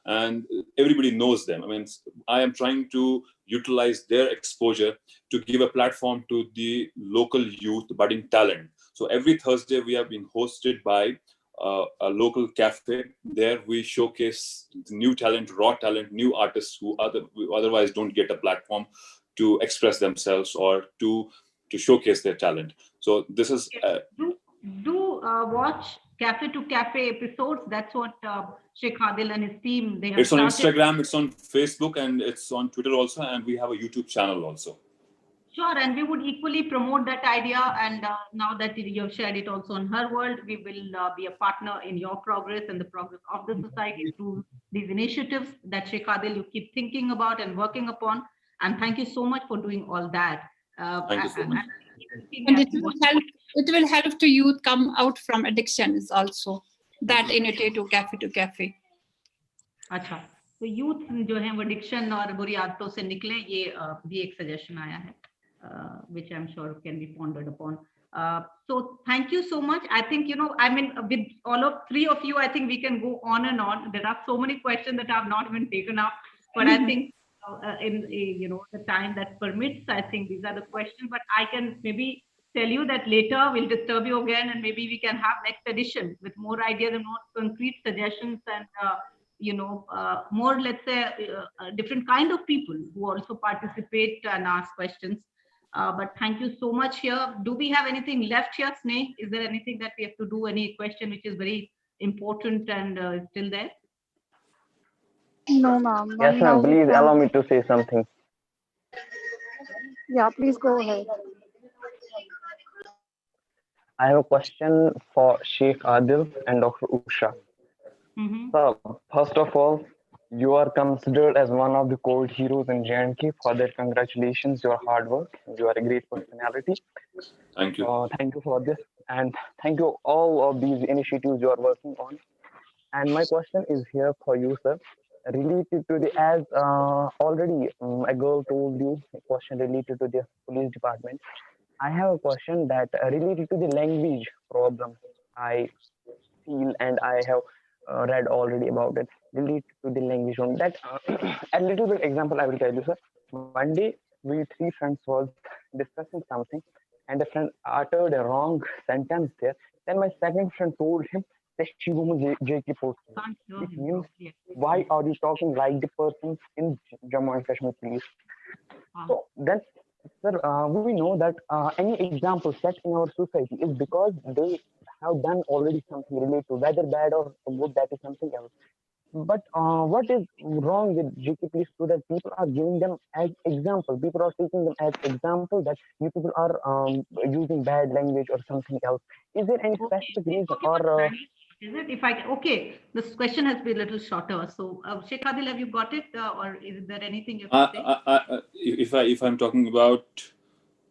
and everybody knows them. I mean, I am trying to utilize their exposure to give a platform to the local youth, budding talent. So every Thursday we have been hosted by a local cafe. There we showcase new talent, raw talent, new artists who otherwise don't get a platform to express themselves or to showcase their talent. So this is watch Cafe to Cafe episodes. That's what Sheikh Adil and his team, they have It's on started. Instagram, it's on Facebook, and it's on Twitter also, and we have a YouTube channel also. Sure, and we would equally promote that idea. And now that you have shared it also on Her World, we will be a partner in your progress and the progress of the society through these initiatives that Sheikh Adil, you keep thinking about and working upon. And thank you so much for doing all that. Thank you so much. And it will help to youth come out from addictions also. That initiative Cafe to Cafe. अच्छा, तो youth जो है वो addiction और बुरी आदतों से निकले, ये भी एक suggestion आया है, which I'm sure can be pondered upon. So thank you so much. I think, I mean, with all of 3 of you, I think we can go on and on. There are so many questions that have not been taken up, but I think in the time that permits, I think these are the questions. But I can maybe tell you that later we'll disturb you again, and maybe we can have next edition with more ideas and more concrete suggestions and more, let's say, different kind of people who also participate and ask questions. But thank you so much here. Do we have anything left here, Sneh? Is there anything that we have to do? Any question which is very important and still there? No, ma'am. Yes, ma'am. Please allow me to say something. Yeah, please go ahead. I have a question for Sheikh Adil and Dr. Usha. So, first of all, you are considered as one of the cold heroes in J&K. For that, congratulations, your hard work. You are a great personality. Thank you. Thank you for this. And thank you all of these initiatives you are working on. And my question is here for you, sir. Related to the, as already a girl told you, a question related to the police department. I have a question that related to the language problem. I feel and I have read already about it related to the language problem. That a little bit example I will tell you, sir. One day we 3 friends was discussing something, and a friend uttered a wrong sentence there. Then my second friend told him that she woman JK post. It means why are you talking like the person in Jammu and Kashmir, please? So then, sir, we know that any example set in our society is because they have done already something related to whether bad or good, that is something else. But what is wrong with JK police so that people are giving them as example? People are taking them as example that you people are using bad language or something else. Is there any specific reason or? Is it? This question has been a little shorter. So, Sheikh Adil, have you got it, or is there anything you have to say? If I'm talking about,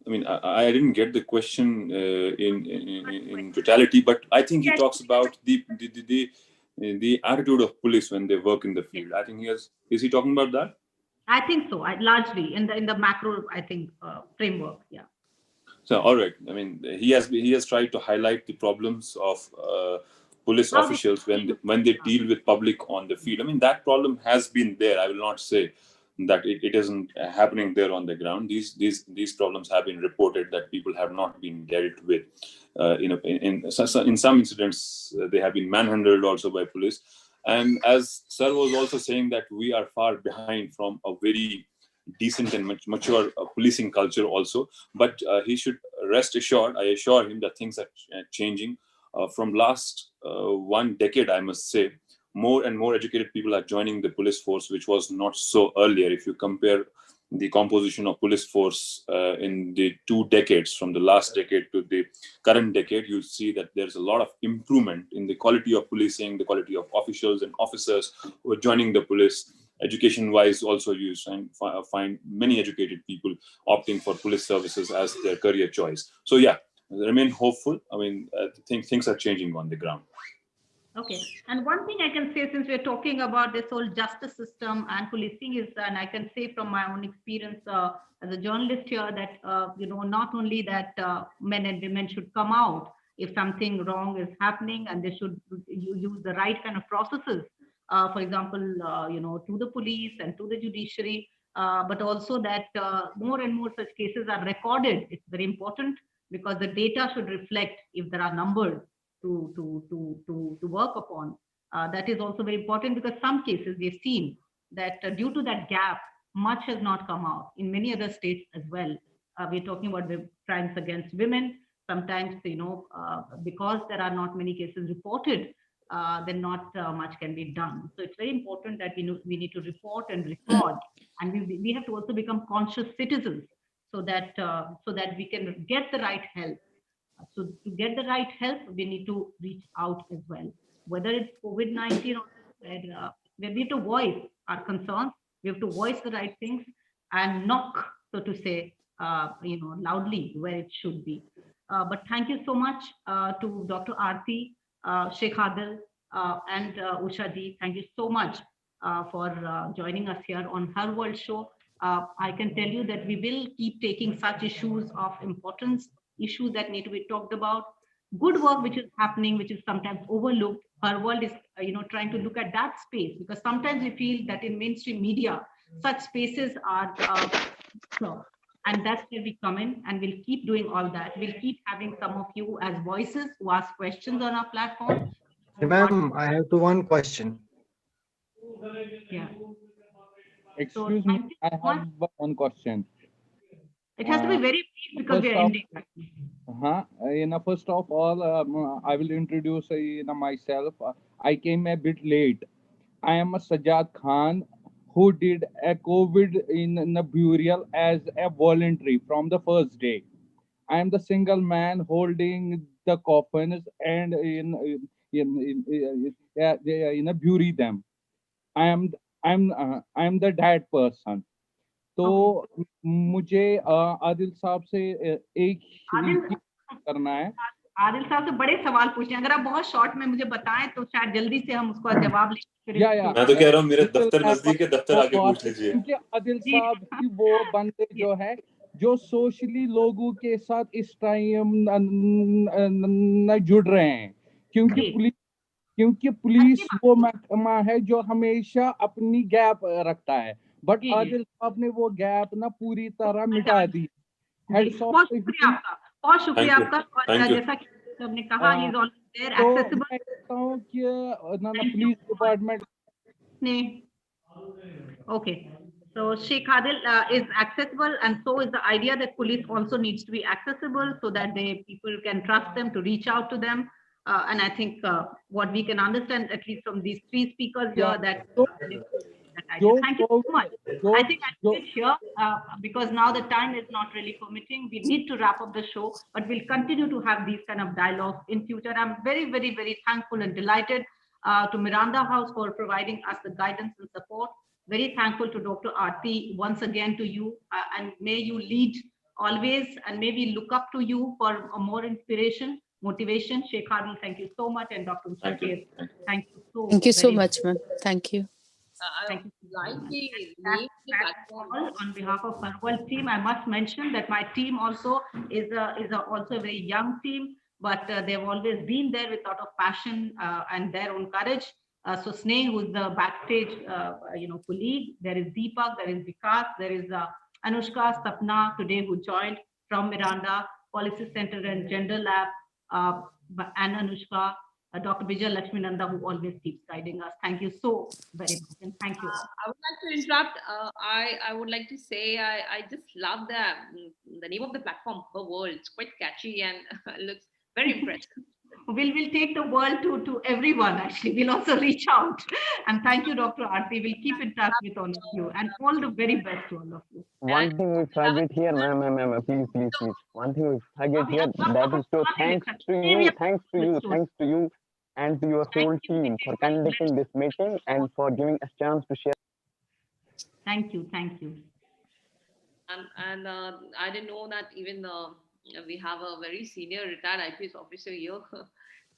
I mean, I didn't get the question in totality, but I think he talks about the attitude of police when they work in the field. I think is he talking about that? I think so. Largely in the macro, I think framework. Yeah. So all right. I mean, he has tried to highlight the problems of police officials when they deal with public on the field. I mean, that problem has been there. I will not say that it isn't happening there on the ground. These problems have been reported that people have not been dealt with. In some incidents, they have been manhandled also by police. And as Sir was also saying that we are far behind from a very decent and mature policing culture also. But he should rest assured, I assure him that things are changing. From last 1 decade, I must say, more and more educated people are joining the police force, which was not so earlier. If you compare the composition of police force in the 2 decades, from the last decade to the current decade, you'll see that there's a lot of improvement in the quality of policing, the quality of officials and officers who are joining the police. Education wise also, you find many educated people opting for police services as their career choice. So yeah, remain hopeful. I mean, things are changing on the ground. Okay. And one thing I can say, since we're talking about this whole justice system and policing, is, and I can say from my own experience as a journalist here, that, not only that men and women should come out if something wrong is happening, and they should use the right kind of processes, for example, to the police and to the judiciary, but also that more and more such cases are recorded. It's very important, because the data should reflect if there are numbers to work upon. That is also very important, because some cases we've seen that due to that gap, much has not come out in many other states as well. We're talking about the crimes against women. Sometimes, because there are not many cases reported, then not much can be done. So it's very important that we need to report and record, and we have to also become conscious citizens, so that we can get the right help. So to get the right help, we need to reach out as well, whether it's COVID-19 or where we have to voice our concerns, we have to voice the right things, and knock, so to say, loudly where it should be. But thank you so much to Dr. Aarti, Sheikh Adil, and Usha ji. Thank you so much for joining us here on Her World Show. I can tell you that we will keep taking such issues of importance, issues that need to be talked about, good work which is happening, which is sometimes overlooked. Her World is trying to look at that space, because sometimes we feel that in mainstream media such spaces are and that's where we come in, and we'll keep doing all that. We'll keep having some of you as voices who ask questions on our platform. Ma'am, I have one question. Yeah. Excuse me, I have one question. It has to be very brief, because we are ending. First of all, I will introduce myself. I came a bit late. I am a Sajjad Khan, who did a COVID in a burial as a voluntary from the first day. I am the single man holding the coffins and bury them. I am the dead person. तो मुझे आदिल साहब से एक ही करना है। आदिल साहब से बड़े सवाल पूछे, अगर आप बहुत शॉर्ट में मुझे बताएं तो शायद जल्दी से हम उसका जवाब ले। मैं तो कह रहा हूँ मेरे दफ्तर नजदीक है, दफ्तर आके पूछ लीजिए। क्योंकि आदिल साहब की वो बंदे जो है जो सोशली लोगों के साथ इस टाइम न जुड़ रहे हैं, क्योंकि पुलिस वो महकमा है जो हमेशा अपनी गैप रखता है, बट आदिल साहब ने वो गैप ना पूरी तरह मिटा दी। बहुत शुक्रिया आपका, बहुत शुक्रिया आपका। और जैसा कि सबने कहा, he is always there, accessible. मैं कहता हूं कि पुलिस डिपार्टमेंट ने okay, so Sheikh Adil is accessible, and so is the idea that police also needs to be accessible, so that people can trust them to reach out to them. And I think what we can understand, at least from these three speakers here, that thank you so much. I think I'll finish here because now the time is not really permitting. We need to wrap up the show, but we'll continue to have these kind of dialogues in future. I'm very, very, very thankful and delighted to Miranda House for providing us the guidance and support. Very thankful to Dr. Aarti once again, to you, and may you lead always, and may we look up to you for more inspiration, motivation. Sheikh Adil, thank you so much, and Dr. Usha, thank you so much, ma'am. Thank you. Thank you. On behalf of our World team, I must mention that my team also is also a very young team, but they've always been there with a lot of passion and their own courage. So Sneh, who's the backstage, colleague. There is Deepak, there is Vikas, there is Anushka, Sapna today who joined from Miranda, Policy Center and Gender Lab, and Anushka, Dr. Vijay Lakshminanda, who always keeps guiding us. Thank you so very much, and thank you all. I would like to interrupt. I would like to say I just love the name of the platform, Her World. It's quite catchy and looks very impressive. We'll take the world to everyone, actually. We'll also reach out. And thank you, Dr. Aarti. We'll keep in touch with all of you, and all the very best to all of you. One thing we forget here, ma'am, please. One thing we forget here, that is to thanks to you, and to your whole team for conducting this meeting and for giving us chance to share. Thank you. And I didn't know that even we have a very senior retired IPS officer here.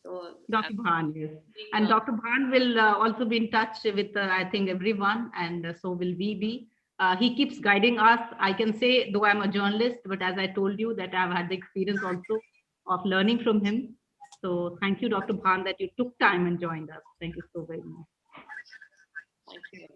So Dr. Bhan, yes. And Dr. Bhan will also be in touch with, I think, everyone, and so will we be. He keeps guiding us. I can say, though I'm a journalist, but as I told you, that I've had the experience also of learning from him. So thank you, Dr. Bhan, that you took time and joined us. Thank you so very much. Thank you.